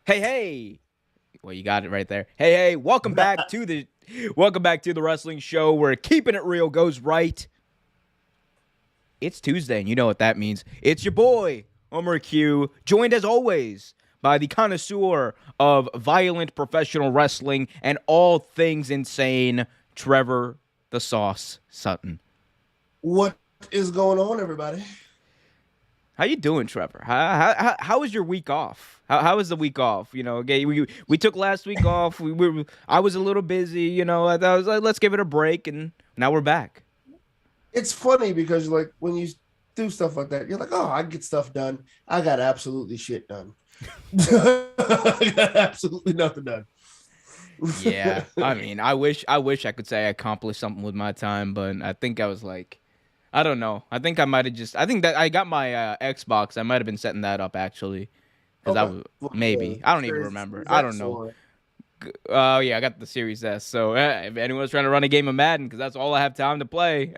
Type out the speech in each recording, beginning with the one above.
Hey, hey. Well, you got it right there. Hey, hey, welcome back to the wrestling show where keeping it real goes right. It's Tuesday, and you know what that means. It's your boy, Omar Q, joined as always by the connoisseur of violent professional wrestling and all things insane, Trevor the Sauce Sutton. What is going on, everybody? How you doing, Trevor? How was your week off? How was the week off? You know, okay, we took last week off. I was a little busy. You know, I was like, let's give it a break, and now we're back. It's funny because like when you do stuff like that, you're like, oh, I get stuff done. I got absolutely shit done. I got absolutely nothing done. Yeah, I mean, I wish I could say I accomplished something with my time, but I think I was like, I don't know. I think I might have just. I think that I got my Xbox. I might have been setting that up actually, because I Okay. was Well, maybe. I don't even remember. Series I don't X know. or Oh yeah, I got the Series S. So if anyone's trying to run a game of Madden, because that's all I have time to play.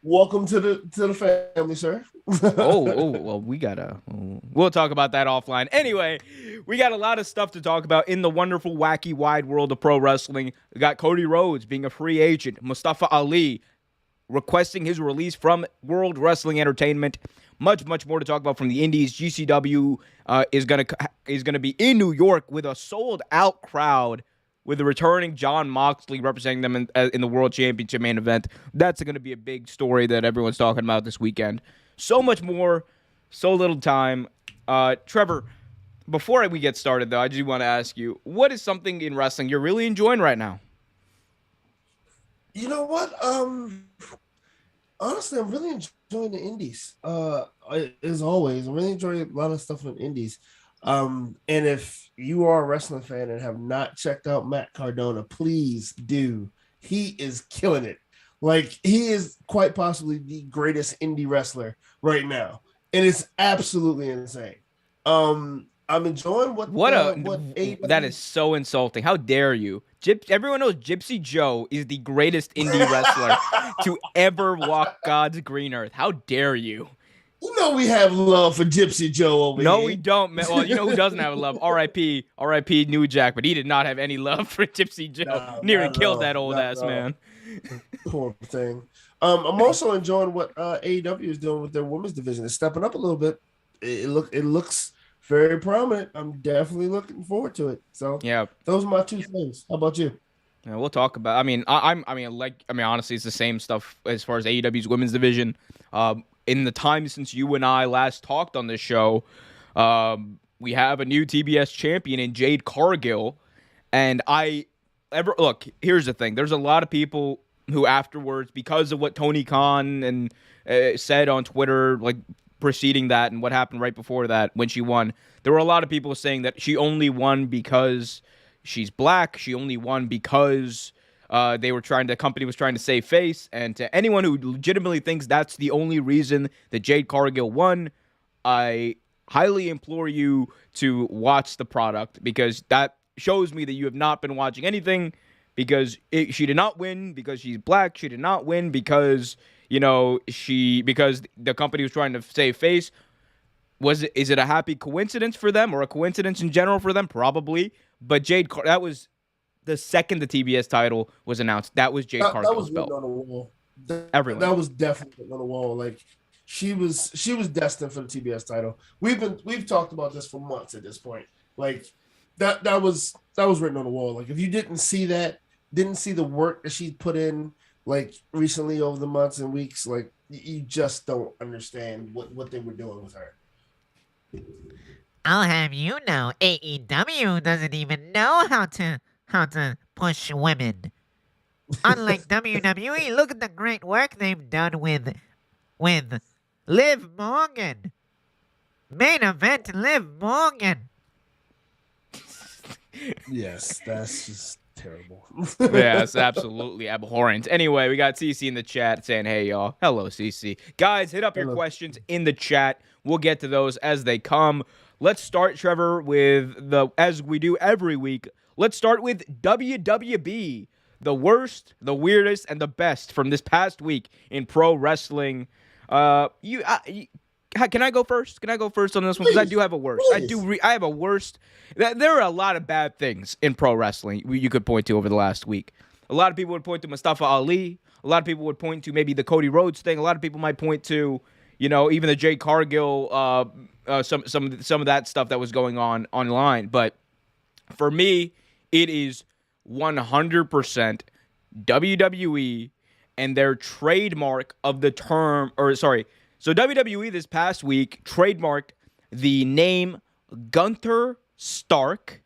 welcome to the family, sir. Well, we'll talk about that offline. Anyway, we got a lot of stuff to talk about in the wonderful, wacky, wide world of pro wrestling. We got Cody Rhodes being a free agent, Mustafa Ali requesting his release from World Wrestling Entertainment. Much, much more to talk about from the Indies. GCW is gonna be in New York with a sold out crowd, with the returning John Moxley representing them in the World Championship main event. That's going to be a big story that everyone's talking about this weekend. So much more, so little time. Trevor, before we get started, though, I just want to ask you, what is something in wrestling you're really enjoying right now? You know what? Honestly, I'm really enjoying the indies. As always, I'm really enjoying a lot of stuff in the indies. And if you are a wrestling fan and have not checked out Matt Cardona, please do. He is killing it. Like he is quite possibly the greatest indie wrestler right now, and it's absolutely insane. I'm enjoying What what that AEW. is so insulting. How dare you? Everyone knows Gypsy Joe is the greatest indie wrestler to ever walk God's green earth. How dare you? You know we have love for Gypsy Joe over No, we here. don't. Well, you know who doesn't have love? R.I.P. R.I.P. New Jack, but he did not have any love for Gypsy Joe. No, Nearly not at killed all. that old Not at ass all. man. Poor thing. I'm also enjoying what AEW is doing with their women's division. It's stepping up a little bit. It looks very prominent. I'm definitely looking forward to it. So Yeah. those are my two things. How about you? Yeah, we'll talk about. I mean, honestly, it's the same stuff as far as AEW's women's division. In the time since you and I last talked on this show, we have a new TBS champion in Jade Cargill, and look. Here's the thing: there's a lot of people who afterwards, because of what Tony Khan and said on Twitter, like preceding that and what happened right before that when she won, there were a lot of people saying that she only won because she's black. She only won because the company was trying to save face. And to anyone who legitimately thinks that's the only reason that Jade Cargill won, I highly implore you to watch the product, because that shows me that you have not been watching anything. Because she did not win because she's black. She did not win because because the company was trying to save face. Is it a happy coincidence for them, or a coincidence in general for them? Probably. But that was the second the TBS title was announced. That was Jade That Cargill's was written belt. on the wall. Everyone. That was definitely written on the wall. Like she was destined for the TBS title. We've talked about this for months at this point. Like that was written on the wall. Like if you didn't see that, didn't see the work that she put in like recently over the months and weeks, like you just don't understand what they were doing with her. I'll have you know, AEW doesn't even know how to push women. Unlike WWE, look at the great work they've done with Liv Morgan. Main event Liv Morgan. Yes, that's just terrible. Yeah, it's absolutely abhorrent. Anyway, we got CC in the chat saying, hey, y'all. Hello, CC. Guys, hit up your Hello. questions in the chat. We'll get to those as they come. Let's start, Trevor, as we do every week, let's start with WWE. The worst, the weirdest, and the best from this past week in pro wrestling. Can I go first? Can I go first on this one? Because I do have a worst. I have a worst. There are a lot of bad things in pro wrestling you could point to over the last week. A lot of people would point to Mustafa Ali. A lot of people would point to maybe the Cody Rhodes thing. A lot of people might point to, even the Jay Cargill, some of that stuff that was going on online. But for me, it is 100% WWE and their trademark of the term, So WWE this past week trademarked the name Gunther Stark.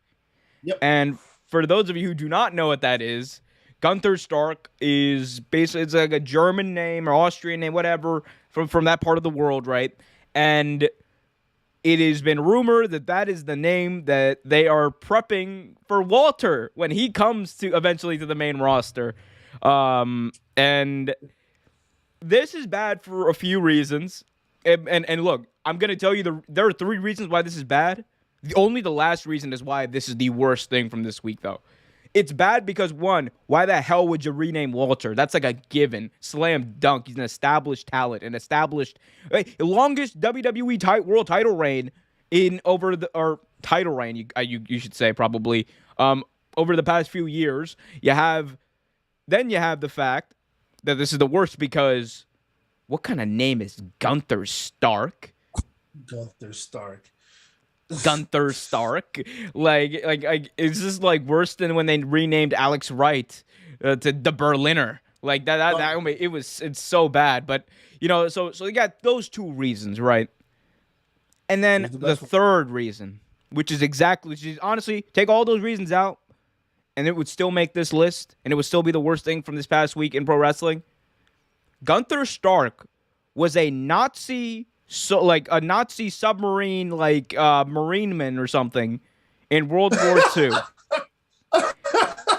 Yep. And for those of you who do not know what that is, Gunther Stark is basically, it's like a German name or Austrian name, whatever, from that part of the world, right? And it has been rumored that is the name that they are prepping for Walter when he comes eventually to the main roster. And this is bad for a few reasons. And look, I'm going to tell you there are 3 reasons why this is bad. Only the last reason is why this is the worst thing from this week, though. It's bad because, 1, why the hell would you rename Walter? That's like a given. Slam dunk. He's an established talent. Longest WWE world title reign title reign, you should say, probably, over the past few years. Then you have the fact that this is the worst because what kind of name is Gunther Stark? Gunther Stark. Gunther Stark. Like, is this like worse than when they renamed Alex Wright to the Berliner? Like it's so bad. But so you got those 2 reasons, right? And then the third reason, which is honestly, take all those reasons out, and it would still make this list, and it would still be the worst thing from this past week in pro wrestling. Gunther Stark was a Nazi. So, like a Nazi submarine, like marineman or something in World War II.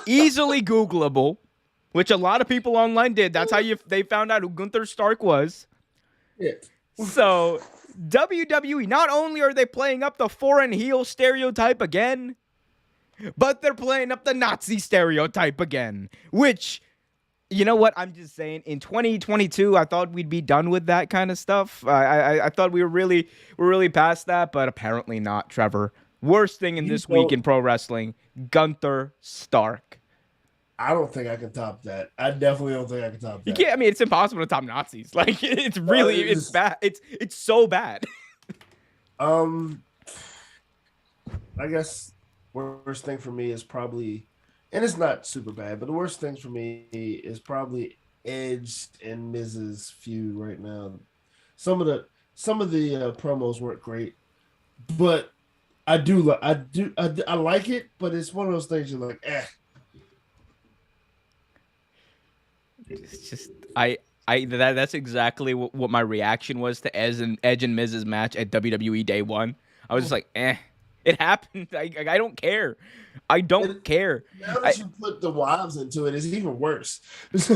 Easily Googleable, which a lot of people online did. That's how they found out who Gunther Stark was. Yeah. So, WWE, not only are they playing up the foreign heel stereotype again, but they're playing up the Nazi stereotype again, which... You know what? I'm just saying. In 2022, I thought we'd be done with that kind of stuff. I thought we're really past that, but apparently not. Trevor, worst thing in this week in pro wrestling: Gunther Stark. I don't think I can top that. I definitely don't think I can top that. You can't. I mean, it's impossible to top Nazis. Like it's bad. It's so bad. I guess worst thing for me is probably. And it's not super bad, but the worst thing for me is probably Edge and Miz's feud right now. Some of the promos weren't great, but I like it. But it's one of those things you're like, eh. It's just that's exactly what my reaction was to Edge and Miz's match at WWE Day 1. I was just like, eh. It happened. I don't care. I don't care. Now that you put the wives into it, it's even worse. Here's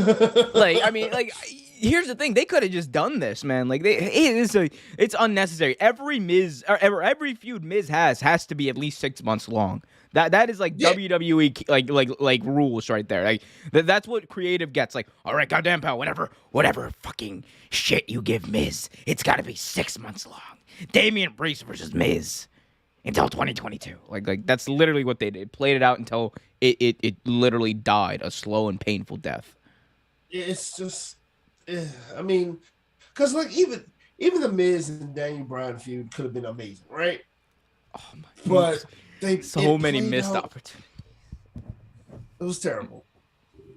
the thing. They could have just done this, man. Like it's unnecessary. Every feud Miz has to be at least 6 months long. That is like WWE like rules right there. Like that's what creative gets. Like, all right, goddamn pal, whatever fucking shit you give Miz, it's got to be 6 months long. Damian Priest versus Miz. Until 2022. Like that's literally what they did. Played it out until it literally died a slow and painful death. It's just, I mean, because like even the Miz and Daniel Bryan feud could have been amazing, right? Oh my! But so many missed opportunities. It was terrible.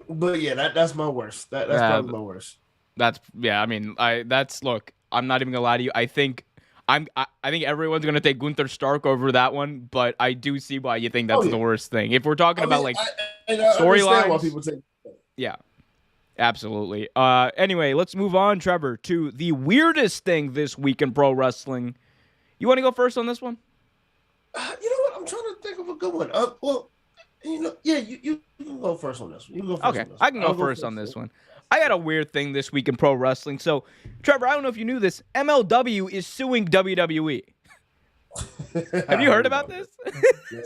But yeah, that's my worst. That's probably my worst. I mean, look. I'm not even gonna lie to you. I think everyone's gonna take Gunther Stark over that one, but I do see why you think that's the worst thing. If we're talking about storylines, yeah, absolutely. Anyway, let's move on, Trevor, to the weirdest thing this week in pro wrestling. You want to go first on this one? You know what? I'm trying to think of a good one. You can go first on this one. You can go first. Okay, I can go first on this one. I got a weird thing this week in pro wrestling. So, Trevor, I don't know if you knew this. MLW is suing WWE. Have you heard about this? Yeah.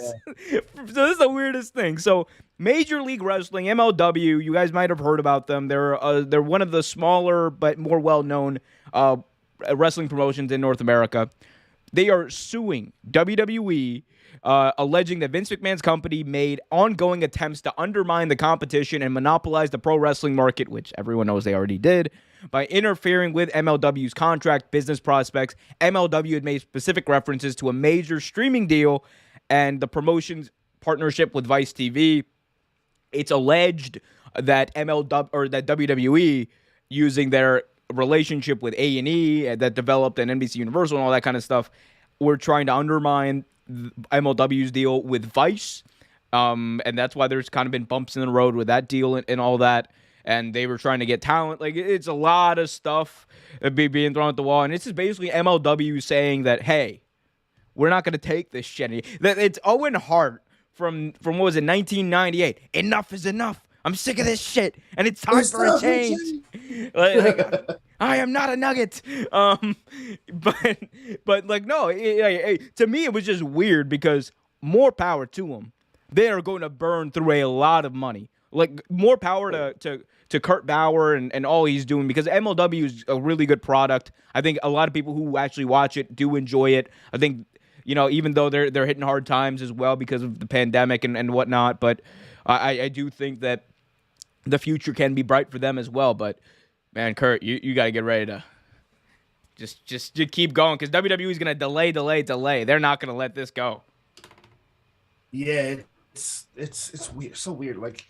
So this is the weirdest thing. So, Major League Wrestling, MLW, you guys might have heard about them. They're one of the smaller but more well-known wrestling promotions in North America. They are suing WWE, alleging that Vince McMahon's company made ongoing attempts to undermine the competition and monopolize the pro wrestling market, which everyone knows they already did, by interfering with MLW's contract business prospects. MLW had made specific references to a major streaming deal and the promotion's partnership with Vice TV. It's alleged that that WWE, using their relationship with A&E that developed and NBC Universal and all that kind of stuff, were trying to undermine MLW's deal with Vice. And that's why there's kind of been bumps in the road with that deal and all that. And they were trying to get talent. Like, it's a lot of stuff being thrown at the wall. And this is basically MLW saying that, hey, we're not going to take this shit. It's Owen Hart from what was it, 1998. Enough is enough. I'm sick of this shit, and it's time for a change. Like, I am not a nugget. But like, no. To me, it was just weird because more power to them. They are going to burn through a lot of money. Like, more power to Kurt Bauer and all he's doing, because MLW is a really good product. I think a lot of people who actually watch it do enjoy it. I think, even though they're hitting hard times as well because of the pandemic and whatnot, but I do think that the future can be bright for them as well. But man, Kurt, you got to get ready to just keep going, because WWE is going to delay. They're not going to let this go. Yeah, it's weird, so weird. Like,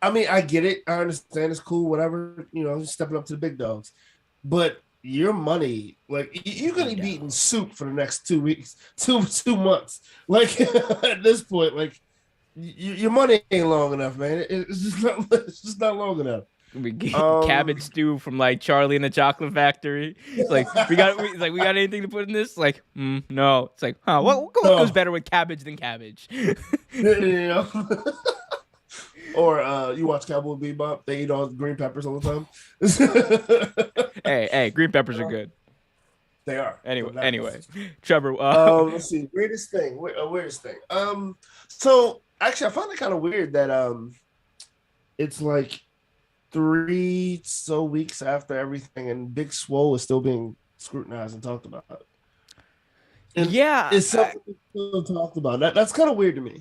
I mean, I get it, I understand, it's cool, whatever. Stepping up to the big dogs, but your money, like, you're gonna be eating soup for the next 2 weeks, 2 months. Like, at this point, like, your money ain't long enough, man. It's just not long enough. Cabbage stew from like Charlie and the Chocolate Factory. It's like, we got anything to put in this? Like, no. It's like, what goes better with cabbage than cabbage? Or you watch Cowboy Bebop? They eat all the green peppers all the time. Hey, green peppers are good. They are. Anyway, Trevor. Let's see. Weirdest thing. So actually, I found it kind of weird that it's like 3 weeks after everything, and Big Swole is still being scrutinized and talked about. And it's something still talked about. That's kind of weird to me.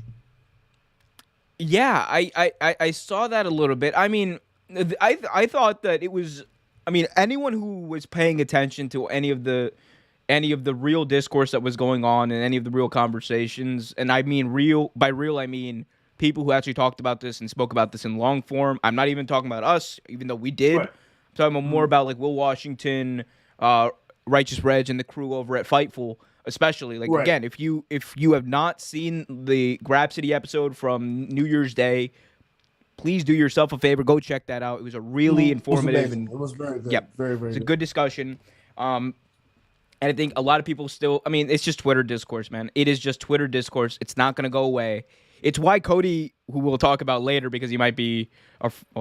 Yeah, I saw that a little bit. I mean, I thought that it was. I mean, anyone who was paying attention to any of the real discourse that was going on and any of the real conversations, and I mean real, by real I mean people who actually talked about this and spoke about this in long form. I'm not even talking about us, even though we did. Right. I'm talking about more about like Will Washington, Righteous Reg, and the crew over at Fightful, especially. Like, right. Again, if you have not seen the Grab City episode from New Year's Day, please do yourself a favor, go check that out. It was a really informative, it was very good. Yep, very, very. It's a good discussion. And I think a lot of people still. I mean, it's just Twitter discourse, man. It is just Twitter discourse. It's not going to go away. It's why Cody, who we'll talk about later, because he might be,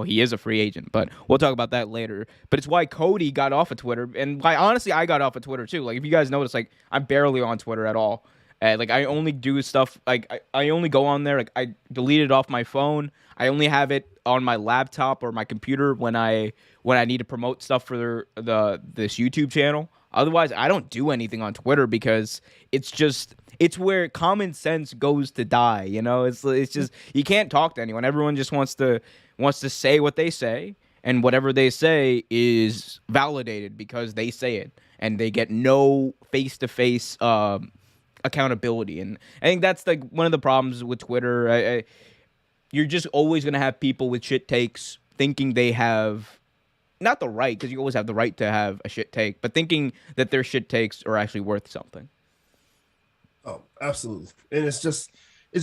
he is a free agent, but we'll talk about that later. But it's why Cody got off of Twitter, and why honestly I got off of Twitter too. Like, if you guys notice, like, I'm barely on Twitter at all. Like, I only do stuff, like, I only go on there, like, I delete it off my phone. I only have it on my laptop or my computer when I need to promote stuff for this YouTube channel. Otherwise, I don't do anything on Twitter, because it's where common sense goes to die. It's just, you can't talk to anyone. Everyone just wants to say what they say, and whatever they say is validated because they say it, and they get no face-to-face accountability. And I think that's like one of the problems with Twitter. You're just always going to have people with shit takes thinking they have not the right, because you always have the right to have a shit take, but thinking that their shit takes are actually worth something. Oh, absolutely. And it's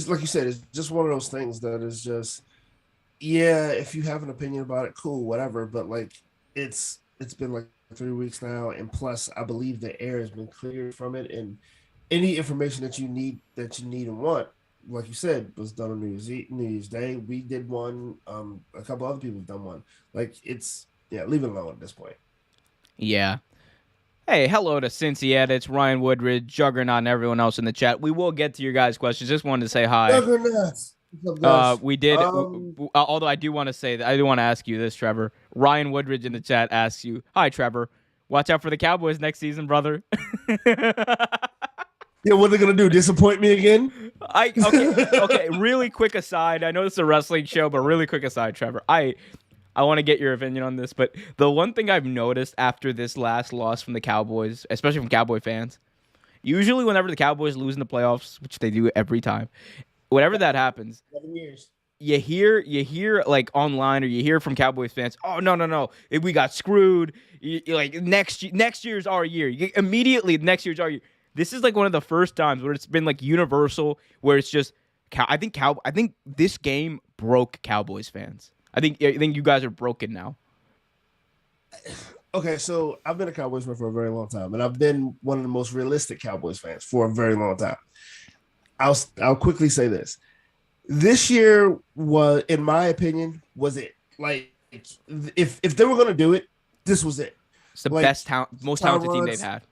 like you said, it's just one of those things that is just, yeah, if you have an opinion about it, cool, whatever. But like, it's been like 3 weeks now, and plus I believe the air has been cleared from it, and any information that you need and want, like you said, was done on New Year's Day. We did one. A couple other people have done one. Like, leave it alone at this point. Yeah. Hey, hello to Cincy Edits, Ryan Woodridge, Juggernaut, and everyone else in the chat. We will get to your guys' questions. Just wanted to say hi. We did. Although I do want to say that I do want to ask you this, Trevor. Ryan Woodridge in the chat asks you, "Hi, Trevor. Watch out for the Cowboys next season, brother. Yeah, what are they gonna do? Disappoint me again? Okay. Really quick aside. I know this is a wrestling show, but really quick aside, Trevor. I want to get your opinion on this, but the one thing I've noticed after this last loss from the Cowboys, especially from Cowboy fans, usually whenever the Cowboys lose in the playoffs, which they do every time, whenever that happens, 7 years. you hear like online or you hear from Cowboys fans, oh no, we got screwed. Like next year's our year. Immediately next year's our year. This is like one of the first times where it's been like universal, where it's just I think this game broke Cowboys fans. I think you guys are broken now. Okay, so I've been a Cowboys fan for a very long time, and I've been one of the most realistic Cowboys fans for a very long time. I'll quickly say this. This year was, in my opinion, was it. Like, if they were going to do it, this was it. It's the most talented team they've had.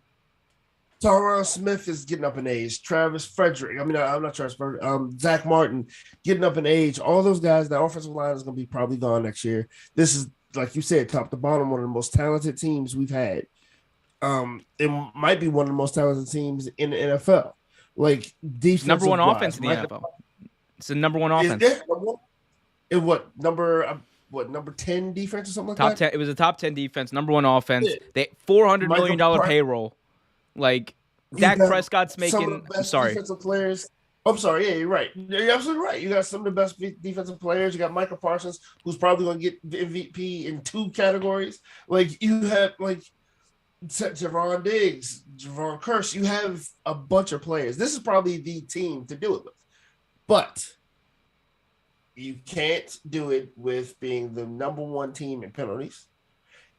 Tyron Smith is getting up in age. Travis Frederick. I mean, I'm not Travis Frederick. Zach Martin getting up in age. All those guys, the offensive line is going to be probably gone next year. This is, like you said, top to bottom, one of the most talented teams we've had. It might be one of the most talented teams in the NFL. Like, defensive number one offense in the NFL. It's the number one offense. Number 10 defense or something like top that? 10. It was a top 10 defense, number one offense. Yeah. They $400 million payroll. Like, Dak Prescott's making. I'm sorry. Defensive players. I'm sorry. Yeah, you're right. You're absolutely right. You got some of the best defensive players. You got Michael Parsons, who's probably going to get the MVP in 2 categories. Like, you have like Javon Diggs, Javon Curse. You have a bunch of players. This is probably the team to do it with. But you can't do it with being the number 1 team in penalties.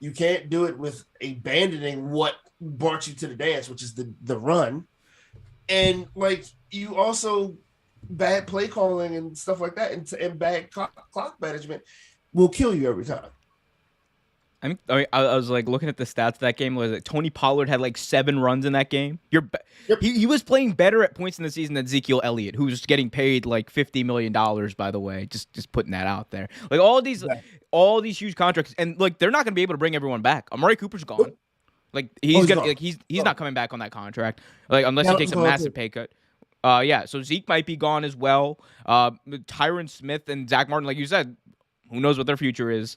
You can't do it with abandoning what brought you to the dance, which is the run. And, like, you also bad play calling and stuff like that and bad clock management will kill you every time. I was like looking at the stats of that game. Was it Tony Pollard had like 7 runs in that game? Yep. He was playing better at points in the season than Ezekiel Elliott, who's getting paid like $50 million. By the way, just putting that out there. Like all these huge contracts, and like they're not going to be able to bring everyone back. Amari Cooper's gone. Like he's not coming back on that contract. Like unless he takes a massive pay cut. So Zeke might be gone as well. Tyron Smith and Zach Martin, like you said, who knows what their future is.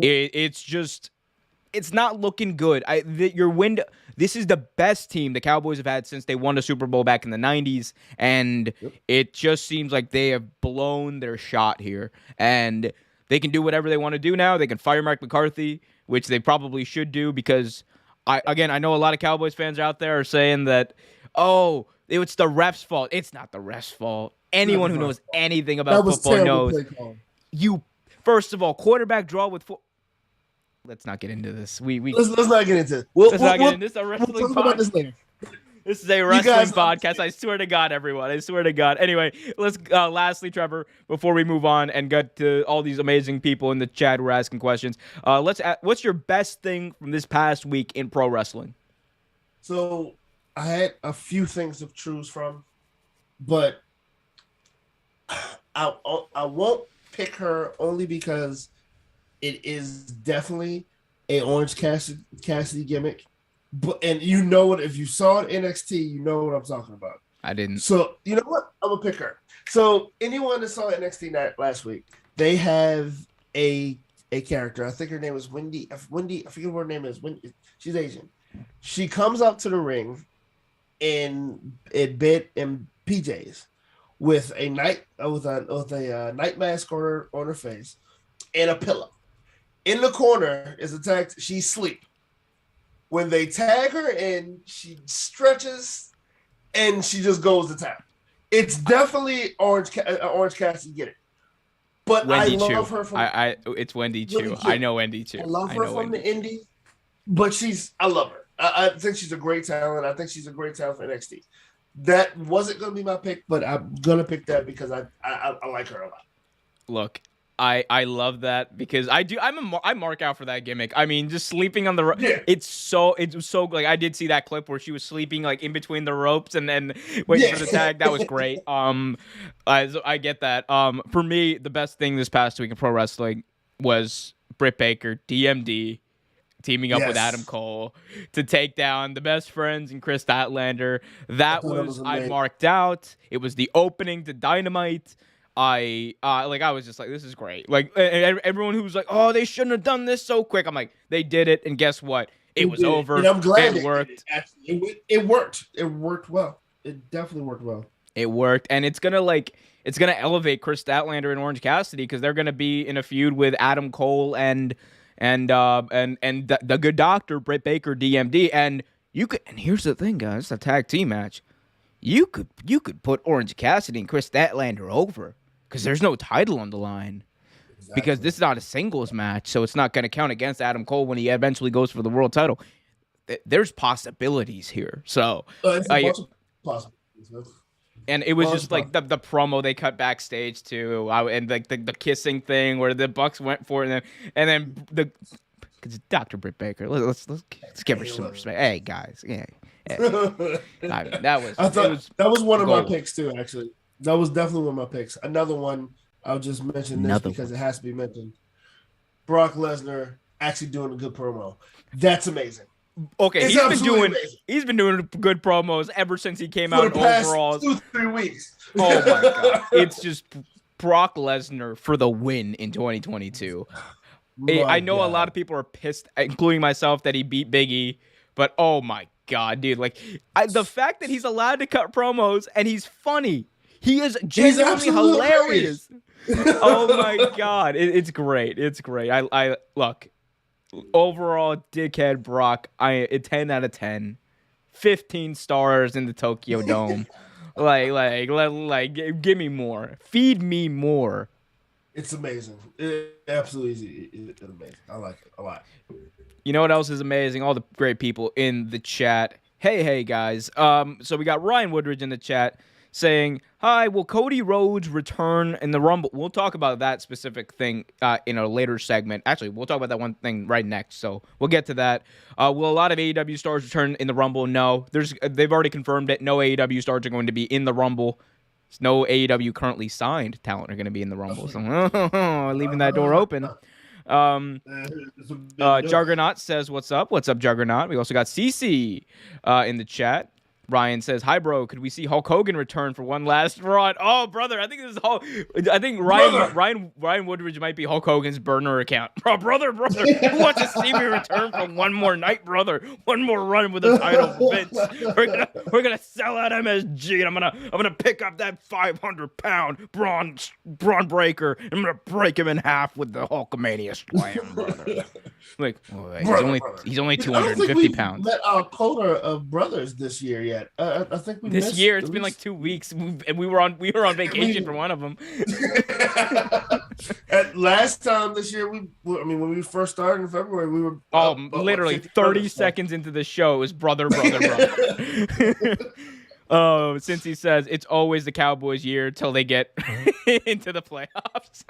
It's not looking good. This is the best team the Cowboys have had since they won the Super Bowl back in the 90s, and it just seems like they have blown their shot here. And they can do whatever they want to do now. They can fire Mike McCarthy, which they probably should do, because I know a lot of Cowboys fans out there are saying that, oh, it's the ref's fault. It's not the ref's fault. Anyone who knows anything about football knows. First of all, quarterback draw with Let's not get into this. Let's not get into it. Let's not get into this. We'll talk about this later. This is a wrestling podcast. I swear to God, everyone. I swear to God. Anyway, let's lastly, Trevor, before we move on and get to all these amazing people in the chat who are asking questions, what's your best thing from this past week in pro wrestling? So I had a few things to choose from, but I won't pick her only because it is definitely a Orange Cassidy gimmick. And you know what? If you saw it NXT, you know what I'm talking about. I didn't. So you know what? I'm gonna pick her. So anyone that saw NXT last week, they have a character. I think her name is Wendy. I forget what her name is. She's Asian. She comes out to the ring in PJs with a night mask on her face and a pillow. In the corner is attacked. She's asleep. When they tag her in, she stretches and she just goes to town. It's definitely Orange Cassidy, get it. But Wendy I love her from it's Wendy Chu. I know Wendy Chu. I love her from the Indies, but I love her. I think she's a great talent. I think she's a great talent for NXT. That wasn't going to be my pick, but I'm going to pick that because I like her a lot. Look, I love that because I mark out for that gimmick. I mean, just sleeping on the rope. Yeah. It was so like I did see that clip where she was sleeping like in between the ropes and then waiting for the tag. That was great. I get that. For me, the best thing this past week in pro wrestling was Britt Baker, DMD, teaming up with Yes. Adam Cole to take down the Best Friends and Chris Statlander. That was I amazing. marked out. It was the opening to Dynamite. I was just like, this is great. Like, and everyone who was like, oh, they shouldn't have done this so quick. I'm like, they did it, and guess what? It was over. And I'm glad it worked. It worked. It worked well. It definitely worked well. It worked, and it's gonna elevate Chris Statlander and Orange Cassidy because they're gonna be in a feud with Adam Cole and the Good Doctor, Britt Baker, DMD, and you could. And here's the thing, guys, it's a tag team match. You could put Orange Cassidy and Chris Statlander over because there's no title on the line. Exactly. Because this is not a singles match, so it's not going to count against Adam Cole when he eventually goes for the world title. There's possibilities here. So, it's a bunch of possibilities, man. And it was just like the promo they cut backstage too, and like the kissing thing where the Bucks went for it, and then because Dr. Britt Baker, let's give her some respect. Hey guys, yeah. Hey. I mean, that was one of my picks too. Actually, that was definitely one of my picks. Another one, I'll just mention this because it has to be mentioned. Brock Lesnar actually doing a good promo. That's amazing. Okay, he's been doing good promos ever since he came out overall. 2-3 weeks. Oh my god, it's just Brock Lesnar for the win in 2022. I know a lot of people are pissed, including myself, that he beat Big E, but oh my god, dude! Like the fact that he's allowed to cut promos and he's funny, he is genuinely hilarious. Oh my god, it's great. It's great. I look. Overall, dickhead Brock, 10 out of 10. 15 stars in the Tokyo Dome. like, give me more. Feed me more. It's amazing. It absolutely is amazing. I like it a lot. You know what else is amazing? All the great people in the chat. Hey, guys. So we got Ryan Woodridge in the chat saying, hi, will Cody Rhodes return in the Rumble? We'll talk about that specific thing in a later segment. Actually, we'll talk about that one thing right next, so we'll get to that. Will a lot of AEW stars return in the Rumble? No. They've already confirmed it. No AEW stars are going to be in the Rumble. There's no AEW currently signed talent are going to be in the Rumble, so leaving that door open. Juggernaut says, what's up? What's up, Juggernaut? We also got CC in the chat. Ryan says, hi, bro. Could we see Hulk Hogan return for one last run? Oh, brother, I think this is Hulk. I think Ryan Woodridge might be Hulk Hogan's burner account. Brother, who wants to see me return for one more night, brother? One more run with the title, Vince. We're gonna sell out MSG, and I'm gonna pick up that 500-pound Braun Breaker, and I'm gonna break him in half with the Hulkamania Slam, brother. Like, he's only 250 pounds. Met our quota of brothers this year yet. I think this year it's been like 2 weeks, and we were on vacation for one of them. At last time this year, when we first started in February, we were literally 30 seconds into the show, it was brother. Oh, since he says it's always the Cowboys' year till they get into the playoffs.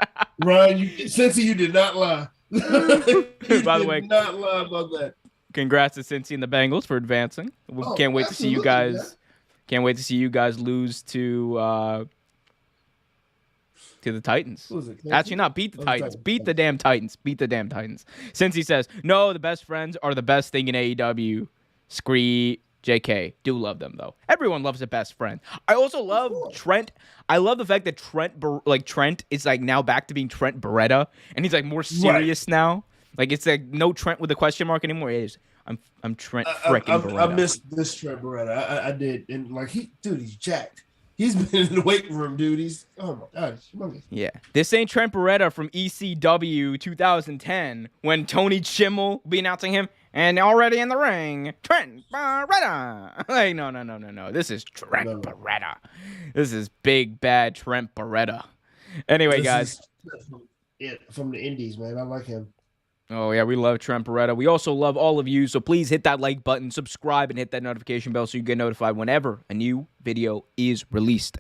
Ryan, you did not lie. By the way, not lie about that. Congrats to Cincy and the Bengals for advancing. We can't wait to see you guys. Man. Can't wait to see you guys lose to the Titans. Actually, not beat the Titans. Beat the damn Titans. Beat the damn Titans. Cincy says, no, the best friends are the best thing in AEW. Scree. JK, do love them though. Everyone loves a best friend. I also love Trent. I love the fact that Trent is like now back to being Trent Beretta, and he's like more serious now. Like it's like no Trent with a question mark anymore. It is. I'm Trent frickin' Beretta. I missed this Trent Beretta. I did, and like he's jacked. He's been in the weight room, dude. Oh my god. Yeah, this ain't Trent Beretta from ECW 2010 when Tony Chimmel will be announcing him. And already in the ring, Trent Beretta. Like, no. This is Trent Beretta. This is big, bad Trent Beretta. Anyway, guys. From the Indies, man. I like him. Oh, yeah, we love Trent Beretta. We also love all of you, so please hit that like button, subscribe, and hit that notification bell so you get notified whenever a new video is released.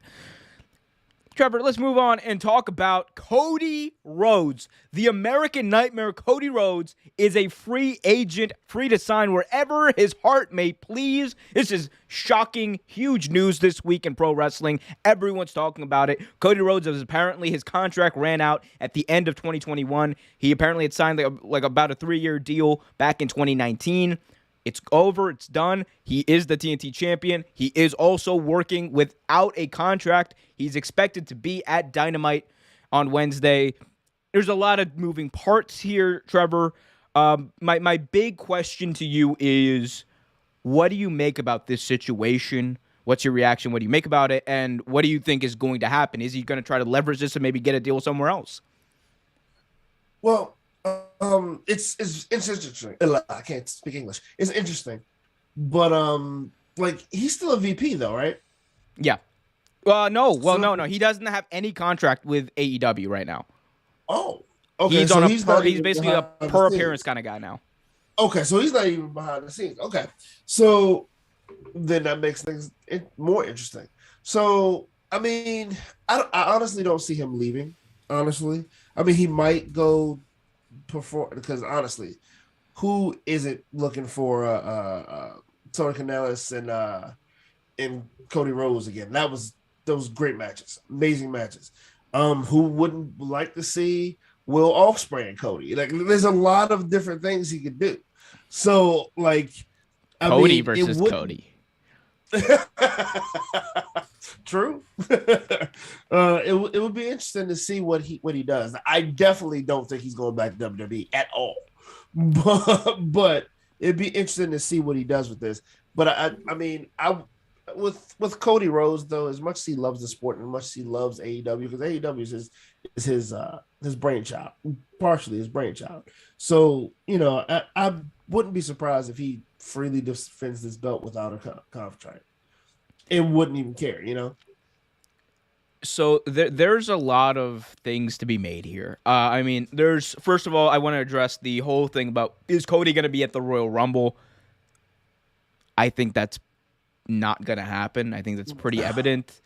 Trevor, let's move on and talk about Cody Rhodes. The American Nightmare, Cody Rhodes, is a free agent, free to sign wherever his heart may please. This is shocking, huge news this week in pro wrestling. Everyone's talking about it. Cody Rhodes, apparently his contract ran out at the end of 2021. He apparently had signed like about a 3-year deal back in 2019. It's over. It's done. He is the TNT champion. He is also working without a contract. He's expected to be at Dynamite on Wednesday. There's a lot of moving parts here, Trevor. My big question to you is, what do you make about this situation? What's your reaction? What do you make about it? And what do you think is going to happen? Is he going to try to leverage this and maybe get a deal somewhere else? Well, it's interesting. I can't speak English. It's interesting, but like he's still a VP though, right? Yeah. No. Well, no. He doesn't have any contract with AEW right now. Oh, okay. He's basically a per appearance kind of guy now. Okay, so he's not even behind the scenes. Okay, so then that makes things more interesting. So I mean, I honestly don't see him leaving. Honestly, I mean he might go perform because honestly, who isn't looking for Tony Kanellis and Cody Rhodes again? Those great matches, amazing matches. Who wouldn't like to see Will Ospreay and Cody? Like, there's a lot of different things he could do. So, like, Cody versus Cody. True. It would be interesting to see what he does. I definitely don't think he's going back to WWE at all, but it'd be interesting to see what he does with this. But I mean, with Cody Rhodes though, as much as he loves the sport and as much as he loves AEW, because AEW is his brainchild, partially his brainchild. So I wouldn't be surprised if he freely defends this belt without a contract. It wouldn't even care, So there's a lot of things to be made here. I mean, first of all, I want to address the whole thing about, is Cody going to be at the Royal Rumble? I think that's not going to happen. I think that's pretty evident.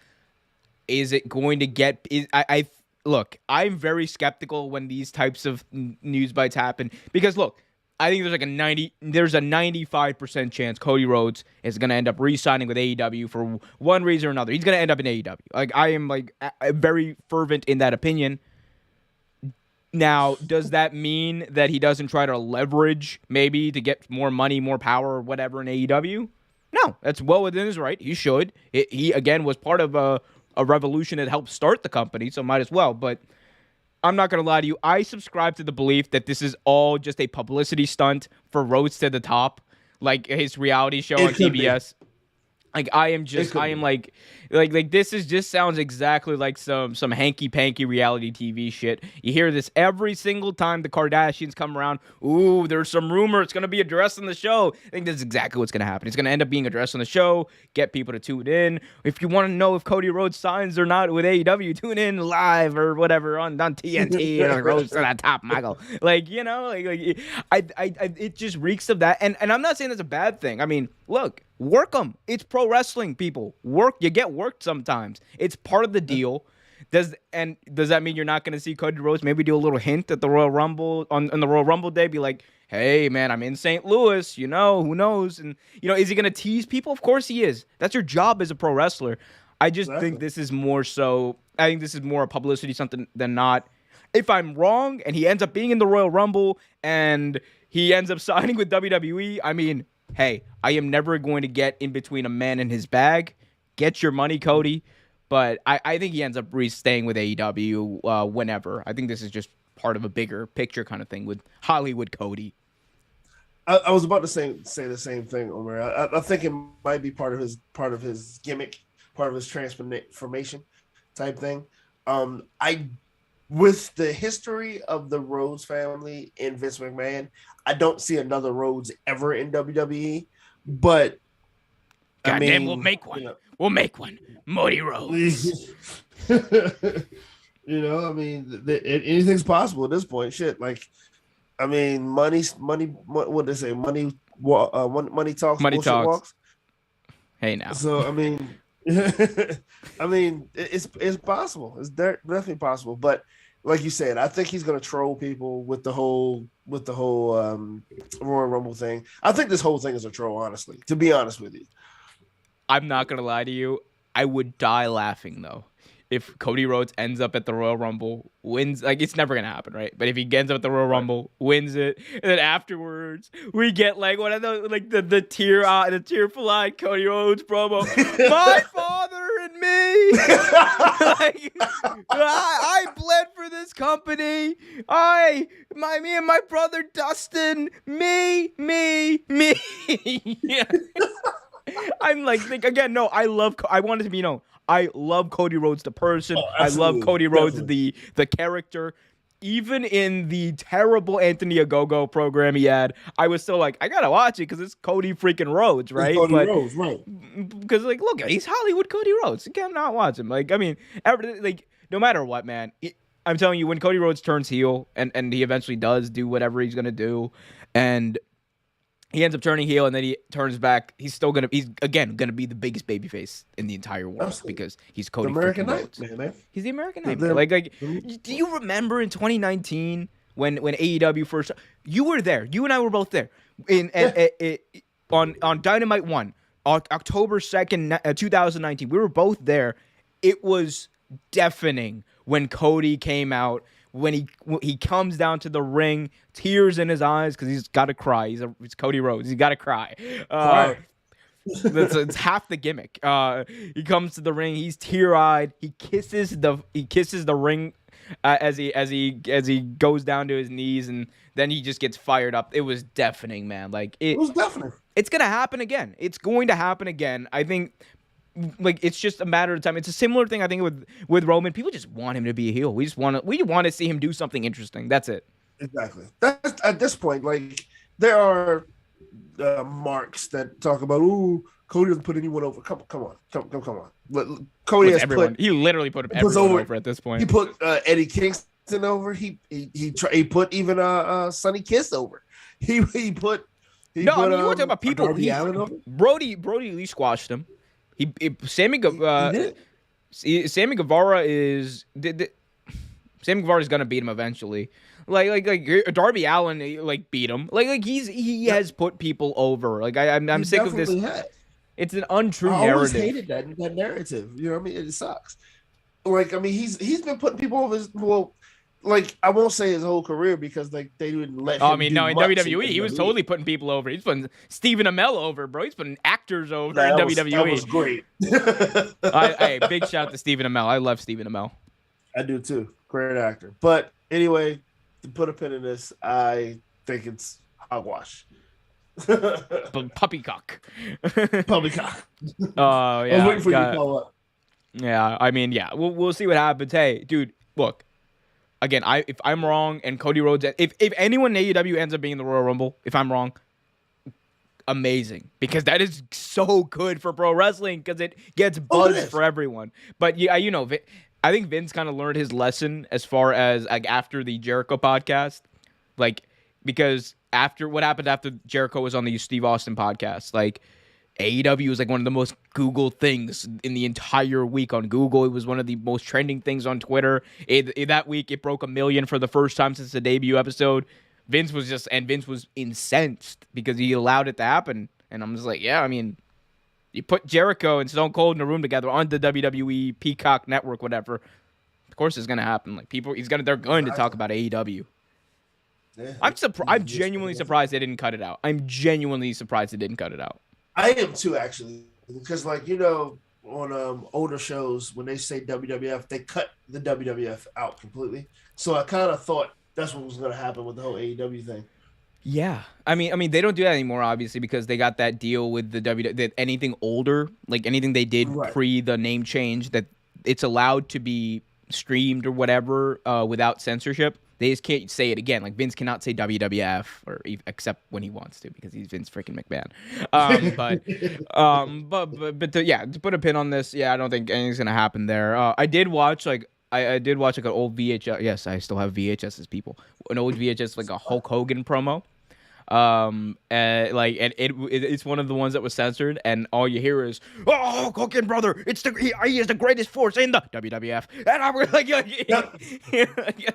Is it going to get... Look, I'm very skeptical when these types of news bites happen because, look, I think there's a 95% chance Cody Rhodes is going to end up re-signing with AEW for one reason or another. He's going to end up in AEW. Like, I am very fervent in that opinion. Now, does that mean that he doesn't try to leverage maybe to get more money, more power, or whatever in AEW? No, that's well within his right. He should. He again was part of a revolution that helped start the company, so might as well. But I'm not going to lie to you. I subscribe to the belief that this is all just a publicity stunt for Rhodes to the Top, like his reality show on TBS. Like, this just sounds exactly like some hanky-panky reality TV shit. You hear this every single time the Kardashians come around. Ooh, there's some rumor it's going to be addressed on the show. I think that's exactly what's going to happen. It's going to end up being addressed on the show, get people to tune in. If you want to know if Cody Rhodes signs or not with AEW, tune in live or whatever on TNT or Rhodes to the Top, Michael. It just reeks of that. And I'm not saying that's a bad thing. I mean, look, work them. It's pro wrestling, people. You get worked sometimes. It's part of the deal. Does that mean you're not going to see Cody Rhodes maybe do a little hint at the Royal Rumble on the Royal Rumble day? Be like, hey man, I'm in St. Louis. Who knows? And is he going to tease people? Of course he is. That's your job as a pro wrestler. I just think this is more so. I think this is more a publicity something than not. If I'm wrong and he ends up being in the Royal Rumble and he ends up signing with WWE, I mean, hey, I am never going to get in between a man and his bag. Get your money, Cody. But I think he ends up staying with AEW whenever. I think this is just part of a bigger picture kind of thing with Hollywood Cody. I was about to say the same thing, Omer. I think it might be part of his gimmick, part of his transformation type thing. With the history of the Rhodes family and Vince McMahon, I don't see another Rhodes ever in WWE. But goddamn, we'll make one. We'll make one. Modi Rhodes. Anything's possible at this point. Shit, money. What they say? Money talks. Money talks. Walks. Hey now. So I mean, it's possible. It's definitely possible. But like you said, I think he's gonna troll people with the whole Royal Rumble thing. I think this whole thing is a troll, honestly. To be honest with you, I'm not gonna lie to you. I would die laughing though if Cody Rhodes ends up at the Royal Rumble, wins. Like it's never gonna happen, right? But if he ends up at the Royal Rumble, wins it, and then afterwards we get like one of those like the tearful eyed Cody Rhodes promo. My father and me. Like I bled for this company. Me and my brother Dustin. Me. Yeah. I'm like, again, no, I want it to be known. I love Cody Rhodes the person. I love Cody Rhodes the character. Even in the terrible Anthony Ogogo program he had, I was still like, I gotta watch it because it's Cody freaking Rhodes, right? Rhodes, right? Because like, look, he's Hollywood Cody Rhodes. You can't not watch him. Like, I mean, no matter what, man. I'm telling you, when Cody Rhodes turns heel, and he eventually does do whatever he's gonna do, and he ends up turning heel, and then he turns back. He's again gonna be the biggest babyface in the entire world. Absolutely. Because he's Cody American Rhodes. Man. He's the American Nightmare. Like, do you remember in 2019 when AEW first? You were there. You and I were both there on Dynamite 1, October 2nd, 2019. We were both there. It was deafening when Cody came out. When he comes down to the ring, tears in his eyes because he's got to cry. He's Cody Rhodes. He's got to cry. It's half the gimmick. He comes to the ring. He's tear-eyed. He kisses the ring as he goes down to his knees, and then he just gets fired up. It was deafening, man. Like it was deafening. It's gonna happen again. It's going to happen again. I think. Like it's just a matter of time. It's a similar thing I think with Roman. People just want him to be a heel. We want to see him do something interesting. That's it. Exactly. That's at this point. Like there are marks that talk about, ooh, Cody doesn't put anyone over. Come on. Cody has everyone. He literally put everyone over at this point. He put Eddie Kingston over. He put even Sonny Kiss over. He put. You want to talk about people? Brody at least squashed him. Sammy Guevara is Sammy Guevara is gonna beat him eventually. Like Darby Allin beat him. He has put people over. Like I'm sick of this. It's an untrue narrative. I always hated that narrative. You know what I mean? It sucks. Like I mean, he's been putting people over. Like I won't say his whole career because they didn't let him. I mean, no, in WWE, he was totally putting people over. He's putting Stephen Amell over, bro. He's putting actors over in WWE. That was great. Hey, big shout out to Stephen Amell. I love Stephen Amell. I do too. Great actor. But anyway, to put a pin in this, I think it's hogwash. Puppycock. Puppycock. Oh yeah. I was waiting for you to call up. Yeah, I mean, yeah. We'll see what happens. Hey, dude, look. Again, if I'm wrong and Cody Rhodes, if anyone in AEW ends up being in the Royal Rumble, if I'm wrong, amazing, because that is so good for pro wrestling because it gets buzz for everyone. But yeah, I think Vince kind of learned his lesson as far as after the Jericho podcast, because after what happened after Jericho was on the Steve Austin podcast, AEW was one of the most Googled things in the entire week on Google. It was one of the most trending things on Twitter. That week, it broke 1 million for the first time since the debut episode. Vince was incensed because he allowed it to happen. And I'm just like, yeah, I mean, you put Jericho and Stone Cold in a room together on the WWE Peacock Network, whatever. Of course, it's gonna happen. They're going to talk about AEW. Yeah, I'm genuinely surprised they didn't cut it out. I'm genuinely surprised they didn't cut it out. I am too, actually, because on older shows when they say WWF, they cut the WWF out completely. So I kind of thought that's what was going to happen with the whole AEW thing. Yeah, I mean, they don't do that anymore, obviously, because they got that deal with the that anything older, anything they did pre the name change, that it's allowed to be streamed or whatever without censorship. They just can't say it again. Vince cannot say WWF except when he wants to because he's Vince freaking McMahon. To put a pin on this, I don't think anything's gonna happen there. I did watch I did watch an old VHS. Yes, I still have VHSs, people. An old VHS a Hulk Hogan promo. It's one of the ones that was censored, and all you hear is, "Oh, Hulk Hogan, brother, he is the greatest force in the WWF," and I'm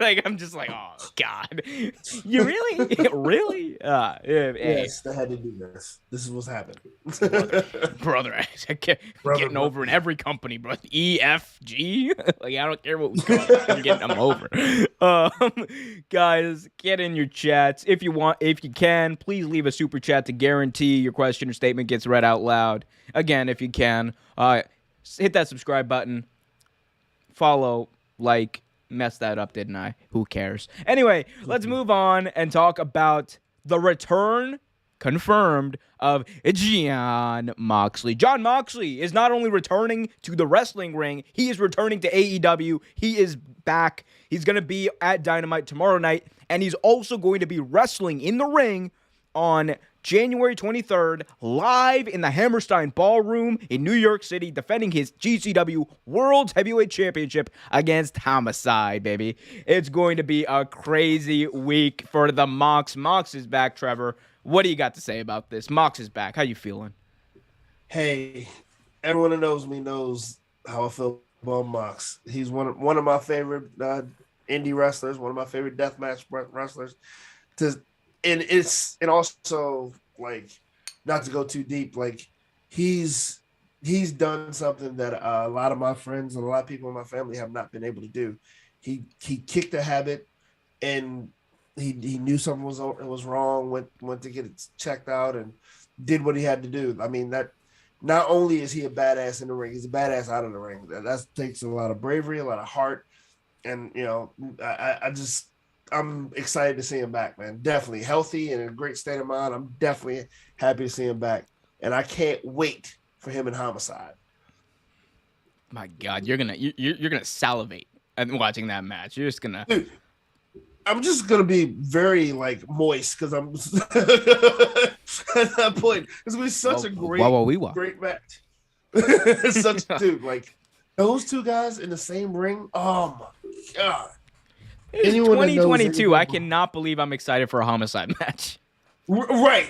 like I'm just like, oh god, you really, really, hey, Yes, they had to do this. This is what's happening. brother, getting over in every company, bro. EFG, like I don't care what we call it, I'm getting them over. Guys, get in your chats if you want, if you can. Please leave a super chat to guarantee your question or statement gets read out loud. Again, if you can, hit that subscribe button, follow, like. Messed that up, didn't I? Who cares? Anyway, let's move on and talk about the return confirmed of Jon Moxley. Jon Moxley is not only returning to the wrestling ring, he is returning to AEW. He is back. He's going to be at Dynamite tomorrow night, and he's also going to be wrestling in the ring on January 23rd, live in the Hammerstein Ballroom in New York City, defending his GCW World Heavyweight Championship against Homicide, baby. It's going to be a crazy week for the Mox. Mox is back, Trevor. What do you got to say about this? Mox is back. How you feeling? Hey, everyone that knows me knows how I feel about Mox. He's one of my favorite indie wrestlers, one of my favorite deathmatch wrestlers. And also, like, not to go too deep, like he's done something that a lot of my friends and a lot of people in my family have not been able to do. He kicked a habit, and he knew something was wrong. Went to get it checked out and did what he had to do. I mean, that not only is he a badass in the ring, he's a badass out of the ring. That takes a lot of bravery, a lot of heart, and I'm excited to see him back, man. Definitely healthy and in a great state of mind. I'm definitely happy to see him back, and I can't wait for him in Homicide. My God, you're gonna salivate and watching that match. You're just gonna. Dude, I'm just gonna be very like moist because I'm at that point. It's gonna be such a great match. Dude, like those two guys in the same ring. Oh my God. It's 2022. I cannot believe I'm excited for a Homicide match. Right.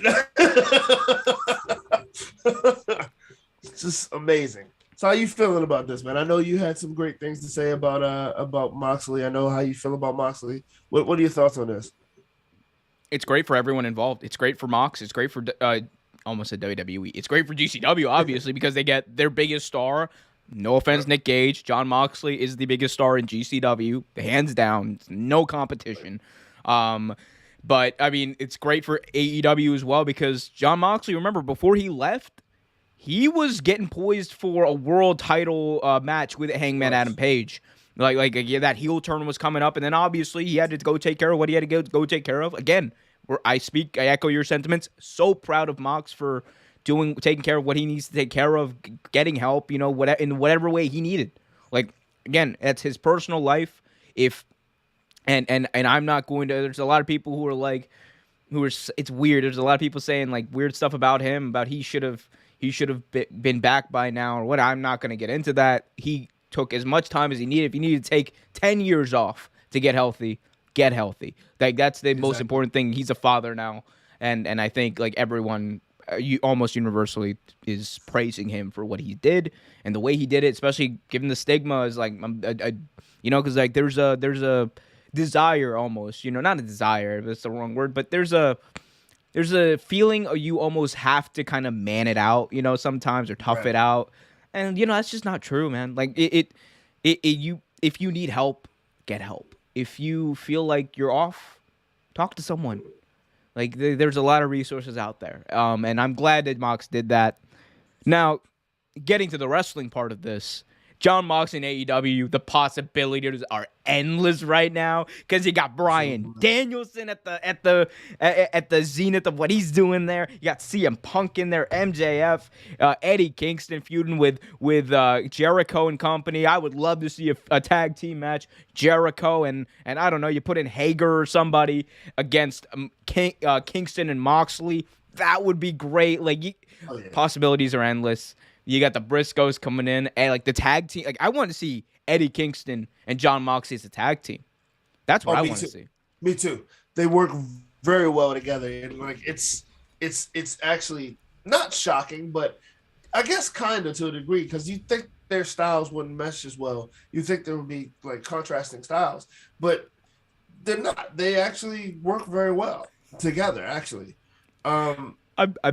It's just amazing. So how you feeling about this, man? I know you had some great things to say about Moxley. I know how you feel about Moxley. What are your thoughts on this? It's great for everyone involved. It's great for Mox. It's great for almost said WWE. It's great for GCW, obviously, because they get their biggest star. No offense, Nick Gage. Jon Moxley is the biggest star in GCW, hands down. No competition. But, I mean, it's great for AEW as well because Jon Moxley, remember, before he left, he was getting poised for a world title match with Hangman Adam Page. That heel turn was coming up, and then obviously he had to go take care of what he had to go take care of. Again, I echo your sentiments. So proud of Mox for taking care of what he needs to take care of, getting help, in whatever way he needed. Like, again, that's his personal life. And I'm not going to. There's a lot of people who are it's weird. There's a lot of people saying like weird stuff about him, about he should have been back by now or what. I'm not going to get into that. He took as much time as he needed. If he needed to take 10 years off to get healthy, get healthy. Like that's the most important thing. He's a father now, and I think like everyone. Almost universally is praising him for what he did and the way he did it, especially given the stigma is like, because like there's a desire almost, not a desire, that's the wrong word, but there's a feeling you almost have to kind of man it out, sometimes or tough it out, and that's just not true, man. Like if you need help, get help. If you feel like you're off, talk to someone. Like, there's a lot of resources out there. And I'm glad that Mox did that. Now, getting to the wrestling part of this, Jon Mox in AEW, the possibilities are endless right now because you got Bryan Danielson at the zenith of what he's doing there. You got CM Punk in there, MJF, Eddie Kingston feuding with Jericho and company. I would love to see a tag team match, Jericho and I don't know, you put in Hager or somebody against Kingston and Moxley. That would be great. Like possibilities are endless. You got the Briscoes coming in, and like the tag team. Like I want to see Eddie Kingston and Jon Moxley as a tag team. That's what I want to see. Me too. They work very well together, and like it's actually not shocking, but I guess kind of to a degree, because you think their styles wouldn't mesh as well. You think there would be like contrasting styles, but they're not. They actually work very well together. Actually, I'm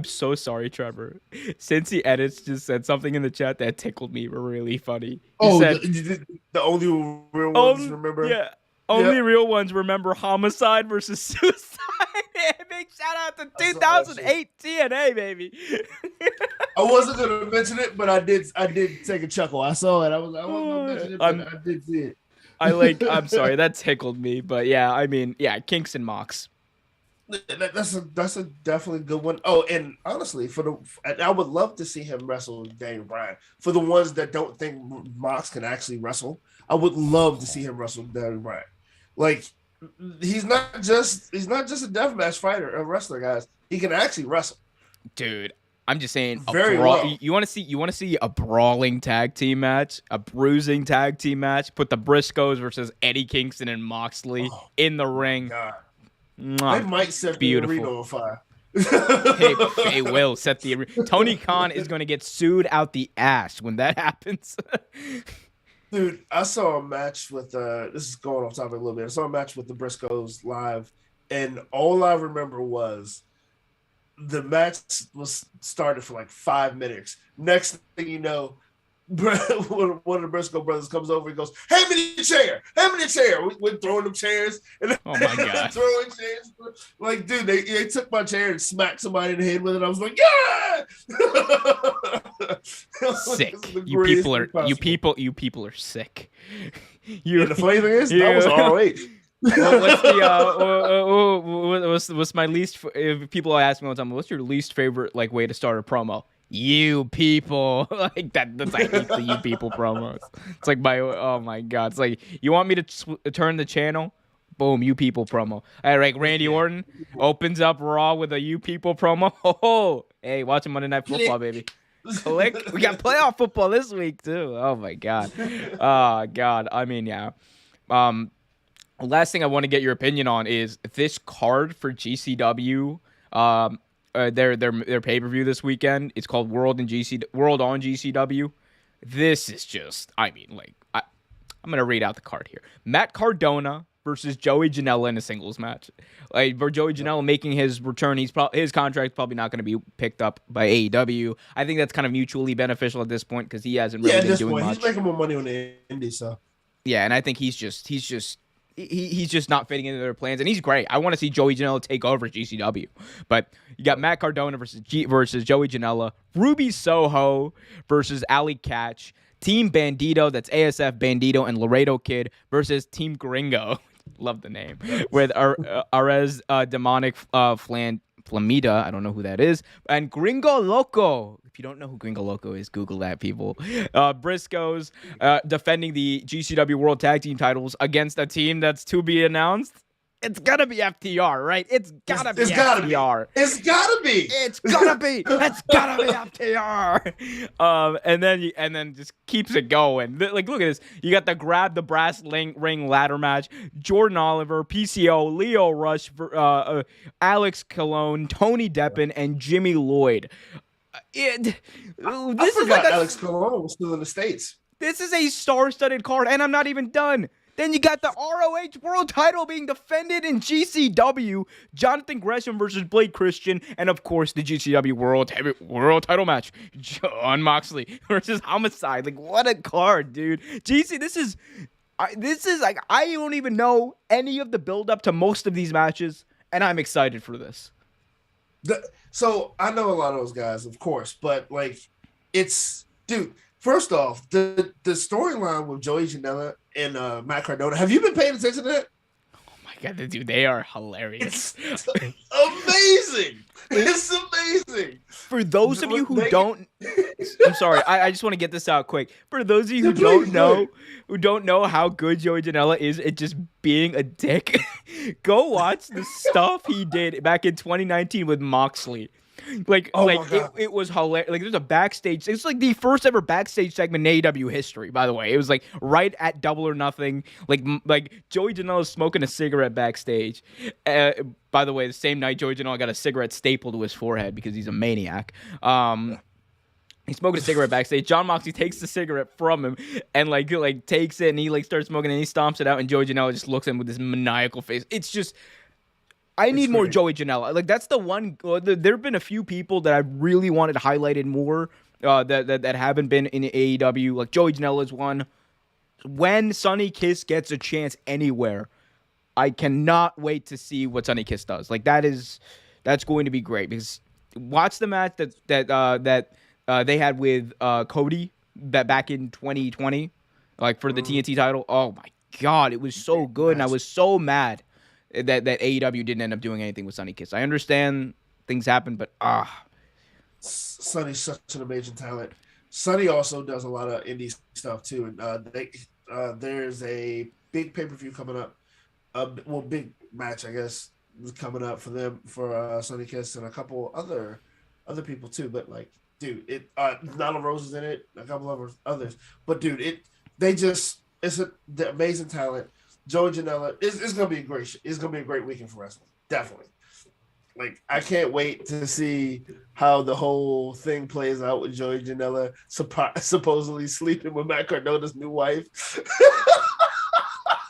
so sorry, Trevor. Since he edits just said something in the chat that tickled me really funny. He said, the only real ones remember. Yeah. Only real ones remember homicide versus suicide. Big shout out to 2008 TNA, baby. I wasn't gonna mention it, but I did take a chuckle. I saw it. I wasn't gonna mention it, but I did see it. I'm sorry, that tickled me, but yeah, I mean, yeah, Kinks and Mox. That's a definitely good one. Oh, and honestly, I would love to see him wrestle Daniel Bryan. For the ones that don't think Mox can actually wrestle, I would love to see him wrestle Daniel Bryan. Like, he's not just a deathmatch fighter, a wrestler, guys. He can actually wrestle. Dude, I'm just saying, very well. You want to see a brawling tag team match, a bruising tag team match. Put the Briscoes versus Eddie Kingston and Moxley in the ring. God. They might set the arena on fire. They will set the arena. Tony Khan is going to get sued out the ass when that happens. Dude, I saw a match with this is going off topic a little bit. I saw a match with the Briscoes live, and all I remember was the match was started for like 5 minutes. Next thing you know, one of the Briscoe brothers comes over and goes, "Hand me the chair! Hand me the chair!" We're throwing them chairs. And oh my God. Throwing chairs. Like, dude, they took my chair and smacked somebody in the head with it. I was like, yeah! Sick. You people are sick. And the funny thing is, that was ROH. What's my least? If people ask me all the time, what's your least favorite like way to start a promo? You people, like that. That's I hate the you people promos. It's like oh my God. It's like, you want me to turn the channel? Boom, you people promo. All right, Randy Orton opens up Raw with a you people promo. Oh, hey, watching Monday Night Football, baby. Click. We got playoff football this week too. Oh my God. Oh God. I mean, yeah. Last thing I want to get your opinion on is this card for GCW. Their pay-per-view this weekend. It's called World on GCW. This is just, I mean, like, I'm gonna read out the card here. Matt Cardona versus Joey Janela in a singles match. Like, for Joey Janela making his return, his contract's probably not going to be picked up by AEW. I think that's kind of mutually beneficial at this point because he hasn't really been doing much. He's making more money on the indies, so. Yeah, and I think he's just not fitting into their plans, and he's great. I want to see Joey Janela take over GCW. But you got Matt Cardona versus Joey Janela, Ruby Soho versus Ali Catch, Team Bandito, that's ASF Bandito and Laredo Kid versus Team Gringo. Love the name. With Arez Demonic Flamita, I don't know who that is, and Gringo Loco. If you don't know who Gringo Loco is, Google that, people. Briscoes defending the GCW World Tag Team titles against a team that's to be announced. It's gotta be FTR, right? It's gotta be FTR. It's gotta be. It's gotta be. It's gotta be FTR. And then just keeps it going. Like, look at this. You got the grab the brass ring ladder match. Jordan Oliver, PCO, Leo Rush, Alex Colon, Tony Deppen, and Jimmy Lloyd. I forgot Alex Colon was still in the States. This is a star-studded card, and I'm not even done. Then you got the ROH World Title being defended in GCW. Jonathan Gresham versus Blake Christian. And, of course, the GCW World Title match. John Moxley versus Homicide. Like, what a card, dude. This is like, I don't even know any of the build-up to most of these matches, and I'm excited for this. So, I know a lot of those guys, of course, but, like, dude, first off, the storyline with Joey Janela and Matt Cardona. Have you been paying attention to that? Oh my God, dude, they are hilarious. It's amazing. It's amazing. For those of you who don't, I'm sorry, I just want to get this out quick. For those of you who don't know how good Joey Janela is at just being a dick, go watch the stuff he did back in 2019 with Moxley. Oh my God. it was hilarious. Like there's a backstage. It's like the first ever backstage segment in AEW history. By the way, it was like right at Double or Nothing. Like Joey Janela smoking a cigarette backstage. By the way, the same night Joey Janela got a cigarette stapled to his forehead because he's a maniac. He's smoking a cigarette backstage. John Moxley takes the cigarette from him and like takes it and he like starts smoking and he stomps it out and Joey Janela just looks at him with this maniacal face. It's just I need more Joey Janela. Like that's the one. There have been a few people that I really wanted highlighted more that haven't been in AEW. Like Joey Janela is one. When Sonny Kiss gets a chance anywhere, I cannot wait to see what Sonny Kiss does. Like that's going to be great because watch the match that they had with Cody back in 2020, like for the TNT title. Oh my God, it was so good, and I was so mad that AEW didn't end up doing anything with Sonny Kiss. I understand things happen, but Sonny's such an amazing talent. Sonny also does a lot of indie stuff too, and there's a big pay-per-view coming up. Big match, I guess, is coming up for them for Sonny Kiss and a couple other people too. But like, dude, Nala Rose is in it, a couple of others. But dude, the amazing talent. Joey Janela, it's gonna be a great. It's gonna be a great weekend for wrestling, definitely. Like I can't wait to see how the whole thing plays out with Joey Janela supposedly sleeping with Matt Cardona's new wife.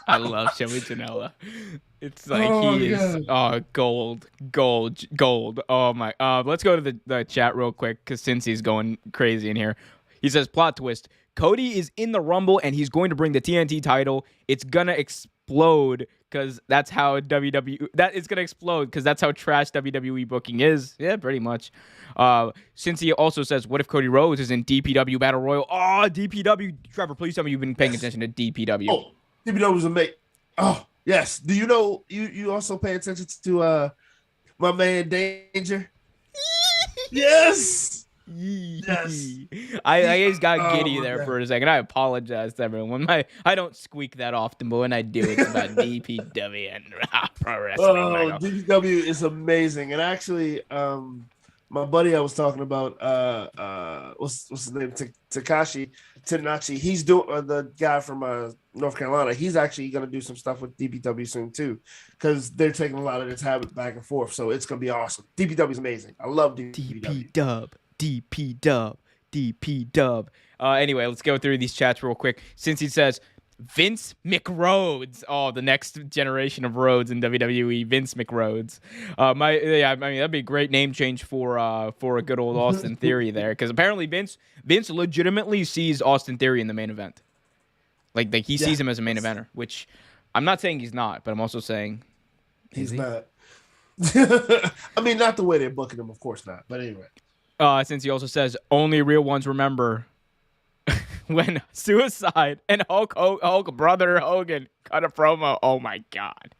I love Joey Janela. It's like he is gold. Oh my. Let's go to the chat real quick because since he's going crazy in here, he says plot twist. Cody is in the Rumble and he's going to bring the TNT title. It's gonna explode because that's how WWE. It's gonna explode because that's how trash WWE booking is. Yeah, pretty much. Since he also says, "What if Cody Rhodes is in DPW Battle Royal?" Oh, DPW. Trevor, please tell me you've been paying attention to DPW. Oh, DPW was amazing. Oh yes. Do you know you also pay attention to my man Danger? Yes. Yes. I just got giddy there for a second. I apologize to everyone. I don't squeak that often, but when I do, it's about DPW and pro wrestling. Oh, DPW is amazing. And actually, my buddy I was talking about, what's his name? Takashi Tenachi. He's doing the guy from North Carolina. He's actually going to do some stuff with DPW soon too, because they're taking a lot of their talent back and forth. So it's going to be awesome. DPW is amazing. I love DPW. DP dub. Anyway, let's go through these chats real quick. Since he says Vince McRhodes, the next generation of Rhodes in WWE, Vince McRhodes. I mean that'd be a great name change for a good old Austin Theory there, because apparently Vince legitimately sees Austin Theory in the main event. Like he sees him as a main eventer, which I'm not saying he's not, but I'm also saying he's not. I mean, not the way they're booking him, of course not. But anyway. Since he also says only real ones remember when Suicide and Hulk brother Hogan cut a promo. Oh my God.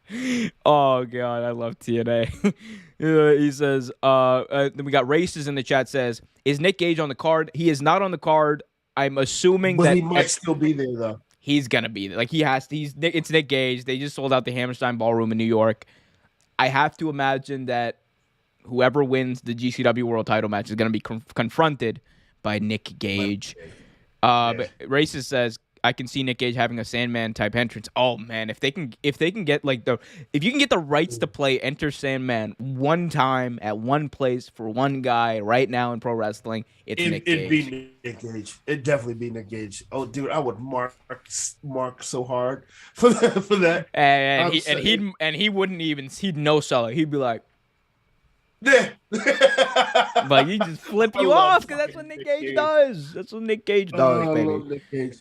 Oh God, I love TNA. He says, then we got Races in the chat says, is Nick Gage on the card? He is not on the card. I'm assuming that he might still be there though. He's gonna be there. Like he has to. It's Nick Gage. They just sold out the Hammerstein Ballroom in New York. I have to imagine that whoever wins the GCW World Title match is going to be confronted by Nick Gage. But Racist says, I can see Nick Gage having a Sandman type entrance. Oh man, if you can get the rights to play Enter Sandman one time at one place for one guy right now in pro wrestling, Nick Gage. It'd be Nick Gage. It'd definitely be Nick Gage. Oh dude, I would mark so hard for that. And he wouldn't even, he'd no sell it. He'd be like, yeah. Like he just flip you off because that's what Nick Gage does. That's what Nick Gage does, baby. I love Nick Gage.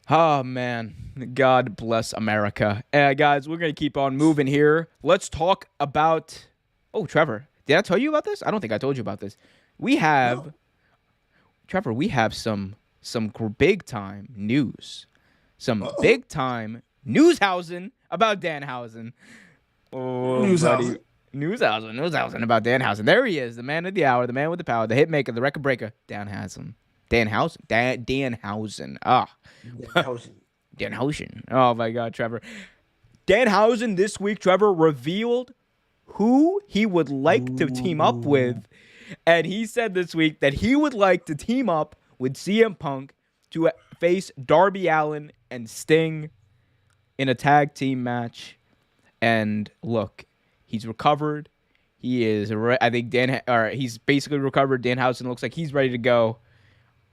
Oh man, God bless America. Guys, we're gonna keep on moving here. Let's talk about. Oh, Trevor, did I tell you about this? I don't think I told you about this. Trevor, we have some big time news, big time newshausen about Danhausen. Oh, Newshausen. Newshausen about Danhausen. There he is, the man of the hour, the man with the power, the hit maker, the record breaker, Danhausen. Danhausen. Danhausen. Oh my God, Trevor. Danhausen this week, Trevor, revealed who he would like to team up with And he said this week that he would like to team up with CM Punk to face Darby Allin and Sting in a tag team match. And look, he's recovered. He is, I think he's basically recovered. Danhausen looks like he's ready to go.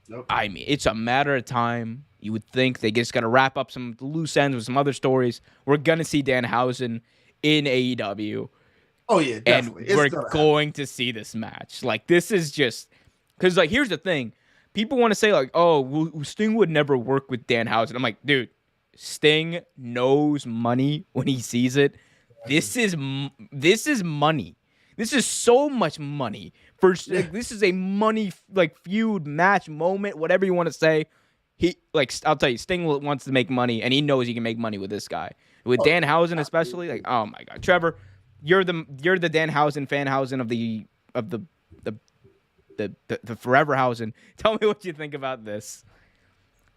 Nope. I mean, it's a matter of time. You would think they just got to wrap up some loose ends with some other stories. We're going to see Danhausen in AEW. Oh, yeah, definitely. And we're going to see this match. Like, this is just... Because, like, here's the thing. People want to say, like, oh, Sting would never work with Danhausen. I'm like, dude, Sting knows money when he sees it. This is money. This is so much money. This is a money like feud match moment, whatever you want to say. I'll tell you, Sting wants to make money, and he knows he can make money with this guy. With Danhausen especially, like, oh my God, Trevor, you're the Danhausen fanhausen of the Foreverhausen. Tell me what you think about this.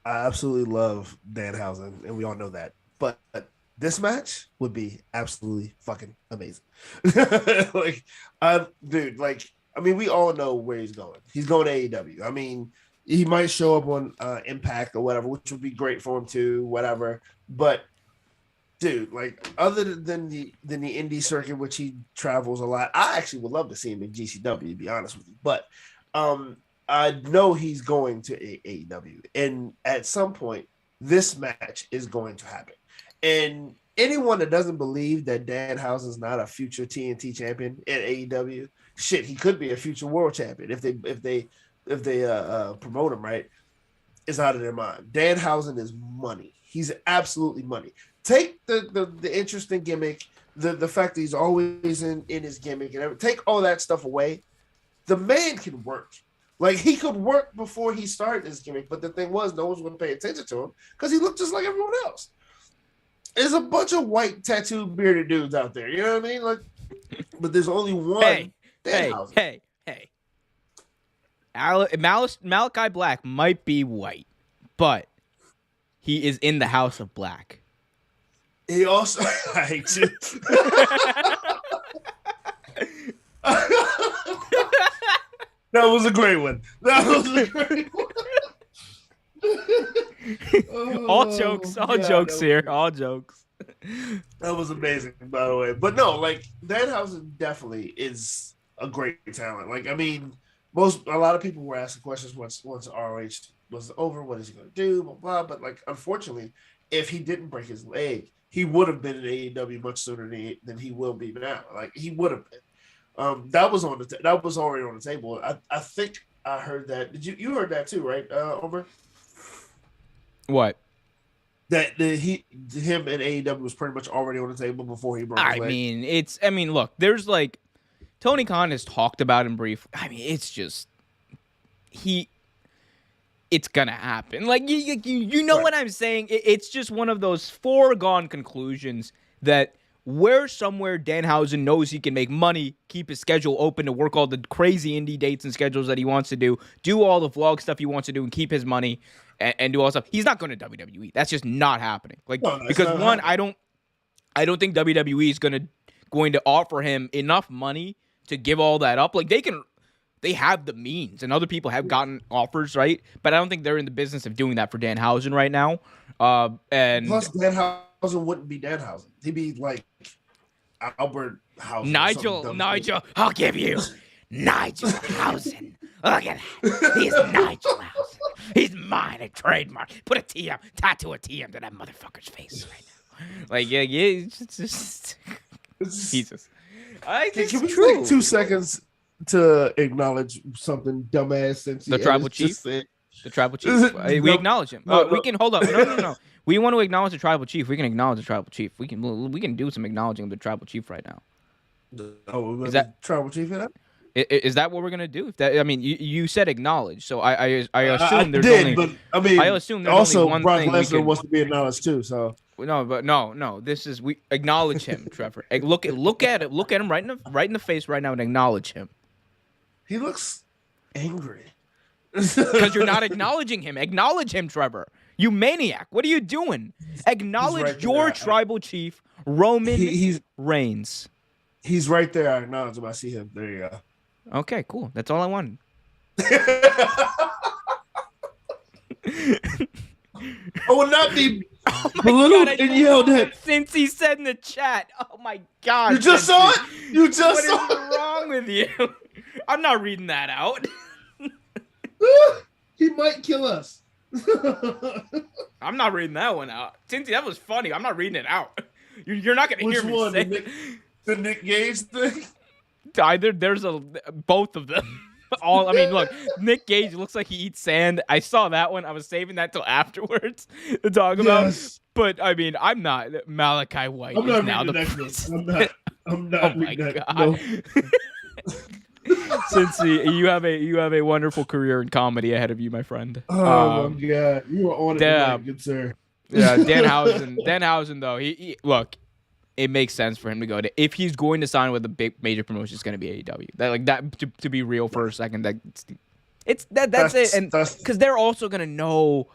I absolutely love Danhausen, and we all know that. But this match would be absolutely fucking amazing. Dude, like, I mean, we all know where he's going. He's going to AEW. I mean, he might show up on Impact or whatever, which would be great for him too, whatever. But, dude, like, other than the indie circuit, which he travels a lot, I actually would love to see him in GCW, to be honest with you. But I know he's going to AEW, and at some point, this match is going to happen. And anyone that doesn't believe that Danhausen's not a future TNT champion at AEW, shit, he could be a future world champion if they promote him right. Is out of their mind. Danhausen is money. He's absolutely money. Take the interesting gimmick, the fact that he's always in his gimmick and everything. Take all that stuff away. The man can work. Like, he could work before he started his gimmick, but the thing was, no one's going to pay attention to him because he looked just like everyone else. There's a bunch of white tattooed bearded dudes out there. You know what I mean? Like, but there's only one. Hey. Malachi Black might be white, but he is in the House of Black. He also, I hate you. That was a great one. All jokes here. All jokes. That was amazing, by the way. But no, like, Danhausen definitely is a great talent. Like, I mean, a lot of people were asking questions once ROH was over, what is he going to do, blah, blah. But, like, unfortunately, if he didn't break his leg, he would have been in AEW much sooner than he will be now. Like, he would have been. That was already on the table. I think I heard that. Did you heard that too, right, Omer? What? That him and AEW was pretty much already on the table before he broke his leg. I mean, look, there's like Tony Khan has talked about him briefly. I mean, it's just it's gonna happen. Like you know what I'm saying? It's just one of those foregone conclusions that where somewhere Danhausen knows he can make money, keep his schedule open to work all the crazy indie dates and schedules that he wants to do all the vlog stuff he wants to do, and keep his money and do all stuff. He's not going to WWE. That's just not happening. Like, because one, I don't think WWE is going to offer him enough money to give all that up. Like, they have the means, and other people have gotten offers, right? But I don't think they're in the business of doing that for Danhausen right now. And plus, Danhausen wouldn't be Danhausen. He'd be like Albert Hausen. Nigel, I'll give you Nigel Hausen. Look at that. He's Nigel Hausen. He's mine, a trademark. Put tattoo a TM to that motherfucker's face right now. Like, yeah, it's just Jesus. Can we take 2 seconds to acknowledge something dumbass since the tribal chief? The tribal chief. We acknowledge him. We can hold up. No. We want to acknowledge the tribal chief. We can acknowledge the tribal chief. We can do some acknowledging of the tribal chief right now. Oh, is that tribal chief in that? Is that what we're gonna do? You said acknowledge, so I assume I assume there's also only one Brock Lesnar wants to be acknowledged too. So no. This is we acknowledge him, Trevor. Look at him right in the face right now and acknowledge him. He looks angry. Because you're not acknowledging him. Acknowledge him, Trevor. You maniac. What are you doing? Acknowledge your tribal chief, Roman Reigns. He's right there. I acknowledge him. I see him. There you go. Okay, cool. That's all I wanted. I will not be Oh my belittled god! and yelled at. Since he said in the chat, oh my god! You just saw it. You just What saw is wrong with you? I'm not reading that out. it. He might kill us. I'm not reading that one out. Cincy, that was funny. I'm not reading it out. You're not gonna Which hear me one? say The Nick Gage thing? either. There's both of them. All I mean, look, Nick Gage looks like he eats sand. I saw that one. I was saving that till afterwards to talk about. But I mean, I'm not Malachi White. I'm is not now reading the that president. I'm not. Oh my reading that. god. No. Cincy, you have a wonderful career in comedy ahead of you, my friend. Oh my god, you are on it tonight, good sir. Yeah, Danhausen though, he look, it makes sense for him to go to, if he's going to sign with a big major promotion, it's going to be AEW. That like that to be real for a second, that's it, and because they're also gonna know,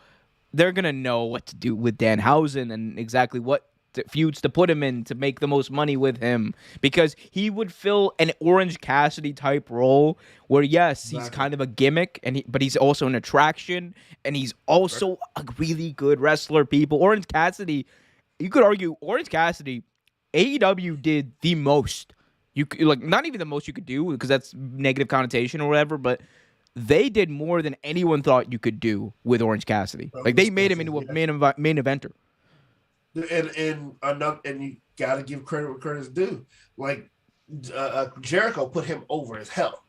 they're gonna know what to do with Danhausen and exactly what feuds to put him in to make the most money with him, because he would fill an Orange Cassidy type role where yes, he's kind of a gimmick but he's also an attraction and he's also a really good wrestler. People, Orange Cassidy, you could argue Orange Cassidy, AEW did the most. You could, like, not even the most you could do because that's negative connotation or whatever, but they did more than anyone thought you could do with Orange Cassidy. Like they made him into a main eventer. And you gotta give credit where credit's due. Like Jericho put him over as hell.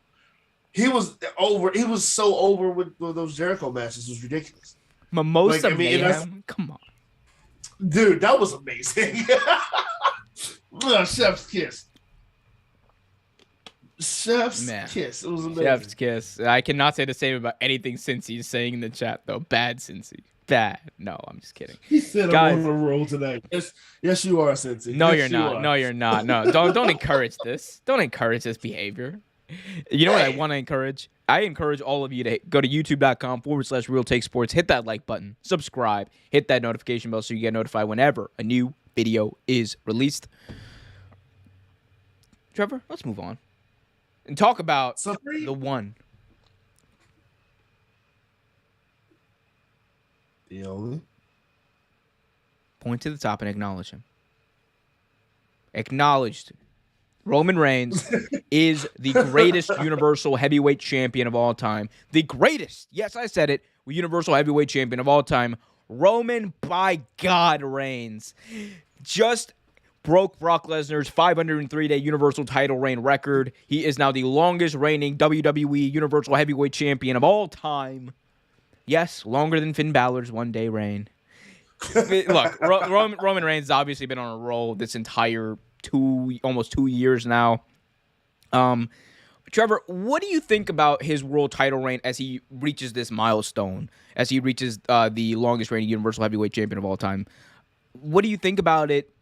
He was over. He was so over with those Jericho matches. It was ridiculous. Mimosa Mayhem, come on, dude, that was amazing. Chef's kiss. Chef's kiss. It was amazing. Chef's kiss. I cannot say the same about anything Cincy's saying in the chat though. Bad Cincy. Bad. No, I'm just kidding. He said I'm on a roll tonight. Yes, you are, Cincy. No, yes, you're not. No, you're not. No, don't encourage this. Don't encourage this behavior. You know what I want to encourage? I encourage all of you to go to youtube.com/Real Take Sports. Hit that like button. Subscribe. Hit that notification bell so you get notified whenever a new video is released. Trevor, let's move on and talk about the one. The only. Point to the top and acknowledge him. Acknowledged. Roman Reigns is the greatest Universal Heavyweight Champion of all time. The greatest. Yes, I said it. Universal Heavyweight Champion of all time. Roman, by God, Reigns. Just broke Brock Lesnar's 503-day Universal title reign record. He is now the longest reigning WWE Universal Heavyweight Champion of all time. Yes, longer than Finn Balor's one-day reign. Look, Roman Reigns has obviously been on a roll this entire almost 2 years now. Trevor, what do you think about his world title reign as he reaches this milestone, as he reaches the longest reigning Universal Heavyweight Champion of all time? What do you think about it?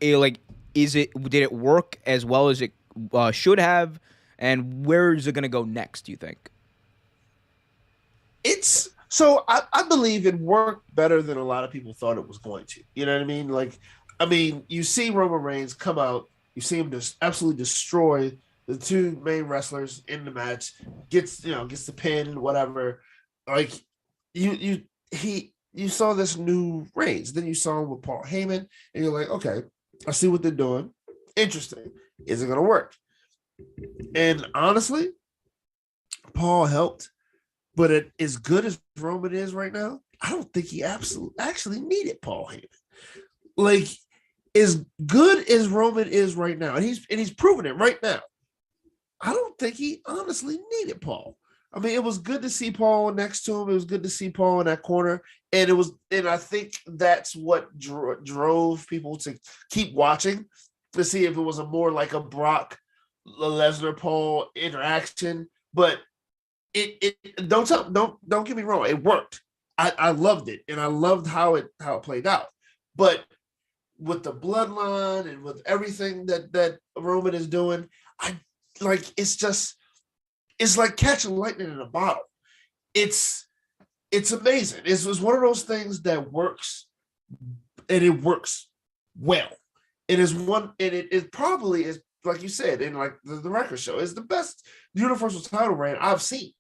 Did it work as well as it should have? And where is it going to go next, do you think? I believe it worked better than a lot of people thought it was going to. You know what I mean? Like, you see Roman Reigns come out, you see him just absolutely destroy the two main wrestlers in the match, gets the pin, whatever. Like, you saw this new Reigns. Then you saw him with Paul Heyman, and you're like, okay, I see what they're doing. Interesting. Is it going to work? And honestly, Paul helped. But as good as Roman is right now, I don't think he actually needed Paul Heyman. Like, as good as Roman is right now, and he's proven it right now, I don't think he honestly needed Paul. It was good to see Paul next to him. It was good to see Paul in that corner, and I think that's what drove people to keep watching to see if it was a more like a Brock Lesnar Paul interaction, but. Don't get me wrong. It worked. I loved it, and I loved how it played out. But with the bloodline and with everything that Roman is doing, it's like catching lightning in a bottle. It's amazing. It's one of those things that works, and it works well. It is one, and it probably is like you said, in like the record show, is the best Universal title reign I've seen.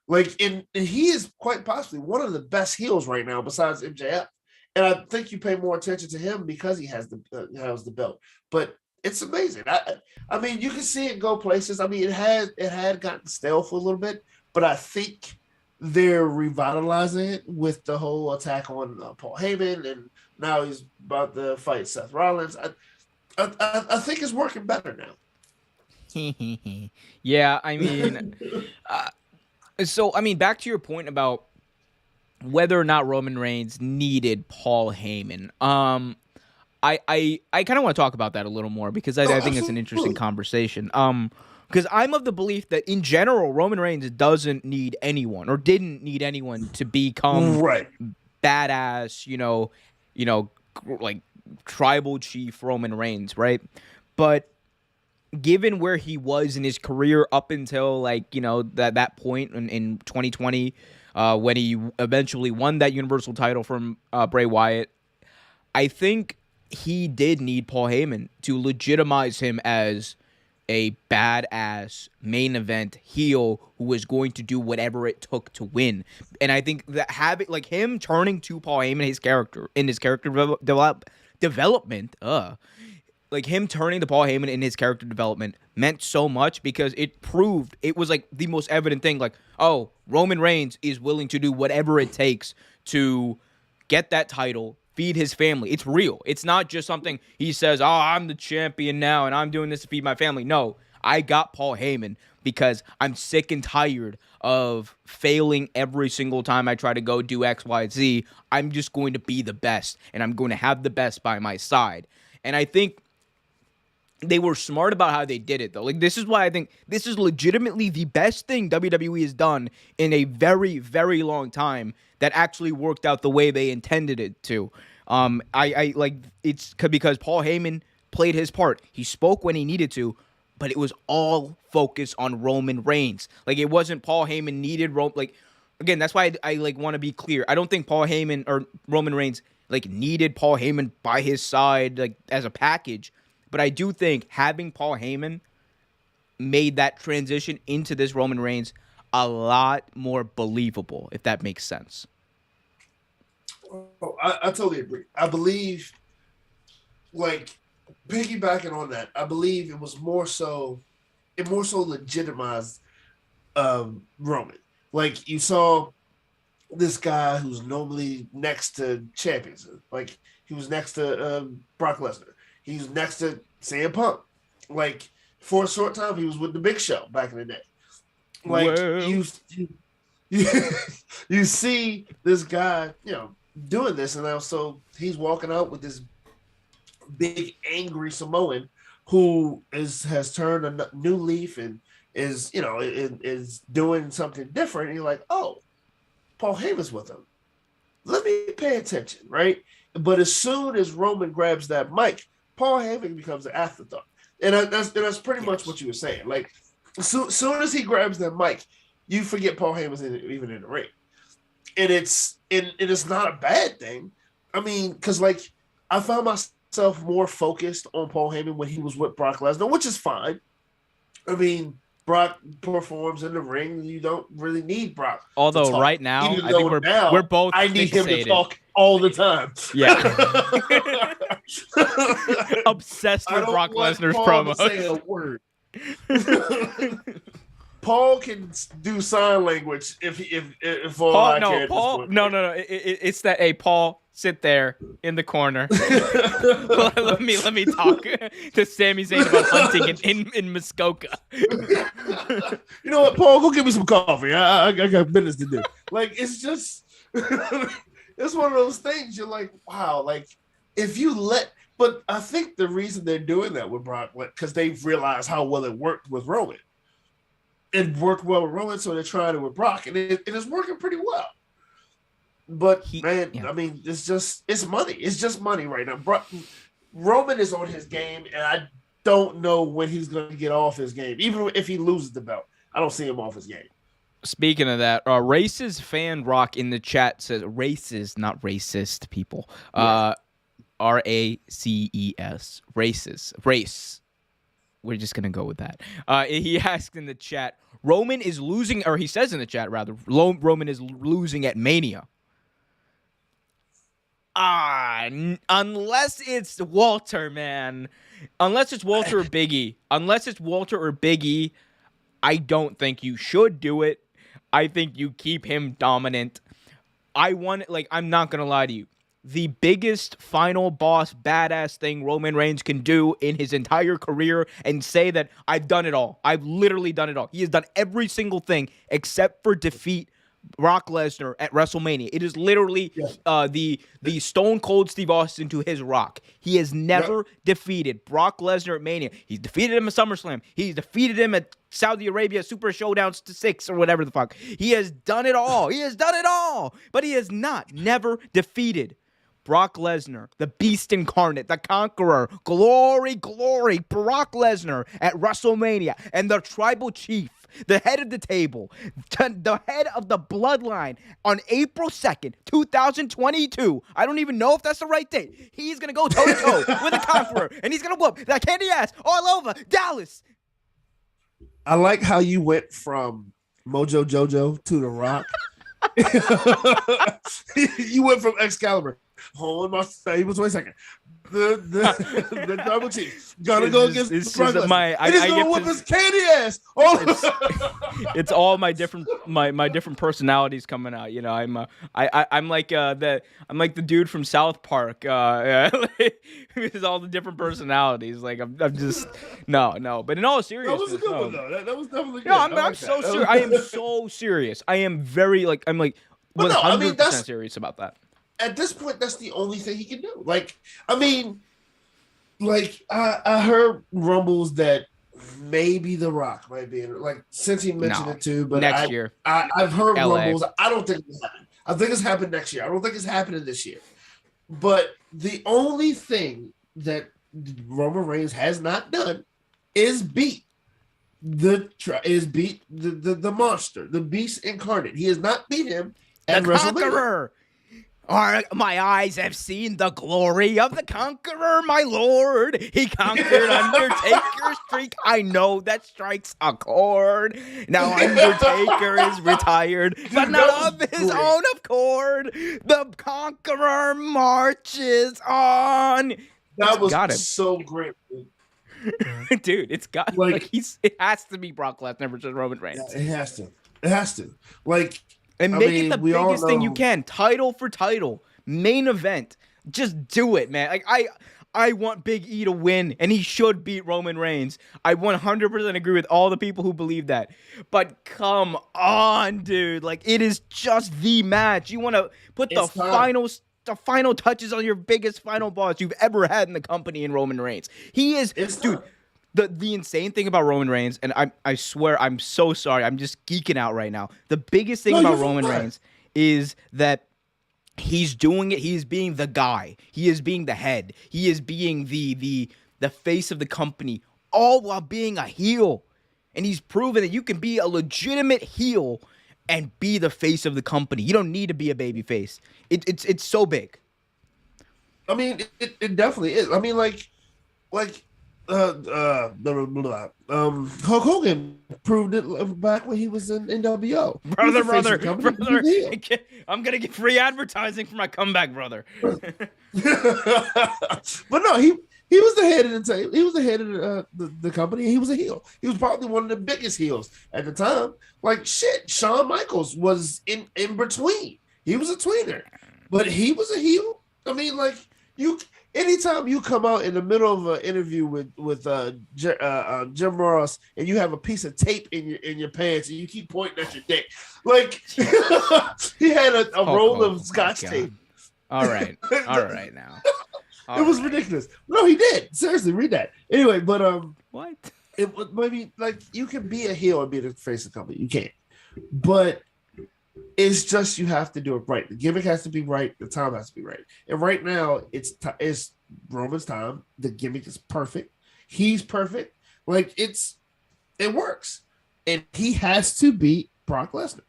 Like, and he is quite possibly one of the best heels right now, besides MJF. And I think you pay more attention to him because he has the belt. But it's amazing. I mean, you can see it go places. I mean, it had gotten stale for a little bit, but I think they're revitalizing it with the whole attack on Paul Heyman, and now he's about to fight Seth Rollins. I think it's working better now. Yeah, I mean, so I mean, back to your point about whether or not Roman Reigns needed Paul Heyman. I kind of want to talk about that a little more because I think it's an interesting conversation. Because I'm of the belief that in general, Roman Reigns doesn't need anyone or didn't need anyone to become badass, like tribal chief Roman Reigns, right? But given where he was in his career up until that point in 2020, when he eventually won that Universal title from Bray Wyatt, I think he did need Paul Heyman to legitimize him as a badass main event heel who was going to do whatever it took to win. And I think that having him turning to Paul Heyman, his character development, him turning to Paul Heyman in his character development meant so much because it proved, it was like the most evident thing, oh, Roman Reigns is willing to do whatever it takes to get that title, feed his family. It's real. It's not just something he says, oh, I'm the champion now and I'm doing this to feed my family. No, I got Paul Heyman because I'm sick and tired of failing every single time I try to go do X, Y, Z. I'm just going to be the best and I'm going to have the best by my side. And I think they were smart about how they did it, though. This is why I think this is legitimately the best thing WWE has done in a very, very long time that actually worked out the way they intended it to. It's because Paul Heyman played his part. He spoke when he needed to, but it was all focused on Roman Reigns. It wasn't Paul Heyman needed Roman. Again, that's why I want to be clear. I don't think Paul Heyman or Roman Reigns needed Paul Heyman by his side as a package. But I do think having Paul Heyman made that transition into this Roman Reigns a lot more believable, if that makes sense. Oh, I totally agree. I believe, piggybacking on that, I believe it more so legitimized Roman. You saw this guy who's normally next to champions. He was next to Brock Lesnar. He's next to CM Punk. For a short time, he was with the Big Show back in the day. You see this guy, doing this, and also he's walking out with this big angry Samoan who has turned a new leaf and is doing something different. And you're like, oh, Paul Heyman's with him. Let me pay attention, right? But as soon as Roman grabs that mic, Paul Heyman becomes an afterthought, and that's pretty much what you were saying. Soon as he grabs that mic, you forget Paul Heyman's even in the ring, and it's not a bad thing. I mean, because I found myself more focused on Paul Heyman when he was with Brock Lesnar, which is fine. I mean, Brock performs in the ring. You don't really need Brock. Although right now, I think we're both. I need him to talk all the time. Yeah. Obsessed with Brock Lesnar's promos. Say a word. Paul can do sign language if all Paul, I can. No. It's that. Hey, Paul, sit there in the corner. let me talk to Sami Zayn about hunting in Muskoka. You know what, Paul? Go get me some coffee. I got business to do. It's just it's one of those things. You're like, wow. If you let, but I think the reason they're doing that with Brock, because they've realized how well it worked with Roman. It worked well with Roman, so they're trying it with Brock, and it is working pretty well. But I mean, it's money. It's just money right now. Roman is on his game, and I don't know when he's going to get off his game. Even if he loses the belt, I don't see him off his game. Speaking of that, Races Fan Rock in the chat says races, not racist people. RACES. Races. Race. we're just gonna go with that. He asked in the chat, Roman is losing, or he says in the chat rather, Roman is losing at Mania. Unless it's Walter, man. Unless it's Walter or Biggie. I don't think you should do it. I think you keep him dominant. I'm not gonna lie to you. The biggest final boss badass thing Roman Reigns can do in his entire career and say that I've done it all. I've literally done it all. He has done every single thing except for defeat Brock Lesnar at WrestleMania. It is literally the Stone Cold Steve Austin to his Rock. He has never defeated Brock Lesnar at Mania. He's defeated him at SummerSlam. He's defeated him at Saudi Arabia Super Showdowns to 6 or whatever the fuck. He has done it all. But he has never defeated Brock Lesnar, the Beast Incarnate, the Conqueror, glory, Brock Lesnar at WrestleMania, and the Tribal Chief, the head of the table, the head of the bloodline on April 2nd, 2022. I don't even know if that's the right date. He's going to go toe-to-toe with the Conqueror, and he's going to whoop that candy ass all over Dallas. I like how you went from Mojo Jojo to The Rock. You went from Excalibur. Hold on, wait a second. The double chief gonna go against Brock Lesnar. And he's gonna whoop his candy ass. It's all my different personalities coming out. You know, I'm like the dude from South Park. With all the different personalities. Like I'm just no. But in all seriousness, that was a good one though. That was definitely good. No, I'm so serious. I am so serious. I am very 100% serious about that. At this point, that's the only thing he can do. I heard rumbles that maybe The Rock might be in it. Since he mentioned it too, but next year. I've heard rumbles. I don't think it's happening. I think it's happened next year. I don't think it's happening this year. But the only thing that Roman Reigns has not done is beat the monster, the Beast Incarnate. He has not beat him at the Conqueror. My eyes have seen the glory of the Conqueror, my lord. He conquered Undertaker's streak. I know that strikes a chord. Now Undertaker is retired, but not of his own accord. The Conqueror marches on. That was so great. Dude, it's got it has to be Brock Lesnar versus Roman Reigns. Yeah, it has to. And make it the biggest thing you can. Title for title. Main event. Just do it, man. I want Big E to win, and he should beat Roman Reigns. I 100% agree with all the people who believe that. But come on, dude. It is just the match. You want to put the final touches on your biggest final boss you've ever had in the company in Roman Reigns. He is, dude. The insane thing about Roman Reigns, and I swear I'm so sorry, I'm just geeking out right now. The biggest thing about Roman Reigns is that he's doing it. He is being the guy. He is being the head. He is being the face of the company, all while being a heel. And he's proven that you can be a legitimate heel and be the face of the company. You don't need to be a baby face. It's so big. I mean, it definitely is. I mean, Hulk Hogan proved it back when he was in NWO. Brother, I'm gonna get free advertising for my comeback, brother. But no, he was the head of the he was the head of the company. He was a heel. He was probably one of the biggest heels at the time. Shawn Michaels was in between. He was a tweener, but he was a heel. I mean, anytime you come out in the middle of an interview with Jim Ross and you have a piece of tape in your pants and you keep pointing at your dick, he had a roll of Scotch tape. All right now. It was ridiculous. No, he did. Seriously, read that. Anyway, but what? It maybe you can be a heel and be the face of the company. You can, but it's just you have to do it right. The gimmick has to be right. The time has to be right. And right now, it's Roman's time. The gimmick is perfect. He's perfect. It works. And he has to beat Brock Lesnar.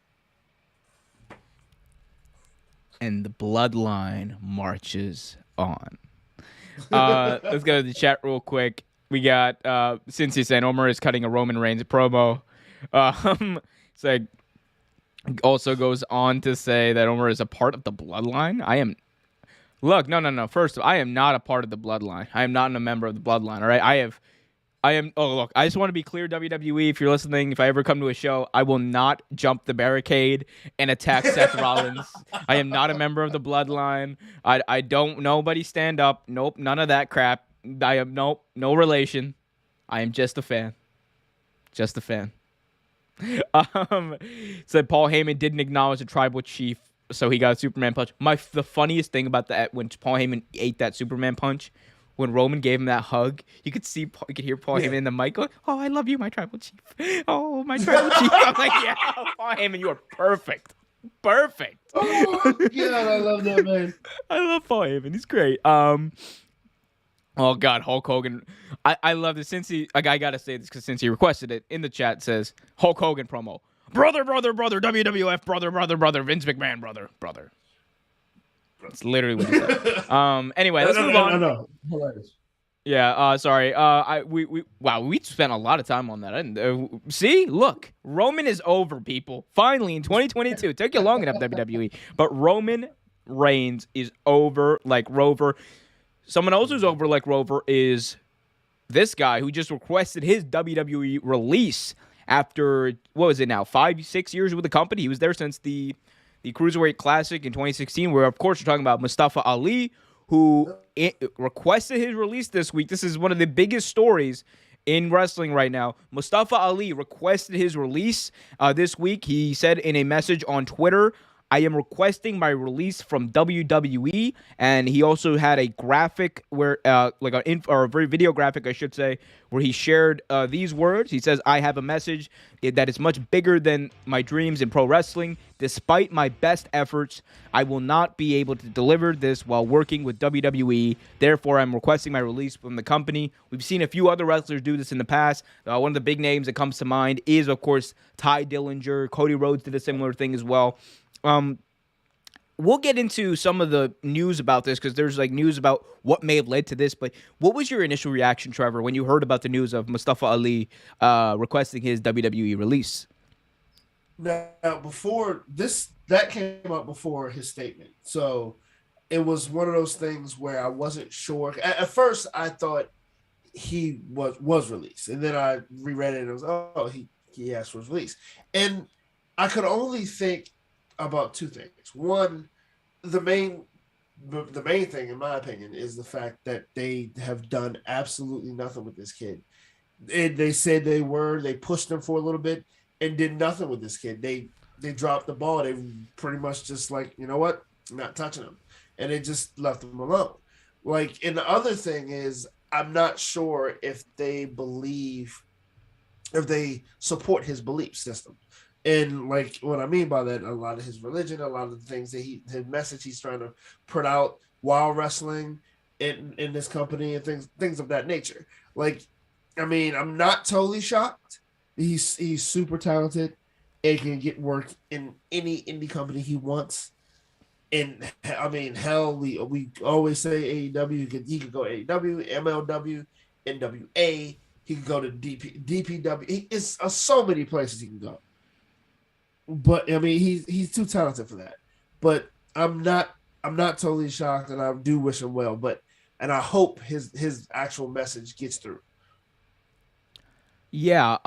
And the bloodline marches on. Let's go to the chat real quick. we got Cincy saying Omar is cutting a Roman Reigns promo. It's like also goes on to say that Omar is a part of the bloodline. I am. Look, no. First, I am not a part of the bloodline. I am not a member of the bloodline. All right, I am. Oh, look, I just want to be clear, WWE. If you're listening, if I ever come to a show, I will not jump the barricade and attack Seth Rollins. I am not a member of the bloodline. I don't. Nobody stand up. Nope, none of that crap. I am no relation. I am just a fan. Just a fan. Said Paul Heyman didn't acknowledge the tribal chief, so he got a Superman punch. The funniest thing about that when Paul Heyman ate that Superman punch, when Roman gave him that hug, you could hear Paul Heyman in the mic going, "Oh, I love you, my tribal chief. Oh, my tribal chief." I'm like, yeah, Paul Heyman, you are perfect. Perfect. Oh, God, I love that, man. I love Paul Heyman. He's great. Oh, God, Hulk Hogan. I love this. Since I got to say this because since he requested it in the chat, says Hulk Hogan promo. Brother, WWF, brother, Vince McMahon, brother. That's literally what he said. Anyway, let's move on. No. Hilarious. Yeah, sorry. We spent a lot of time on that. I didn't, see, look, Roman is over, people. Finally, in 2022. It took you long enough, WWE. But Roman Reigns is over like Rover. Someone else who's over like Rover is this guy who just requested his WWE release after, what was it now, 5-6 years with the company. He was there since the Cruiserweight Classic in 2016, where, of course, we're talking about Mustafa Ali, who requested his release this week. This is one of the biggest stories in wrestling right now. Mustafa Ali requested his release this week. He said in a message on Twitter, "I am requesting my release from WWE," and he also had a graphic where, or a very video graphic, I should say, where he shared these words. He says, "I have a message that is much bigger than my dreams in pro wrestling. Despite my best efforts, I will not be able to deliver this while working with WWE. Therefore, I'm requesting my release from the company." We've seen a few other wrestlers do this in the past. One of the big names that comes to mind is, of course, Ty Dillinger. Cody Rhodes did a similar thing as well. We'll get into some of the news about this because there's like news about what may have led to this. But what was your initial reaction, Trevor, when you heard about the news of Mustafa Ali requesting his WWE release? Now, before this, that came out before his statement. So it was one of those things where I wasn't sure. At first, I thought he was released. And then I reread it and it was, oh, he asked for his release. And I could only think about two things. One, the main thing, in my opinion, is the fact that they have done absolutely nothing with this kid. And they said they pushed him for a little bit and did nothing with this kid. They dropped the ball. They pretty much just like, you know what, I'm not touching him, and they just left him alone. Like, and the other thing is, I'm not sure if they support his belief system. And like what I mean by that, a lot of his religion, a lot of the things that his message he's trying to put out while wrestling in this company and things of that nature. Like, I mean, I'm not totally shocked. He's super talented and can get work in any indie company he wants. And I mean, hell, we always say AEW. He could go AEW, MLW, NWA. He could go to DPW. It's so many places he can go. But I mean, he's too talented for that. But I'm not totally shocked, and I do wish him well. And I hope his actual message gets through. Yeah.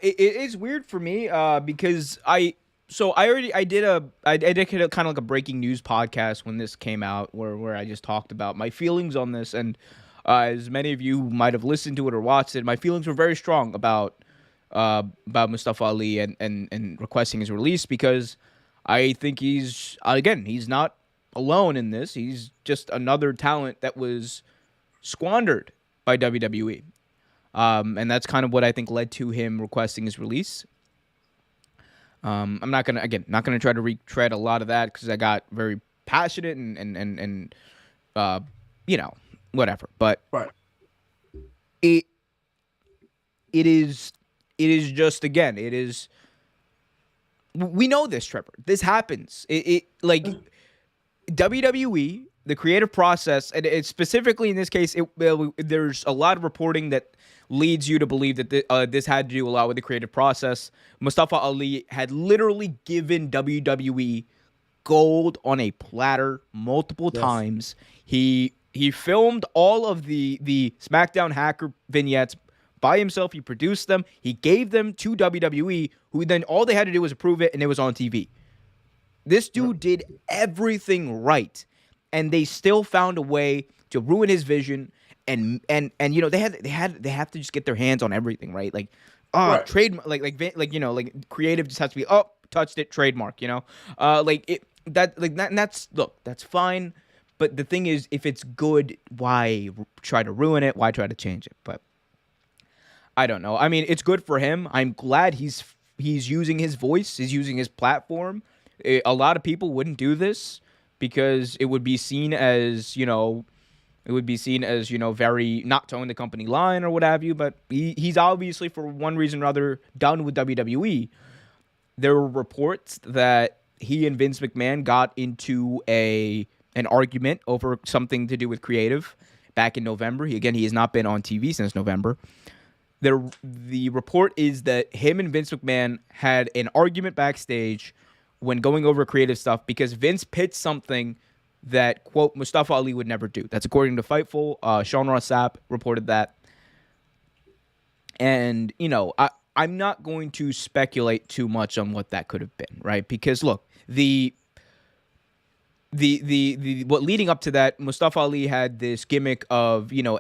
It is weird for me. Because I did kind of like a breaking news podcast when this came out, where I just talked about my feelings on this, and as many of you might have listened to it or watched it, my feelings were very strong about Mustafa Ali and requesting his release, because I think he's not alone in this. He's just another talent that was squandered by WWE. And that's kind of what I think led to him requesting his release. I'm not gonna try to retread a lot of that because I got very passionate and whatever. But right. It is just, again, it is. We know this, Trevor. This happens. It like WWE, the creative process, and it's specifically in this case, there's a lot of reporting that leads you to believe that this had to do a lot with the creative process. Mustafa Ali had literally given WWE gold on a platter multiple Yes. times. He filmed all of the SmackDown hacker vignettes by himself. He produced them. He gave them to WWE, who then all they had to do was approve it, and it was on TV. This dude did everything right, and they still found a way to ruin his vision. And you know they have to just get their hands on everything, right? Like, Right. trade like you know like creative just has to be touched it, trademark, you know, like it that like that and that's look that's fine, but the thing is if it's good, why try to ruin it? Why try to change it? But I don't know. I mean, it's good for him. I'm glad he's using his voice, he's using his platform. A lot of people wouldn't do this because it would be seen as, you know, very not towing the company line or what have you. But he's obviously, for one reason or other, done with WWE. There were reports that he and Vince McMahon got into an argument over something to do with creative back in November. He has not been on TV since November. The report is that him and Vince McMahon had an argument backstage when going over creative stuff because Vince pitched something that, quote, Mustafa Ali would never do. That's according to Fightful. Sean Ross Sapp reported that. And, you know, I'm not going to speculate too much on what that could have been, right? Because, look, the what leading up to that, Mustafa Ali had this gimmick of, you know,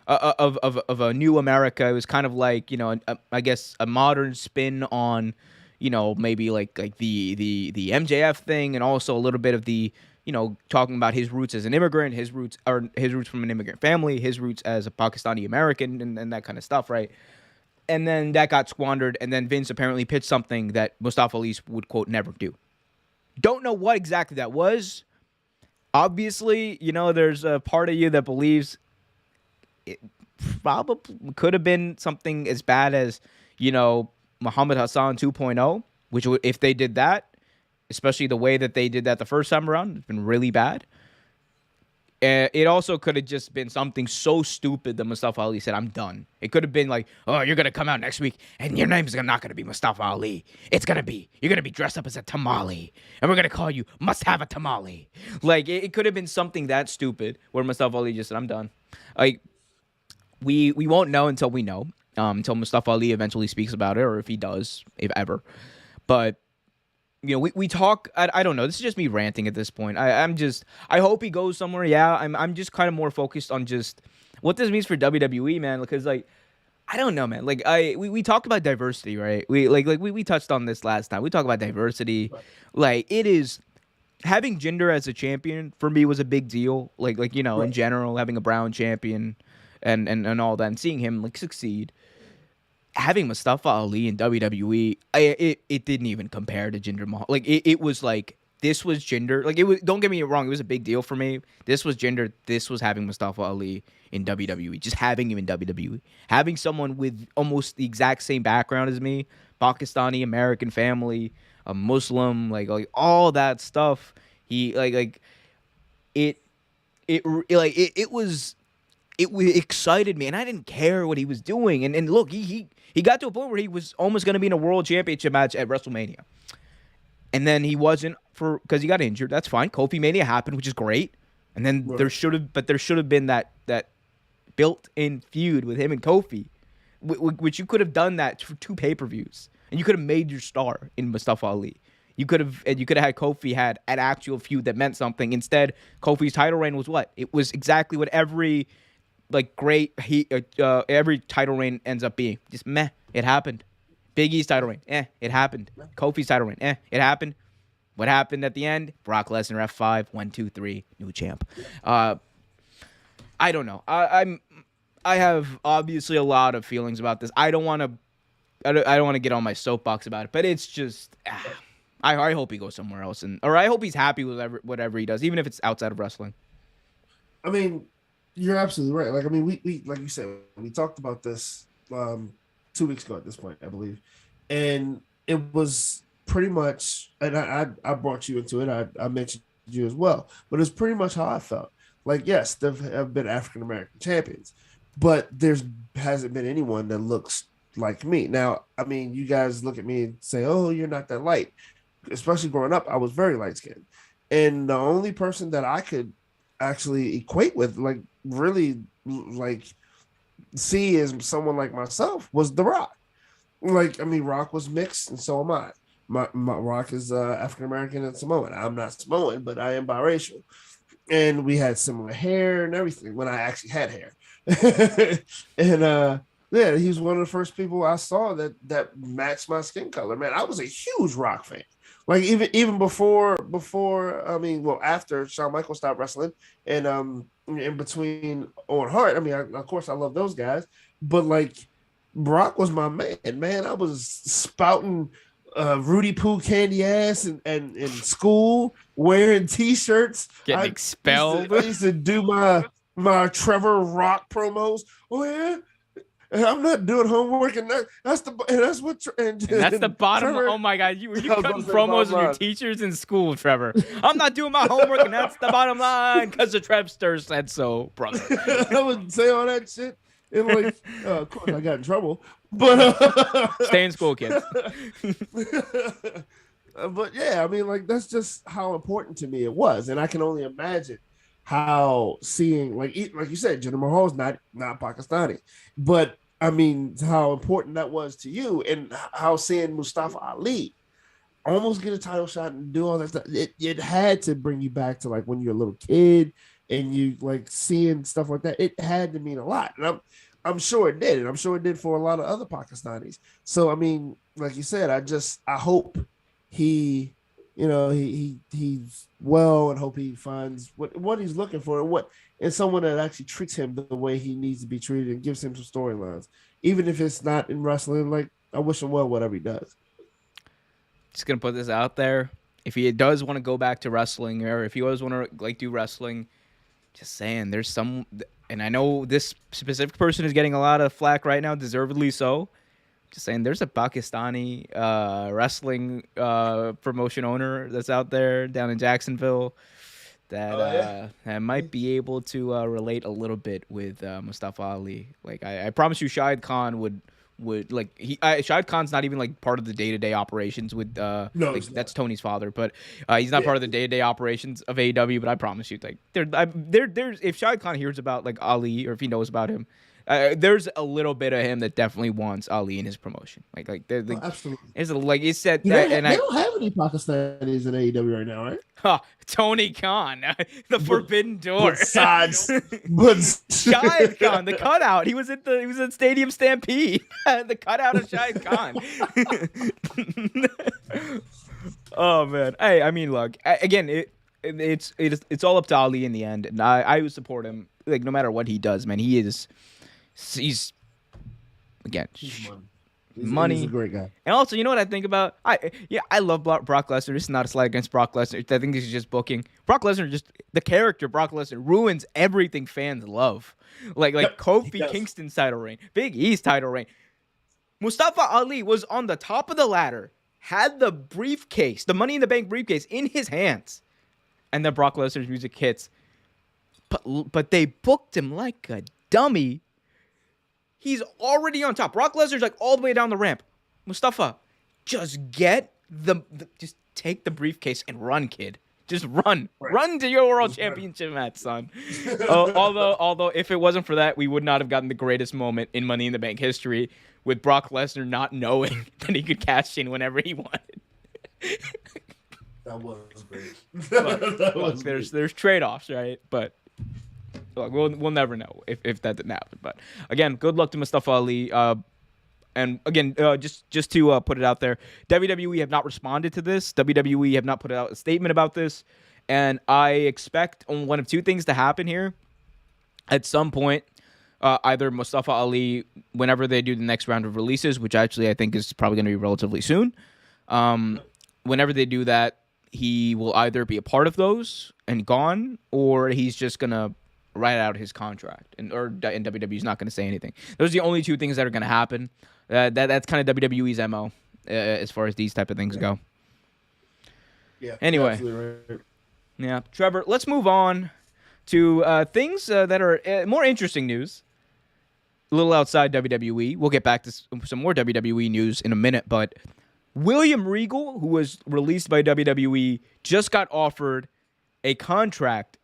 of a new America. It was kind of like, you know, I guess a modern spin on, you know, maybe like the MJF thing, and also a little bit of the, you know, talking about his roots as an immigrant, his roots from an immigrant family, his roots as a Pakistani American, and that kind of stuff, right? And then that got squandered, and then Vince apparently pitched something that Mustafa Ali would, quote, never do. Don't know what exactly that was. Obviously, you know, there's a part of you that believes it probably could have been something as bad as, you know, Muhammad Hassan 2.0, which would, if they did that, especially the way that they did that the first time around, it's been really bad. It also could have just been something so stupid that Mustafa Ali said, I'm done. It could have been like, oh, you're going to come out next week and your name's not going to be Mustafa Ali. You're going to be dressed up as a tamale and we're going to call you Must Have a Tamale. Like, it could have been something that stupid where Mustafa Ali just said, I'm done. Like, we won't know until we know, until Mustafa Ali eventually speaks about it, or if he does, if ever. But, you know, we talk. I don't know. This is just me ranting at this point. I hope he goes somewhere. Yeah, I'm just kind of more focused on just what this means for WWE, man. Because like, I don't know, man. Like we talked about diversity, right? We touched on this last time. We talked about diversity. Like, it is having Jinder as a champion for me was a big deal. Like you know, in general, having a brown champion and all that, and seeing him like succeed. Having Mustafa Ali in WWE, it didn't even compare to Jinder Mahal. Like, it was like, this was Jinder. Like, it was, don't get me wrong, it was a big deal for me. This was Jinder. This was having Mustafa Ali in WWE. Just having him in WWE. Having someone with almost the exact same background as me, Pakistani American family, a Muslim, like all that stuff. He it excited me, and I didn't care what he was doing. And look, he got to a point where he was almost going to be in a world championship match at WrestleMania, and then he wasn't because he got injured. That's fine. Kofi Mania happened, which is great. And then there should have been that built-in feud with him and Kofi, which you could have done that for 2 pay-per-views, and you could have made your star in Mustafa Ali. You could have had Kofi had an actual feud that meant something. Instead, Kofi's title reign was what? It was exactly what every every title reign ends up being. Just meh. It happened. Big E's title reign. It happened. Kofi's title reign. It happened. What happened at the end? Brock Lesnar F5, 1, 2, 3, new champ. I don't know. I have obviously a lot of feelings about this. I don't want to get on my soapbox about it, but it's just I hope he goes somewhere else, or I hope he's happy with whatever he does, even if it's outside of wrestling. I mean, you're absolutely right. Like, I mean, we like you said, we talked about this 2 weeks ago at this point, I believe, and it was pretty much. And I brought you into it. I mentioned you as well. But it's pretty much how I felt. Like, yes, there have been African American champions, but there's hasn't been anyone that looks like me. Now, I mean, you guys look at me and say, "Oh, you're not that light." Especially growing up, I was very light skinned, and the only person that I could actually equate with, like really, like see as someone like myself, was The Rock. Like, I mean, Rock was mixed, and so am I. My Rock is African American and Samoan. I'm not Samoan, but I am biracial, and we had similar hair and everything when I actually had hair. And yeah, he was one of the first people I saw that matched my skin color. Man, I was a huge Rock fan. Like even before I mean, well, after Shawn Michaels stopped wrestling, and in between Owen Hart, I mean, of course I love those guys, but like Brock was my man. Man, I was spouting Rudy Poo candy ass and in school, wearing t-shirts, Getting expelled. I used to do my Trevor Rock promos. Oh yeah. And I'm not doing homework, and that's the bottom. Trevor, oh my God, you cutting promos on your teachers in school, Trevor? I'm not doing my homework, and that's the bottom line because the Trevster said so, brother. I would say all that shit, and like, of course, I got in trouble, but stay in school, kids. But yeah, I mean, like that's just how important to me it was, and I can only imagine how seeing like you said, Jinder Mahal's not Pakistani, but I mean how important that was to you, and how seeing Mustafa Ali almost get a title shot and do all that stuff, it had to bring you back to like when you're a little kid and you like seeing stuff like that. It had to mean a lot, and I'm sure it did, and I'm sure it did for a lot of other Pakistanis. So I mean, like you said, I hope he, you know, he's well, and hope he finds what he's looking for, and someone that actually treats him the way he needs to be treated and gives him some storylines, even if it's not in wrestling. Like, I wish him well whatever he does. Just gonna put this out there: if he does want to go back to wrestling, or if he does want to like do wrestling, just saying, there's some, and I know this specific person is getting a lot of flack right now, deservedly so. Just saying, there's a Pakistani wrestling promotion owner that's out there down in Jacksonville that might be able to relate a little bit with Mustafa Ali. Like, I promise you, Shahid Khan would like Shahid Khan's not even like part of the day-to-day operations with that's Tony's father, but he's not part of the day-to-day operations of AEW. But I promise you, like there's if Shahid Khan hears about like Ali, or if he knows about him, there's a little bit of him that definitely wants Ali in his promotion. Absolutely. It's like he said that, they don't have any Pakistanis in AEW right now, right? Tony Khan, the Forbidden Door. Besides, Shahid Khan, the cutout. He was at Stadium Stampede. The cutout of Shahid Khan. Oh man. Hey, I mean, look. Again, it's all up to Ali in the end, and I would support him. Like, no matter what he does, man. He's again. Money. He's a great guy. And also, you know what I think about? I love Brock Lesnar. This is not a slight against Brock Lesnar. I think this is just booking. Brock Lesnar, the character Brock Lesnar ruins everything fans love. Like Kofi Kingston's title reign, Big E's title reign. Mustafa Ali was on the top of the ladder, had the briefcase, the Money in the Bank briefcase in his hands, and then Brock Lesnar's music hits. But they booked him like a dummy. He's already on top. Brock Lesnar's like all the way down the ramp. Mustafa, just just take the briefcase and run, kid. Just run. Right. Run to your world championship match, son. Although if it wasn't for that, we would not have gotten the greatest moment in Money in the Bank history, with Brock Lesnar not knowing that he could cash in whenever he wanted. That was great. Look, there's trade-offs, right? But look, we'll never know if that didn't happen. But again, good luck to Mustafa Ali. And again, just to put it out there, WWE have not responded to this. WWE have not put out a statement about this. And I expect one of two things to happen here. At some point, either Mustafa Ali, whenever they do the next round of releases, which actually I think is probably going to be relatively soon, whenever they do that, he will either be a part of those and gone, or he's just going to write out his contract, and WWE is not going to say anything. Those are the only two things that are going to happen. That's kind of WWE's MO as far as these type of things go. Yeah. Anyway. Right. Yeah, Trevor. Let's move on to things that are more interesting news. A little outside WWE. We'll get back to some more WWE news in a minute, but William Regal, who was released by WWE, just got offered a contract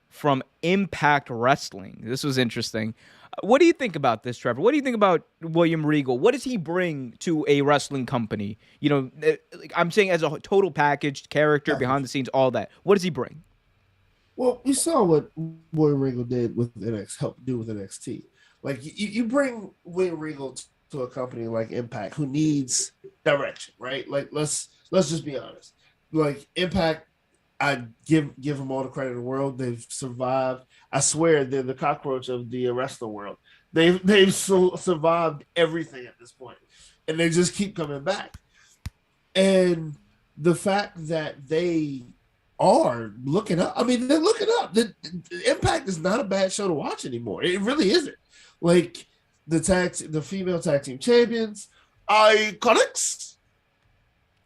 from Impact Wrestling. This was interesting. What do you think about this, Trevor? What do you think about William Regal? What does he bring to a wrestling company? You know, I'm saying as a total package, character, behind the scenes, all that. What does he bring? Well, you saw what William Regal did with helped do with NXT. Like you bring William Regal to a company like Impact who needs direction, right? Like let's just be honest. Like Impact, I give them all the credit in the world. They've survived. I swear they're the cockroach of the wrestling world. They've survived everything at this point, and they just keep coming back. And the fact that they are looking up, I mean, they're looking up. The Impact is not a bad show to watch anymore. It really isn't. Like the female tag team champions, Iconics.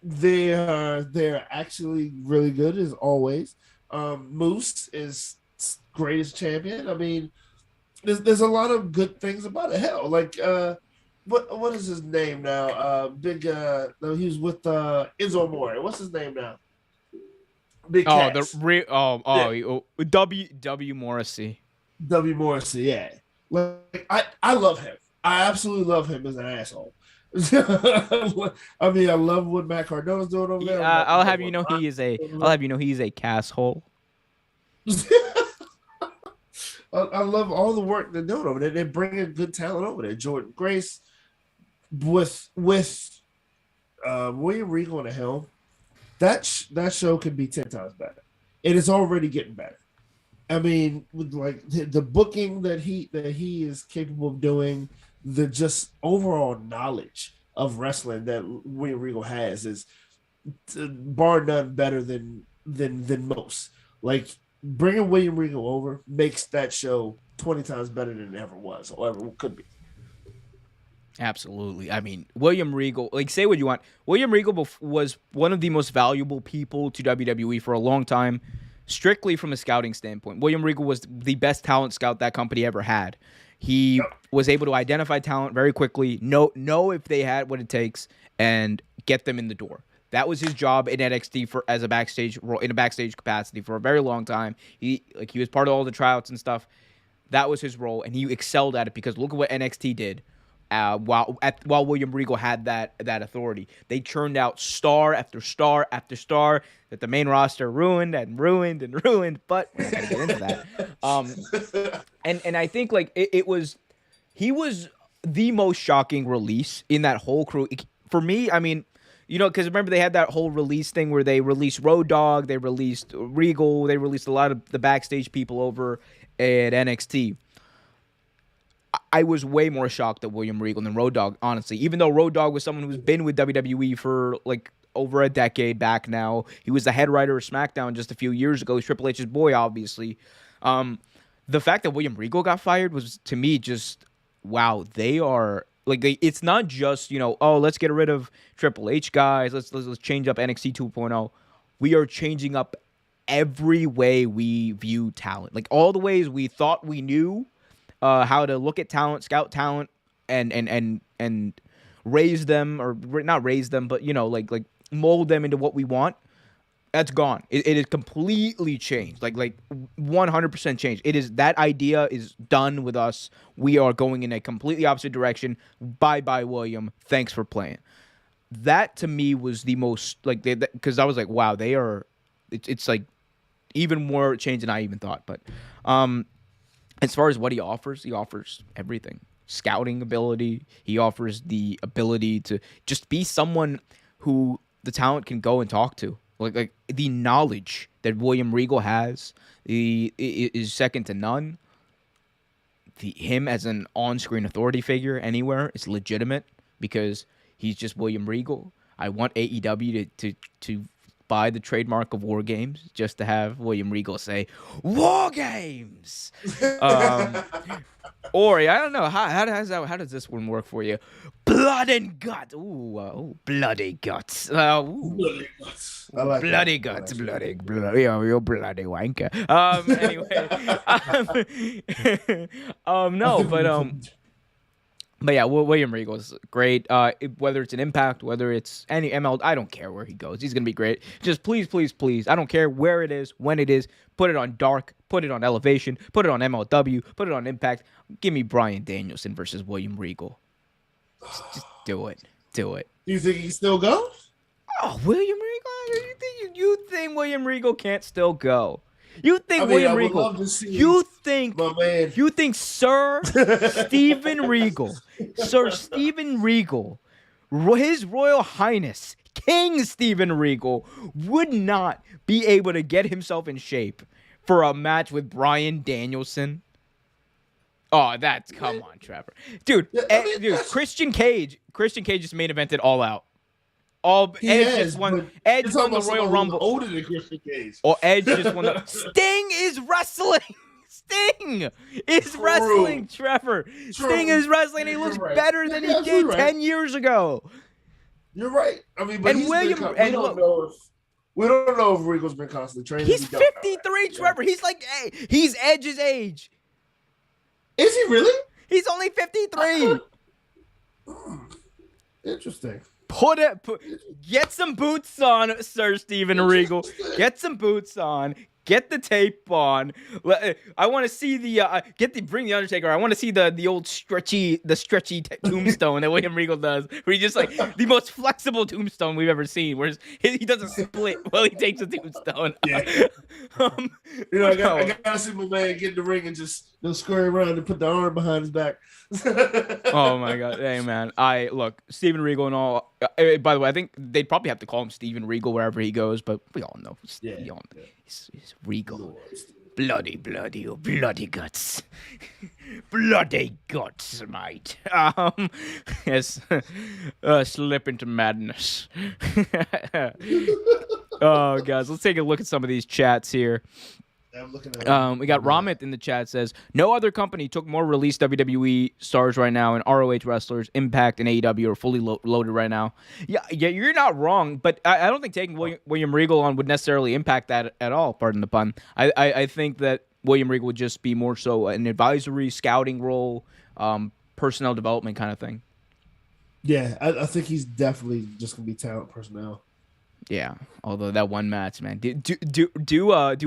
They're actually really good as always. Moose is greatest champion. I mean, there's a lot of good things about it. Hell, like what is his name now? No, he was with Enzo Amore. What's his name now? Big Cass. W Morrissey. W Morrissey, yeah. Like I love him. I absolutely love him as an asshole. I mean, I love what Matt Cardona's doing over there. I'll have you know he's a casshole. I love all the work they're doing over there. They're bringing good talent over there. Jordan Grace with William Regal on the helm. That show could be 10 times better. It is already getting better. I mean, with like the booking that he is capable of doing, the just overall knowledge of wrestling that William Regal has is bar none better than most. Like bringing William Regal over makes that show 20 times better than it ever was or ever could be. Absolutely. I mean, William Regal, like say what you want. William Regal was one of the most valuable people to WWE for a long time, strictly from a scouting standpoint. William Regal was the best talent scout that company ever had. He was able to identify talent very quickly, know if they had what it takes, and get them in the door. That was his job in NXT in a backstage capacity for a very long time. He was part of all the tryouts and stuff. That was his role, and he excelled at it because look at what NXT did. While William Regal had that authority, they churned out star after star after star that the main roster ruined. But we're not gonna get into that. And I think like he was the most shocking release in that whole crew. For me, I mean, you know, because remember they had that whole release thing where they released Road Dogg, they released Regal, they released a lot of the backstage people over at NXT. I was way more shocked at William Regal than Road Dogg, honestly. Even though Road Dogg was someone who's been with WWE for like over a decade back now. He was the head writer of SmackDown just a few years ago. He's Triple H's boy, obviously. The fact that William Regal got fired was, to me, just, wow, they are... Like, it's not just, you know, oh, let's get rid of Triple H guys. Let's change up NXT 2.0. We are changing up every way we view talent. Like, all the ways we thought we knew how to look at talent, scout talent, and raise them, or not raise them, but, you know, like mold them into what we want. That's gone. It is completely changed. Like 100% changed. It is, that idea is done with us. We are going in a completely opposite direction. Bye, William. Thanks for playing. That to me was the most, like, because I was like, wow, they are. It's like even more change than I even thought. But as far as what he offers everything. Scouting ability. He offers the ability to just be someone who the talent can go and talk to. Like the knowledge that William Regal has is second to none. Him as an on-screen authority figure anywhere is legitimate because he's just William Regal. I want AEW to buy the trademark of War Games just to have William Regal say War Games. Or I don't know how does this one work for you? Blood and guts. Ooh, bloody guts. Bloody guts. I like bloody that. guts, I like that. bloody, you bloody wanker. Anyway, no, but yeah, William Regal is great. Whether it's an Impact, whether it's any ML, I don't care where he goes. He's gonna be great. Just please, please, please. I don't care where it is, when it is. Put it on Dark. Put it on Elevation. Put it on MLW. Put it on Impact. Give me Bryan Danielson versus William Regal. Just do it. Do it. Do you think he still goes? Oh, William Regal? You think William Regal can't still go? You think William Regal? You think Sir Steven Regal, Sir Steven Regal, His Royal Highness King Steven Regal would not be able to get himself in shape for a match with Bryan Danielson? Oh, come on, Trevor, dude. Dude, Christian Cage just main evented All Out. Edge won the Royal Rumble. Older than Christian Cage. Or Edge just won the. Sting is wrestling. Sting is wrestling, Trevor. Sting is wrestling. He looks better than he did 10 years ago. You're right. I mean, but we don't know if Regal's been constantly training. He's 53, Trevor. He's Edge's age. Is he really? He's only 53. Interesting. Get some boots on, Sir Steven Regal. Get some boots on. Get the tape on. I want to see bring the Undertaker. I want to see the old stretchy tombstone that William Regal does, where he just like the most flexible tombstone we've ever seen. Where he doesn't split while he takes a tombstone. Yeah. I gotta see my man get in the ring and just scurry around and put the arm behind his back. Oh my God, hey man! Look, Steven Regal and all. By the way, I think they'd probably have to call him Steven Regal wherever he goes, but we all know. He's Regal. Bloody guts. Bloody guts, mate. Yes. Slip into madness. Oh, guys, let's take a look at some of these chats here. I'm looking at we got Ramit in the chat says, no other company took more released WWE stars right now, and ROH wrestlers, Impact and AEW are fully loaded right now. Yeah, you're not wrong, but I don't think taking William Regal on would necessarily impact that at all, pardon the pun. I think that William Regal would just be more so an advisory, scouting role, personnel development kind of thing. Yeah, I think he's definitely just going to be talent personnel. Yeah, although that one match, man, do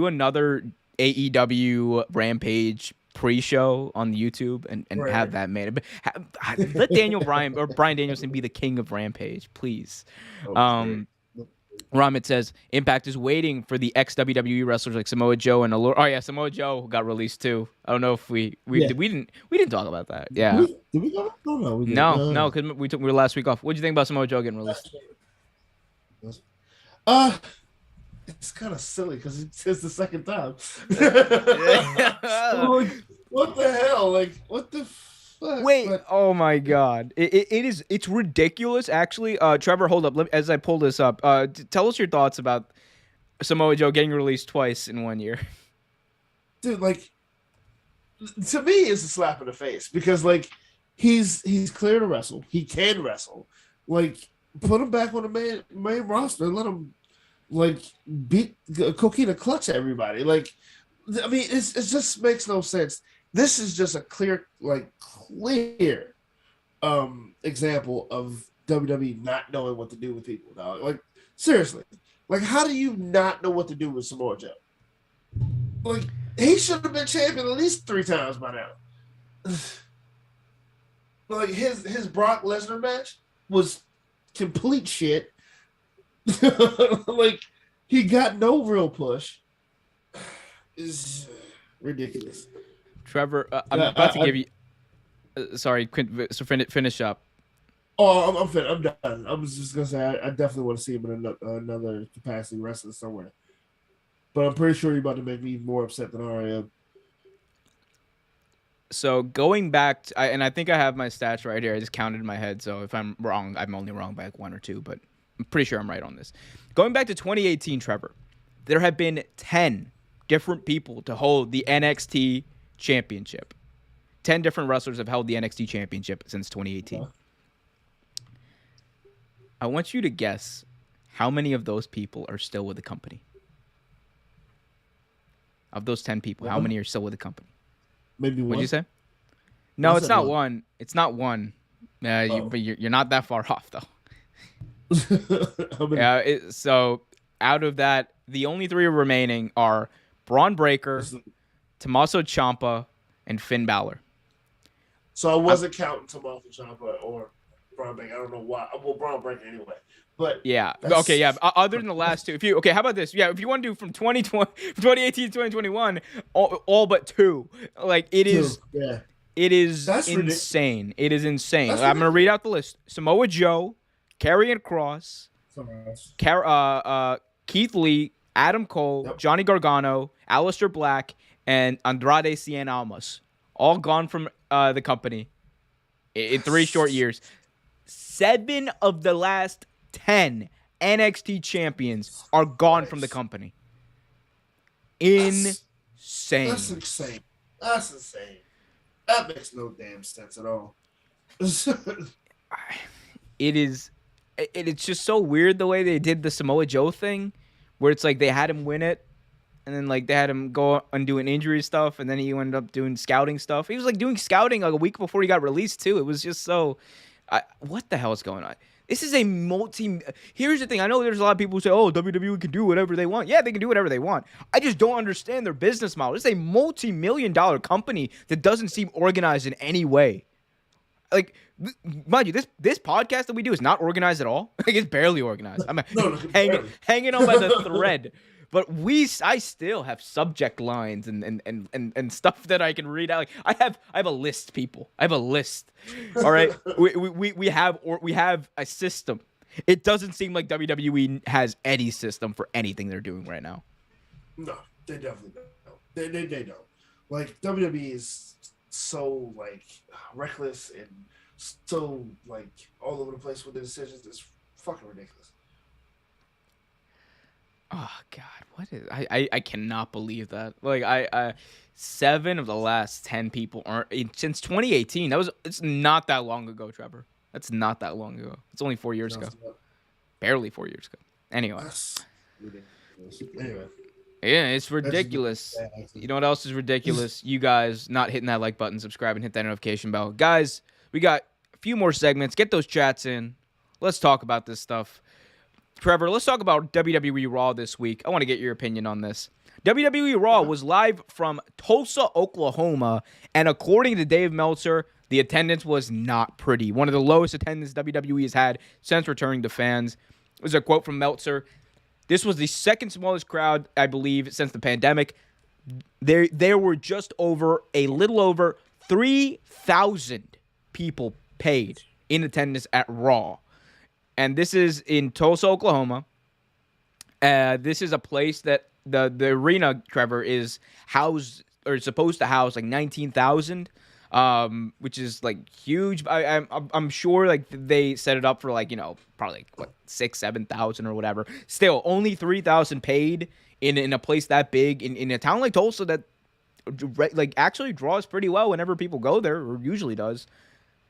another AEW Rampage pre-show on YouTube and right. Have that made. Let Bryan Danielson be the king of Rampage, please. Okay. Ramit says Impact is waiting for the ex-WWE wrestlers like Samoa Joe and Allure. Oh yeah, Samoa Joe got released too. I don't know if we didn't talk about that. Yeah. Did we go? No, because we were last week off. What did you think about Samoa Joe getting released? It's kind of silly because it's the second time. What the hell? Like, what the fuck? Wait, oh my God. It's ridiculous, actually. Trevor, hold up. As I pull this up, tell us your thoughts about Samoa Joe getting released twice in 1 year. Dude, like, to me, it's a slap in the face because, like, he's clear to wrestle. He can wrestle. Like, put him back on the main roster and let him, like, beat Coquina Clutch everybody. Like, I mean, it just makes no sense. This is just a clear example of WWE not knowing what to do with people, dog. Like, seriously. Like, how do you not know what to do with Samoa Joe? Like, he should have been champion at least 3 times by now. Like, his Brock Lesnar match was complete shit. Like, he got no real push. Is ridiculous. Trevor, I'm about to give you. Sorry, so finish up. Oh, I'm done. I was just gonna say I definitely want to see him in another capacity wrestling somewhere. But I'm pretty sure you're about to make me more upset than I already am. So going back, and I think I have my stats right here. I just counted in my head. So if I'm wrong, I'm only wrong by like 1 or 2. But I'm pretty sure I'm right on this. Going back to 2018, Trevor, there have been 10 different people to hold the NXT championship. 10 different wrestlers have held the NXT championship since 2018. I want you to guess how many of those people are still with the company. Of those 10 people, how many are still with the company? Maybe one. What'd you say? No, What's it's that not one? one. It's not one. But you're not that far off, though. How many? Yeah. So out of that, the only 3 remaining are Braun Breaker, Tommaso Ciampa, and Finn Balor. So I wasn't counting Tommaso Ciampa or Braun Breaker. I don't know why. Well, Braun Breaker anyway. But Yeah. that's- Okay. Yeah. Other than the last 2, how about this? Yeah. If you want to do from 2018 to 2021, all but 2. Like it is. Yeah. It is That's insane. It is insane. That's I'm gonna read out the list: Samoa Joe, Karrion Kross, Keith Lee, Adam Cole, Yep. Johnny Gargano, Aleister Black, and Andrade Cien Almas, all gone from the company in 3 short years. 7 of the last 10 NXT champions are gone from the company. Insane. That's insane. That's insane. That makes no damn sense at all. It's just so weird the way they did the Samoa Joe thing, where it's like they had him win it, and then like they had him go and doing injury stuff, and then he ended up doing scouting stuff. He was like doing scouting like a week before he got released too. It was just so, what the hell is going on? This is a Here's the thing. I know there's a lot of people who say, "Oh, WWE can do whatever they want." Yeah, they can do whatever they want. I just don't understand their business model. It's a multi-million-dollar company that doesn't seem organized in any way. Like, mind you, this podcast that we do is not organized at all. Like, it's barely organized. I'm hanging on by the thread. But I still have subject lines and stuff that I can read out. Like, I have a list, people. I have a list. All right, we have a system. It doesn't seem like WWE has any system for anything they're doing right now. No, they definitely don't. They don't. Like, WWE is so like reckless and so like all over the place with the decisions. It's fucking ridiculous. Oh God, what is I cannot believe that. Like I 7 of the last 10 people aren't since 2018. It's not that long ago, Trevor. That's not that long ago. It's only 4 years ago. Barely 4 years ago. Anyway. That's ridiculous. Anyway. Yeah, it's ridiculous. You know what else is ridiculous? You guys not hitting that like button, subscribe, and hit that notification bell. Guys, we got a few more segments. Get those chats in. Let's talk about this stuff. Trevor, let's talk about WWE Raw this week. I want to get your opinion on this. WWE Raw was live from Tulsa, Oklahoma, and according to Dave Meltzer, the attendance was not pretty. One of the lowest attendance WWE has had since returning to fans. There's a quote from Meltzer. This was the second smallest crowd, I believe, since the pandemic. There were just a little over 3,000 people paid in attendance at Raw. And this is in Tulsa, Oklahoma. This is a place that the arena, Trevor, is housed or supposed to house like 19,000, which is like huge. I'm sure like they set it up for like, probably like, what, 6,000-7,000 or whatever. Still, only 3,000 paid in a place that big in a town like Tulsa that like actually draws pretty well whenever people go there, or usually does.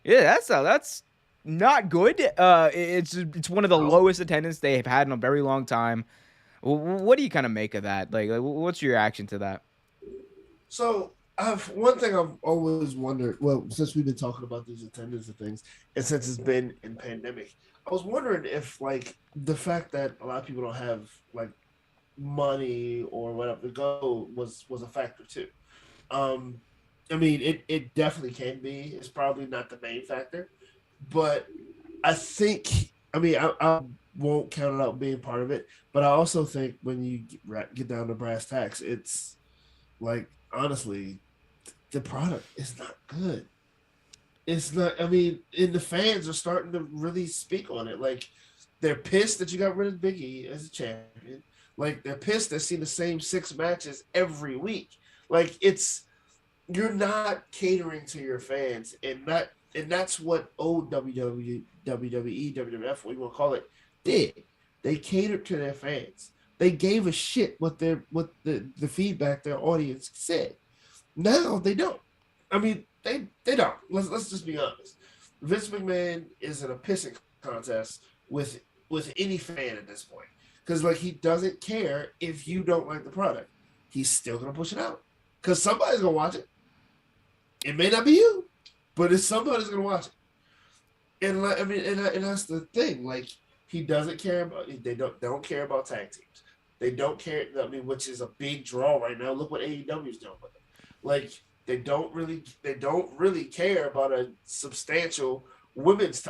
Yeah, that's not good. It's one of the lowest attendance they have had in a very long time. What do you kind of make of that? Like, what's your reaction to that? So, one thing I've always wondered. Well, since we've been talking about these attendance and things, and since it's been in pandemic, I was wondering if like the fact that a lot of people don't have like money or whatever to go was a factor too. I mean, it definitely can be. It's probably not the main factor. But I think, I won't count it out being part of it. But I also think when you get down to brass tacks, it's like, honestly, the product is not good. It's not, and the fans are starting to really speak on it. Like, they're pissed that you got rid of Big E as a champion. Like, they're pissed they're seeing the same 6 matches every week. Like, you're not catering to your fans, and that's what old WWE, WWF, what you want to call it, did. They catered to their fans. They gave a shit what the feedback their audience said. Now they don't. I mean, they don't. Let's just be honest. Vince McMahon is in a pissing contest with any fan at this point, because like he doesn't care if you don't like the product. He's still gonna push it out because somebody's gonna watch it. It may not be you, but it's somebody's gonna watch it. And like, I mean, and that's the thing. Like he doesn't care about. They don't care about tag teams. They don't care. I mean, which is a big draw right now. Look what AEW is doing with it. Like they don't really care about a substantial women's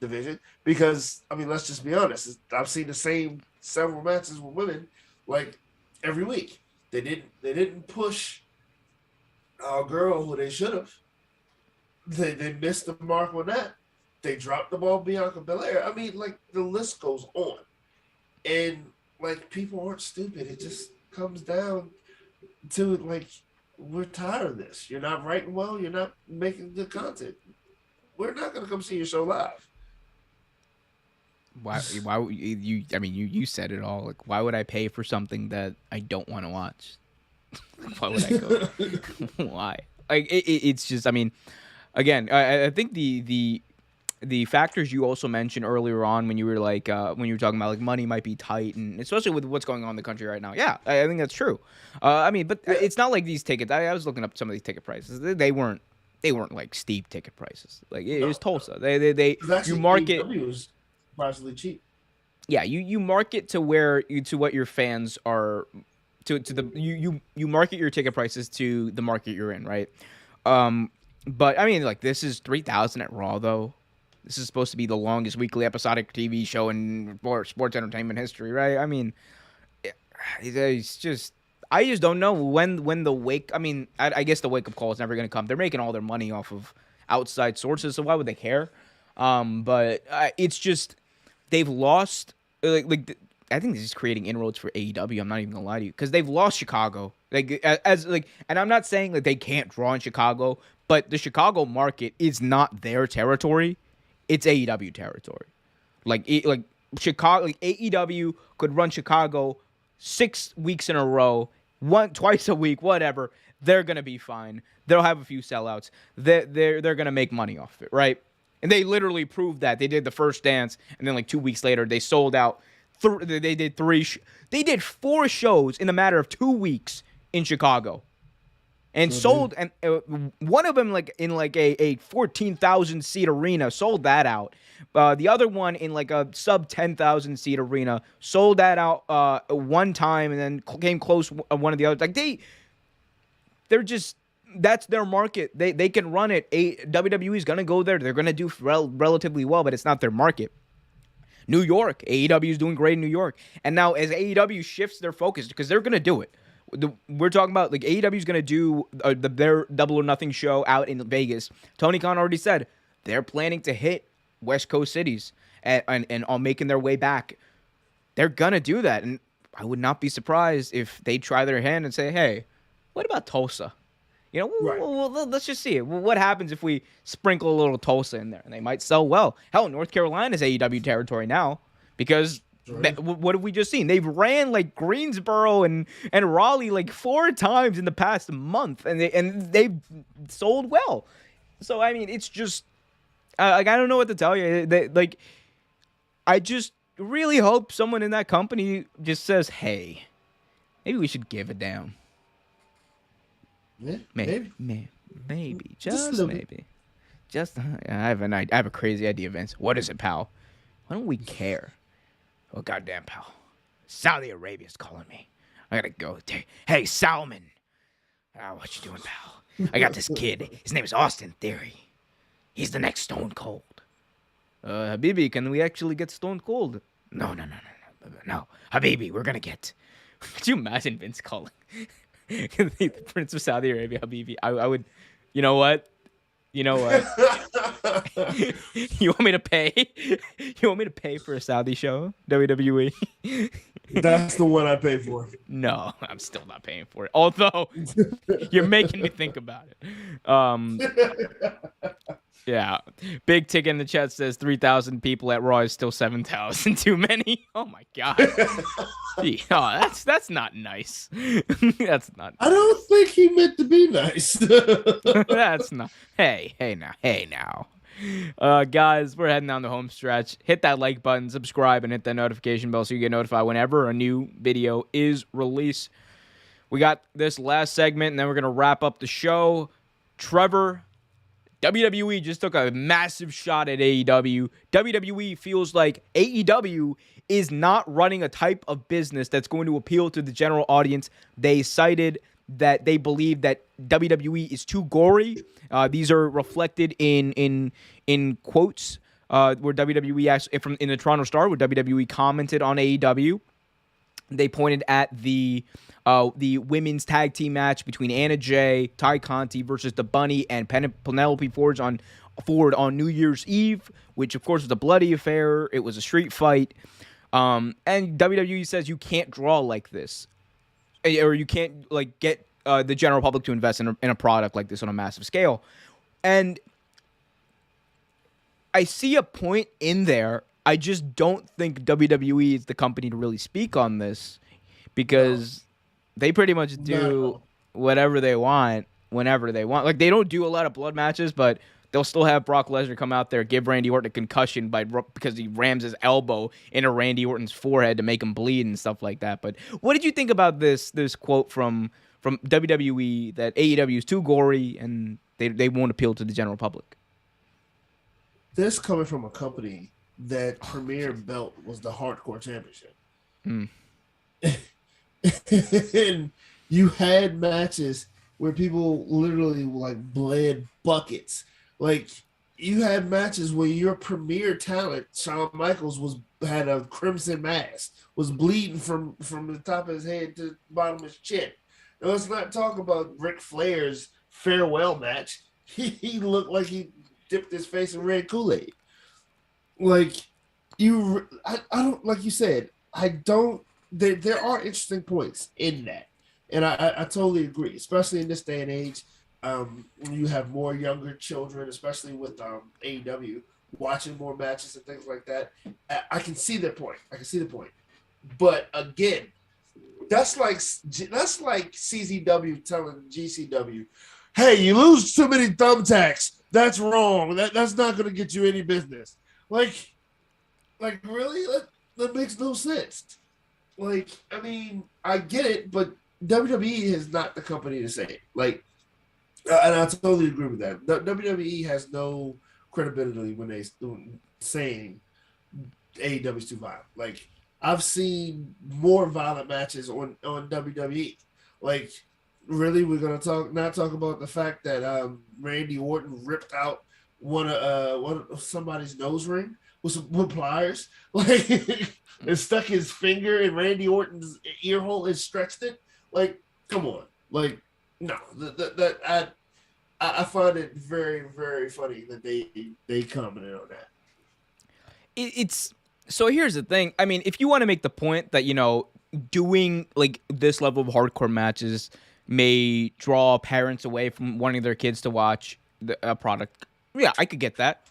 division, because I mean, let's just be honest. I've seen the same several matches with women like every week. They didn't push our girl who they should have. They missed the mark on that. They dropped the ball, Bianca Belair. I mean, like the list goes on, and like people aren't stupid. It just comes down to like, we're tired of this. You're not writing well. You're not making good content. We're not gonna come see your show live. Why you? I mean, you said it all. Like, why would I pay for something that I don't want to watch? Why would I go? Why? Like, it's just. I mean, again, I think the factors you also mentioned earlier on when you were like when you were talking about like money might be tight, and especially with what's going on in the country right now. Yeah, I think that's true. I mean, but it's not like these tickets. I was looking up some of these ticket prices. They weren't like steep ticket prices. Like it was Tulsa. They you market AEW was surprisingly cheap. Yeah, you market to what your fans are, you market your ticket prices to the market you're in, right? But I mean, like, this is 3,000 at Raw though. This is supposed to be the longest weekly episodic TV show in sports entertainment history, right? I mean, it's just, I just don't know when the wake. I mean, I guess the wake up call is never going to come. They're making all their money off of outside sources, so why would they care? But it's just they've lost. Like I think this is creating inroads for AEW. I'm not even gonna lie to you, because they've lost Chicago. And I'm not saying that they can't draw in Chicago, but the Chicago market is not their territory. It's AEW territory. Like Chicago, like AEW could run Chicago 6 weeks in a row, twice a week, whatever. They're gonna be fine. They'll have a few sellouts. They're gonna make money off it, right? And they literally proved that. They did the first dance, and then like 2 weeks later, they sold out. They did they did 4 shows in a matter of 2 weeks in Chicago, and sold. And one of them like in like a 14,000 seat arena, sold that out. The other one in like a sub 10,000 seat arena, sold that out one time, and then came close one of the others. Like they're just. That's their market. They can run it. WWE is going to go there. They're going to do relatively well, but it's not their market. New York. AEW is doing great in New York. And now as AEW shifts their focus, because they're going to do it. We're talking about like AEW is going to do their Double or Nothing show out in Vegas. Tony Khan already said they're planning to hit West Coast cities and are making their way back. They're going to do that. And I would not be surprised if they try their hand and say, hey, what about Tulsa? You know, well, let's just see it. What happens if we sprinkle a little Tulsa in there? And they might sell well. Hell, North Carolina is AEW territory now, because what have we just seen? They've ran like Greensboro and Raleigh like 4 times in the past month, and they've sold well. So I mean, it's just like, I don't know what to tell you. I just really hope someone in that company just says, "Hey, maybe we should give it down." Yeah, maybe, just maybe. Just I have a crazy idea, Vince. What is it, pal? Why don't we care? Oh, goddamn, pal. Saudi Arabia's calling me. I gotta go. Hey, Salman. What you doing, pal? I got this kid. His name is Austin Theory. He's the next Stone Cold. Habibi, can we actually get Stone Cold? No. Habibi, we're gonna get. Could you imagine Vince calling? The Prince of Saudi Arabia, Habibi. I would. You know what? You want me to pay? You want me to pay for a Saudi show? WWE. That's the one I pay for. No, I'm still not paying for it. Although you're making me think about it. Yeah. Big Tick in the chat says 3,000 people at Raw is still 7,000 too many. Oh my god. Gee, oh, that's not nice. That's not I nice. don't think he meant to be nice. That's not. Hey now. Guys, we're heading down the home stretch. Hit that like button, subscribe, and hit that notification bell so you get notified whenever a new video is released. We got this last segment, and then we're gonna wrap up the show. Trevor, WWE just took a massive shot at AEW. WWE feels like AEW is not running a type of business that's going to appeal to the general audience. They cited that they believe that WWE is too gory. These are reflected in quotes where WWE actually from in the Toronto Star, where WWE commented on AEW. They pointed at the women's tag team match between Anna Jay, Ty Conti versus the Bunny and Penelope Ford on New Year's Eve, which of course was a bloody affair. It was a street fight, and WWE says you can't draw like this, or you can't like get the general public to invest in a product like this on a massive scale. And I see a point in there. I just don't think WWE is the company to really speak on this because they pretty much do whatever they want whenever they want. Like, they don't do a lot of blood matches, but they'll still have Brock Lesnar come out there, give Randy Orton a concussion because he rams his elbow into Randy Orton's forehead to make him bleed and stuff like that. But what did you think about this quote from WWE that AEW is too gory and they won't appeal to the general public? This coming from a company that premier belt was the Hardcore Championship. And you had matches where people literally like bled buckets. Like, you had matches where your premier talent, Shawn Michaels, had a crimson mask, was bleeding from the top of his head to the bottom of his chin. Now, let's not talk about Ric Flair's farewell match. He looked like he dipped his face in red Kool-Aid. Like, I don't, like you said, I don't, there are interesting points in that. And I totally agree, especially in this day and age. When you have more younger children, especially with AEW, watching more matches and things like that. I can see their point. But again, that's like CZW telling GCW, hey, you lose too many thumbtacks. That's wrong. That's not going to get you any business. Like really? That makes no sense. Like, I mean, I get it, but WWE is not the company to say it. Like, and I totally agree with that. WWE has no credibility when they saying AEW is too violent. Like, I've seen more violent matches on WWE. Like, really, we're gonna not talk about the fact that Randy Orton ripped out one of somebody's nose ring with pliers, like, and stuck his finger in Randy Orton's ear hole and stretched it. Like, come on, like, no, I find it very, very funny that they commented on that. It's so here's the thing. I mean, if you want to make the point that, you know, doing like this level of hardcore matches may draw parents away from wanting their kids to watch a product, yeah, I could get that.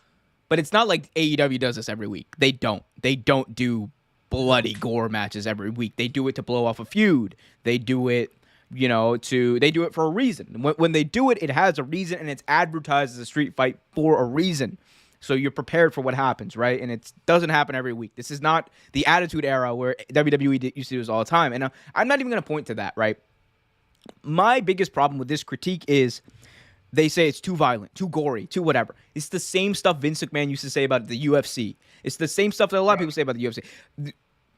But it's not like AEW does this every week. They don't do bloody gore matches every week. They do it to blow off a feud. They do it, you know, they do it for a reason. When they do it, it has a reason, and it's advertised as a street fight for a reason. So you're prepared for what happens, right? And it doesn't happen every week. This is not the Attitude Era where WWE used to do this all the time. And I'm not even going to point to that, right? My biggest problem with this critique is they say it's too violent, too gory, too whatever. It's the same stuff Vince McMahon used to say about the UFC. It's the same stuff that a lot of people say about the UFC.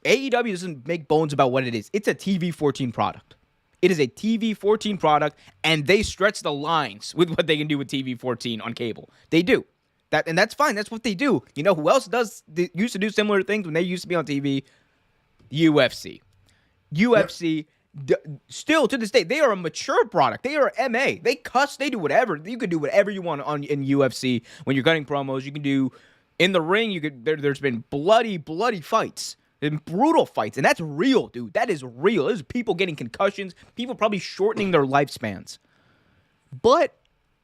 AEW doesn't make bones about what it is. It's a TV-14 product. It is a TV-14 product, and they stretch the lines with what they can do with TV-14 on cable. They do. And that's fine. That's what they do. You know who else used to do similar things when they used to be on TV? UFC. UFC, still to this day, they are a mature product. They are MA. They cuss. They do whatever. You can do whatever you want in UFC when you're cutting promos. You can do in the ring. There's been bloody fights. And brutal fights, and that's real, dude. That is real. There's people getting concussions, people probably shortening their lifespans. But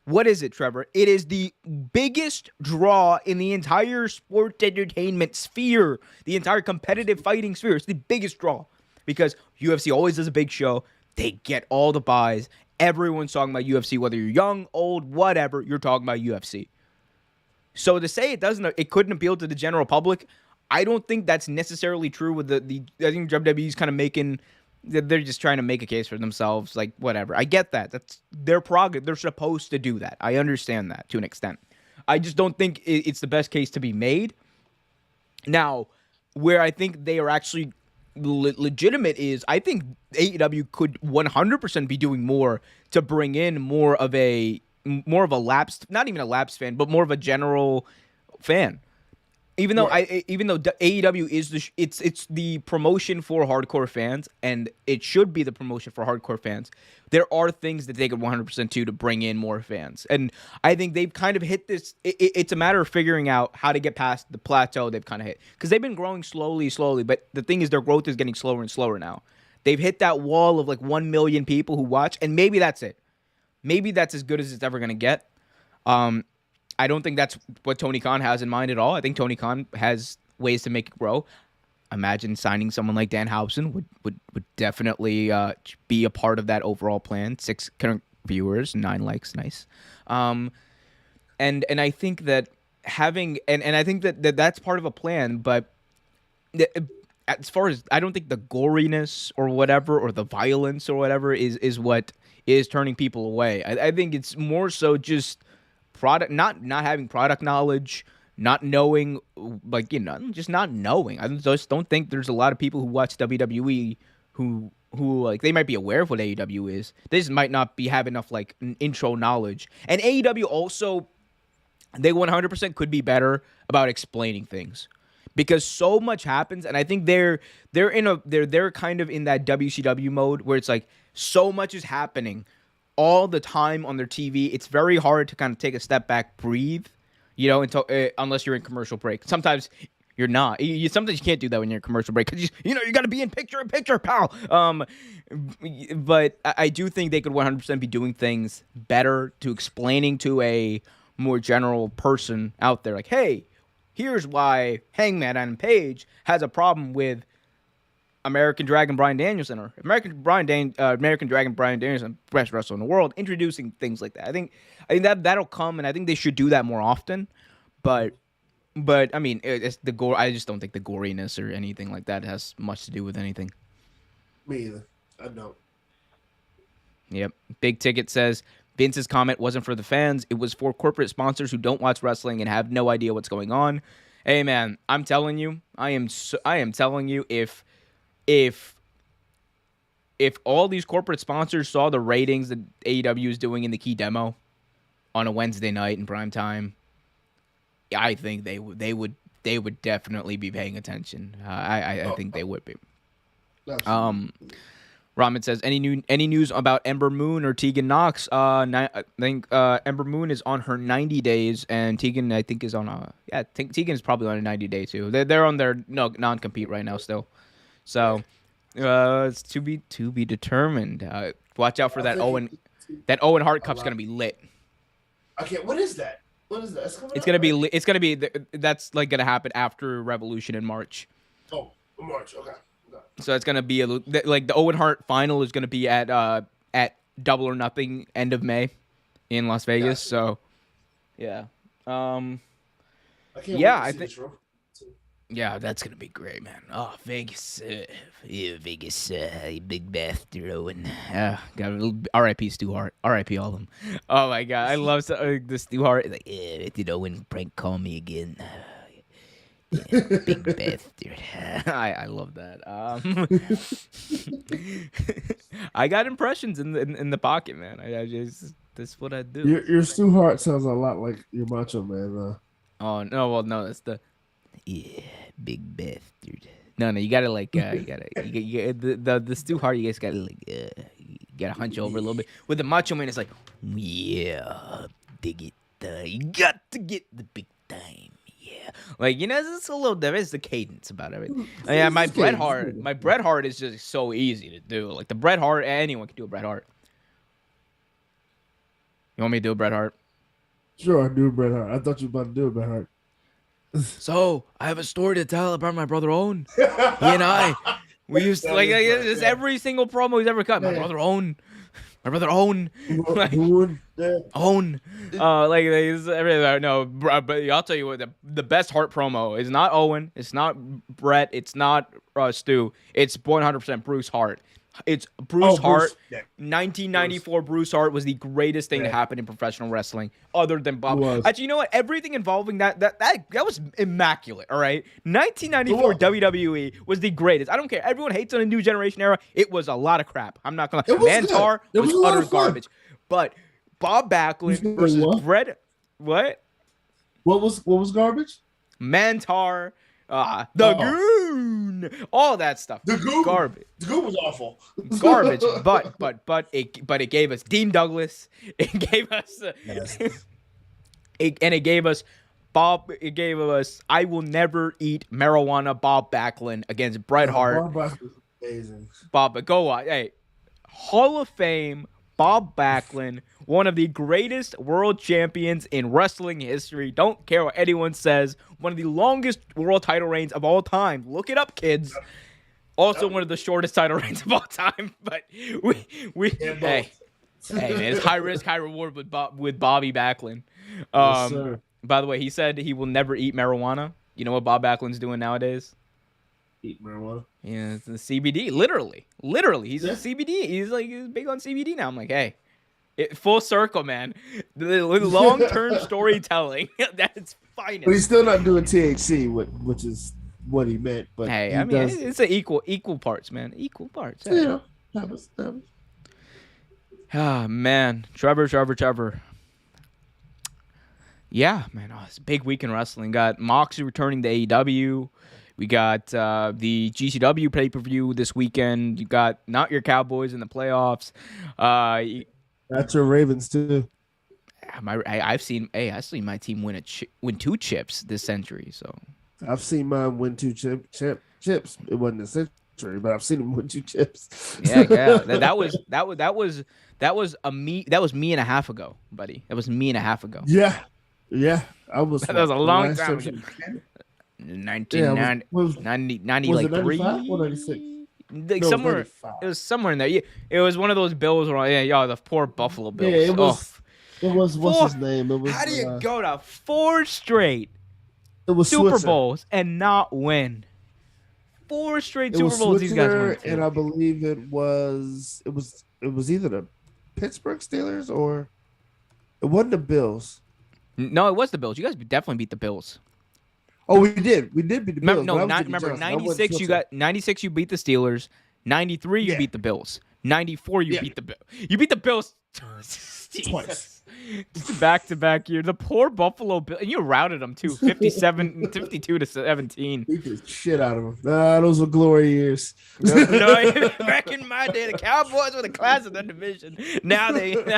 What is it, Trevor? It is the biggest draw in the entire sports entertainment sphere, the entire competitive fighting sphere. It's the biggest draw because UFC always does a big show. They get all the buys. Everyone's talking about UFC, whether you're young, old, whatever. You're talking about UFC. So to say it couldn't appeal to the general public, I don't think that's necessarily true. With the I think WWE's kind of making. They're just trying to make a case for themselves, like whatever. I get that. That's their prerogative. They're supposed to do that. I understand that to an extent. I just don't think it's the best case to be made. Now, where I think they are actually legitimate is I think AEW could 100% be doing more to bring in more of a lapsed, not even a lapsed fan, but more of a general fan. Even though AEW is it's the promotion for hardcore fans, and it should be the promotion for hardcore fans, there are things that they could 100% do to bring in more fans. And I think they've kind of hit this. It's a matter of figuring out how to get past the plateau they've kind of hit. Because they've been growing slowly. But the thing is, their growth is getting slower and slower now. They've hit that wall of like 1 million people who watch, and maybe that's it. Maybe that's as good as it's ever going to get. I don't think that's what Tony Khan has in mind at all. I think Tony Khan has ways to make it grow. Imagine signing someone like Dan Housen would definitely be a part of that overall plan. 6 current viewers, 9 likes, nice. And I think that having and I think that that's part of a plan. But as far as I don't think the goriness or whatever or the violence or whatever is what is turning people away. I think it's more so just product, not having product knowledge, not knowing, just not knowing. I just don't think there's a lot of people who watch WWE who like they might be aware of what AEW is. They just might not have enough like intro knowledge. And AEW also, they 100% could be better about explaining things because so much happens, and I think they're kind of in that WCW mode where it's like so much is happening all the time on their TV. It's very hard to kind of take a step back, breathe, unless you're in commercial break. Sometimes you're not. Sometimes you can't do that when you're in commercial break because you got to be in picture, pal. But I do think they could 100% be doing things better to explaining to a more general person out there, like, hey, here's why Hangman Adam Page has a problem with American Dragon Bryan Danielson, or American Dragon Bryan Danielson, best wrestler in the world, introducing things like that. I think that'll come, and I think they should do that more often. But I mean, it's the gore. I just don't think the goriness or anything like that has much to do with anything. Me either. I don't. Yep. Big Ticket says Vince's comment wasn't for the fans; it was for corporate sponsors who don't watch wrestling and have no idea what's going on. Hey, man, I'm telling you, I am telling you, if all these corporate sponsors saw the ratings that AEW is doing in the key demo on a Wednesday night in prime time, I think they would definitely be paying attention. I think they would be. Ramen says, any news about Ember Moon or Tegan Knox? I think Ember Moon is on her 90 days, and Tegan I think is on Tegan is probably on a 90 day too. They're on their non-compete right now still. So it's to be determined. Watch out for that Owen Hart Cup's gonna be lit. Okay, what is that? It's gonna be lit. It's gonna be that's like gonna happen after Revolution in March. Oh, March. Okay. So it's gonna be like the Owen Hart final is gonna be at Double or Nothing end of May in Las Vegas. So yeah, I think. Yeah, that's gonna be great, man. Oh, Vegas, Vegas, big bastard Owen. Got a little R.I.P. Stu Hart, R.I.P. all of them. Oh my god, I love the Stu Hart. Like, did Owen prank call me again? Big bastard. I love that. I got impressions in the pocket, man. I just that's what I do. Your Stu Hart sounds a lot like your Macho Man, though. Oh no, well no, that's the. Yeah, big bastard. No, you gotta like, the Stu Hart. You guys gotta like, you gotta hunch over a little bit. With the Macho Man, it's like, yeah, dig it. You got to get the big time. Yeah, like it's a little. There is the cadence about everything. Yeah, my Bret Hart is just so easy to do. Like the Bret Hart, anyone can do a Bret Hart. You want me to do Bret Hart? Sure, do it, Bret Hart. I thought you were about to do it, Bret Hart. So I have a story to tell about my brother Owen. He and I, we used to, like it's every single promo he's ever cut. My brother Owen. My brother Owen. Like, Owen. No, but I'll tell you what, the best Hart promo is not Owen. It's not Brett. It's not Stu. It's 100% Bruce Hart. It's Bruce Hart. 1994 Bruce Hart was the greatest thing to happen in professional wrestling, other than Bob. Actually, you know what? Everything involving that was immaculate. All right, 1994 WWE was the greatest. I don't care. Everyone hates on the New Generation era. It was a lot of crap. I'm not gonna. Mantar was utter garbage. But Bob Backlund versus Brett. What? What was garbage? Mantar. The Goon, all that stuff. The Goon, garbage. The Goon was awful. Garbage, but it gave us Dean Douglas. It gave us, it gave us Bob. It gave us I will never eat marijuana. Bob Backlund against Bret Hart. Bob Backlund was amazing. Bob, go on. Hey, Hall of Fame. Bob Backlund, one of the greatest world champions in wrestling history. Don't care what anyone says. One of the longest world title reigns of all time. Look it up, kids. Also, one of the shortest title reigns of all time. But hey, man, it's high risk, high reward with Bobby Backlund. Yes, sir. By the way, he said he will never eat marijuana. You know what Bob Backlund's doing nowadays? Eat marijuana. Yeah, it's the CBD. Literally, he's a CBD. He's big on CBD now. I'm like, hey, full circle, man. The long-term storytelling that's finest. But he's still not doing THC, which is what he meant. But hey, I mean, it's an equal parts, man. Equal parts. Yeah, happens. Ah, man, Trevor. Yeah, man, it's a big week in wrestling. Got Moxley returning to AEW. We got the GCW pay-per-view this weekend. You got not your Cowboys in the playoffs. That's your Ravens too. I've seen my team win two chips this century. So I've seen mine win two chips. It wasn't a century, but I've seen him win two chips. Yeah. That was me and a half ago, buddy. That was me and a half ago. Yeah. I was. That was a long time ago. 1993. Was it 95 or 96? Somewhere, it was somewhere in there. Yeah, it was one of those Bills where, the poor Buffalo Bills. Yeah, it was. It was what's his name? It was. How do you go to 4 straight Super Bowls and not win? 4 straight Super Bowls these guys won. And I believe it was either the Pittsburgh Steelers or it wasn't the Bills. No, it was the Bills. You guys definitely beat the Bills. Oh, we did beat the Bills. Remember 96 you got 96 you beat the Steelers, 93 you beat the Bills, 94 you beat the Bills. You beat the Bills twice. Back-to-back year. The poor Buffalo Bills. And you routed them too, 52-17. Beat the shit out of them. Those were glory years. No, back in my day, the Cowboys were the class of the division. Now they're still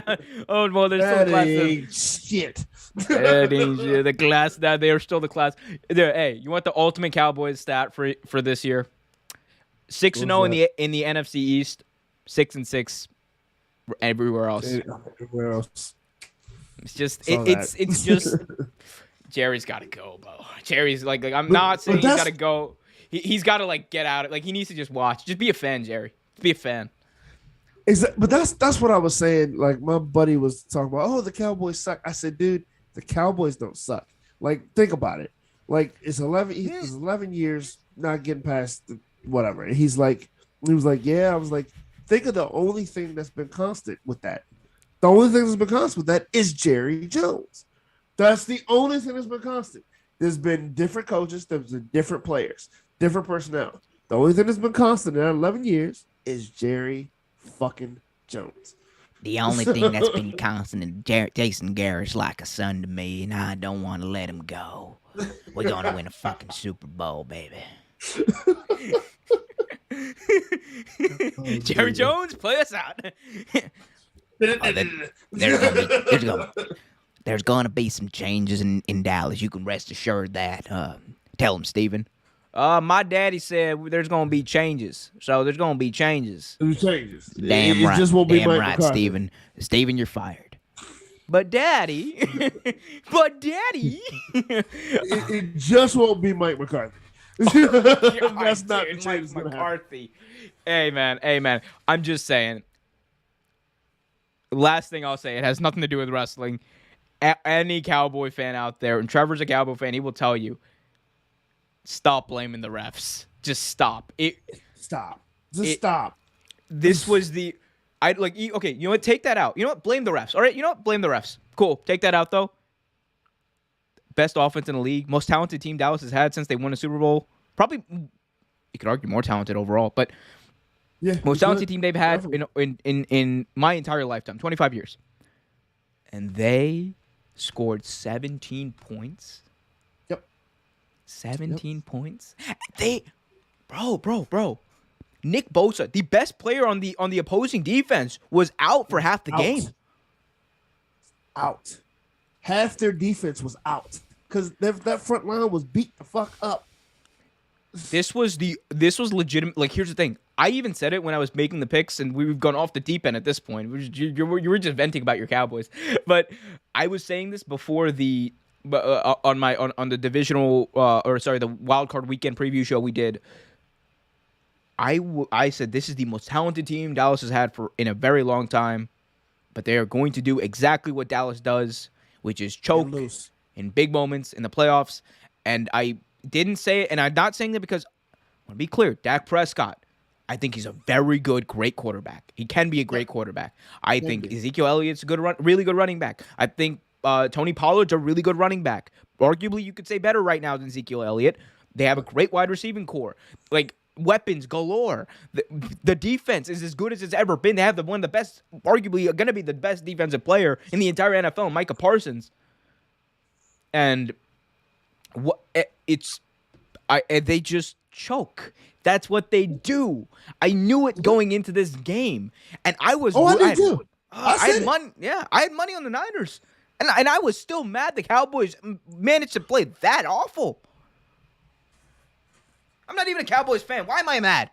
the class of shit. The class that they are still the class. Hey, you want the ultimate Cowboys stat for this year? 6-0 in the NFC East, 6-6 everywhere else. It's just it's just Jerry's got to go, bro. Jerry's like I'm not saying he's got to go. He's got to get out. He needs to just watch. Just be a fan, Jerry. Be a fan. But that's what I was saying. My buddy was talking about. Oh, the Cowboys suck. I said, dude, the Cowboys don't suck. Think about it. It's 11 years not getting past whatever. And he was like, yeah. I was like, think of the only thing that's been constant with that. The only thing that's been constant with that is Jerry Jones. That's the only thing that's been constant. There's been different coaches. There's been different players, different personnel. The only thing that's been constant in 11 years is Jerry fucking Jones. The only thing that's been constant is Jason Garrett's like a son to me, and I don't want to let him go. We're going to win a fucking Super Bowl, baby. Jerry Jones, play us out. There's gonna be some changes in Dallas. You can rest assured that. Tell him, Steven. My daddy said there's gonna be changes. So there's gonna be changes. There's changes. Damn right. Damn right, Steven. Steven, you're fired. but daddy, but daddy. It just won't be Mike McCarthy. God, That's not dude, the change Mike that's gonna happen. McCarthy. Hey man. I'm just saying. Last thing I'll say, it has nothing to do with wrestling. Any Cowboy fan out there, and Trevor's a Cowboy fan, he will tell you, stop blaming the refs. Just stop. Stop. Just stop. This was the, okay, you know what? Take that out. You know what? Blame the refs. All right, you know what? Blame the refs. Cool. Take that out, though. Best offense in the league. Most talented team Dallas has had since they won a Super Bowl. Probably, you could argue more talented overall, but Yeah, most talented team they've had in my entire lifetime, 25 years. And they scored 17 points. Yep. 17 points. Bro. Nick Bosa, the best player on the opposing defense, was out for half the game. Out. Half their defense was out because that front line was beat the fuck up. This was legitimate. Like, here's the thing. I even said it when I was making the picks, and we've gone off the deep end at this point. You were just venting about your Cowboys, but I was saying this before on the divisional the wild card weekend preview show we did. I said this is the most talented team Dallas has had in a very long time, but they are going to do exactly what Dallas does, which is choke in big moments in the playoffs. And I didn't say it, and I'm not saying that because I want to be clear. Dak Prescott, I think he's a very good, great quarterback. He can be a great quarterback. I think Ezekiel Elliott's a really good running back. I think Tony Pollard's a really good running back. Arguably, you could say better right now than Ezekiel Elliott. They have a great wide receiving core. Like, weapons galore. The defense is as good as it's ever been. They have one of the best, arguably going to be the best defensive player in the entire NFL, Micah Parsons. And they just choke. That's what they do. I knew it going into this game, and I was. Oh, I did too. I had money. Yeah, I had money on the Niners, and I was still mad the Cowboys managed to play that awful. I'm not even a Cowboys fan. Why am I mad?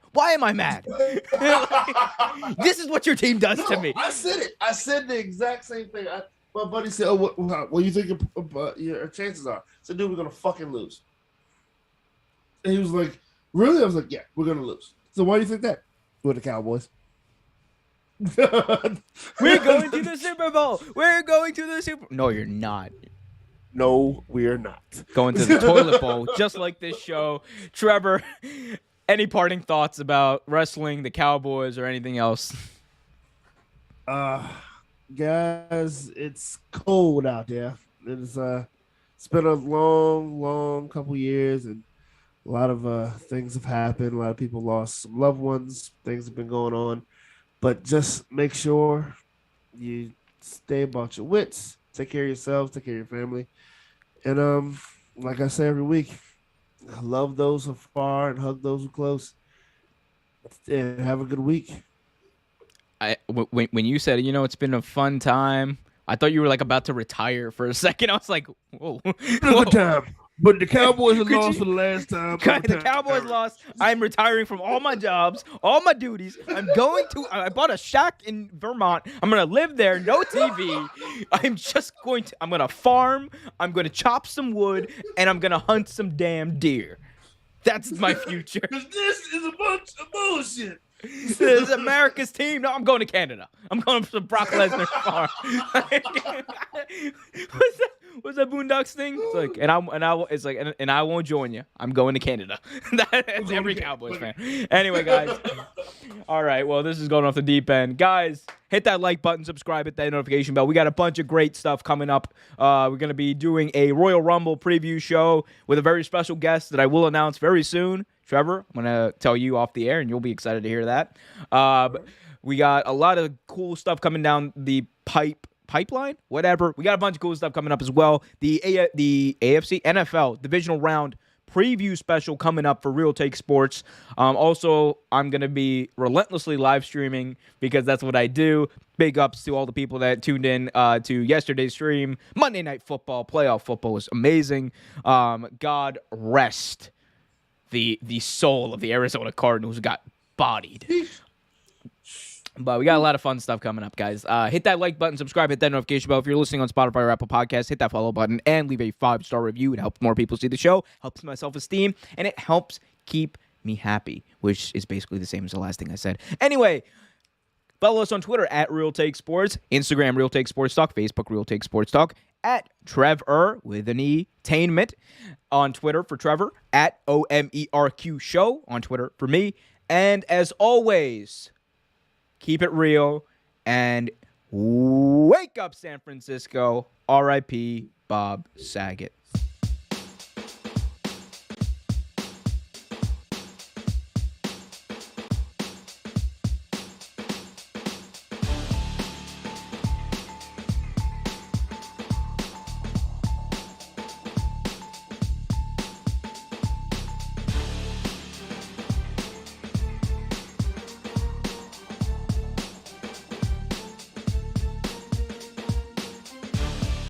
This is what your team does to me. I said it. I said the exact same thing. My buddy said, "Oh, what do you think your chances are?" I said, "Dude, we're gonna fucking lose." And he was like, "Really?" I was like, "Yeah, we're gonna lose." So why do you think that? We're the Cowboys. We're going to the Super Bowl. No, you're not. No, we are not. Going to the toilet bowl, just like this show. Trevor, any parting thoughts about wrestling, the Cowboys, or anything else? Guys, it's cold out there. It's been a long couple years, and a lot of things have happened. A lot of people lost some loved ones. Things have been going on, but just make sure you stay about your wits. Take care of yourselves. Take care of your family. And like I say every week, love those who are far and hug those who are close. And have a good week. When you said, it's been a fun time, I thought you were like about to retire for a second. I was like, whoa. Good time. But the Cowboys have lost for the last time. The Cowboys lost. I'm retiring from all my jobs, all my duties. I bought a shack in Vermont. I'm going to live there, no TV. I'm going to farm. I'm going to chop some wood, and I'm going to hunt some damn deer. That's my future. This is a bunch of bullshit. This is America's team. No, I'm going to Canada. I'm going to Brock Lesnar farm. What's that Boondocks thing? It's like, and I won't join you. I'm going to Canada. That's every Cowboys fan. Anyway, guys. All right. Well, this is going off the deep end, guys. Hit that like button, subscribe, hit that notification bell. We got a bunch of great stuff coming up. We're going to be doing a Royal Rumble preview show with a very special guest that I will announce very soon. Trevor, I'm going to tell you off the air, and you'll be excited to hear that. We got a lot of cool stuff coming down the pipeline, whatever. We got a bunch of cool stuff coming up as well. The AFC NFL divisional round preview special coming up for Real Take Sports. Also, I'm going to be relentlessly live streaming because that's what I do. Big ups to all the people that tuned in to yesterday's stream. Monday Night Football, playoff football was amazing. God rest the soul of the Arizona Cardinals who got bodied. But we got a lot of fun stuff coming up, guys. Hit that like button, subscribe, hit that notification bell. If you're listening on Spotify or Apple Podcasts, hit that follow button and leave a 5-star review. It helps more people see the show, helps my self-esteem, and it helps keep me happy, which is basically the same as the last thing I said. Anyway, follow us on Twitter at Real Take Sports, Instagram Real Take Sports Talk, Facebook Real Take Sports Talk, at Trevor with an E-tainment on Twitter for Trevor, at OMERQ Show on Twitter for me. And as always, keep it real and wake up, San Francisco. R.I.P. Bob Saget.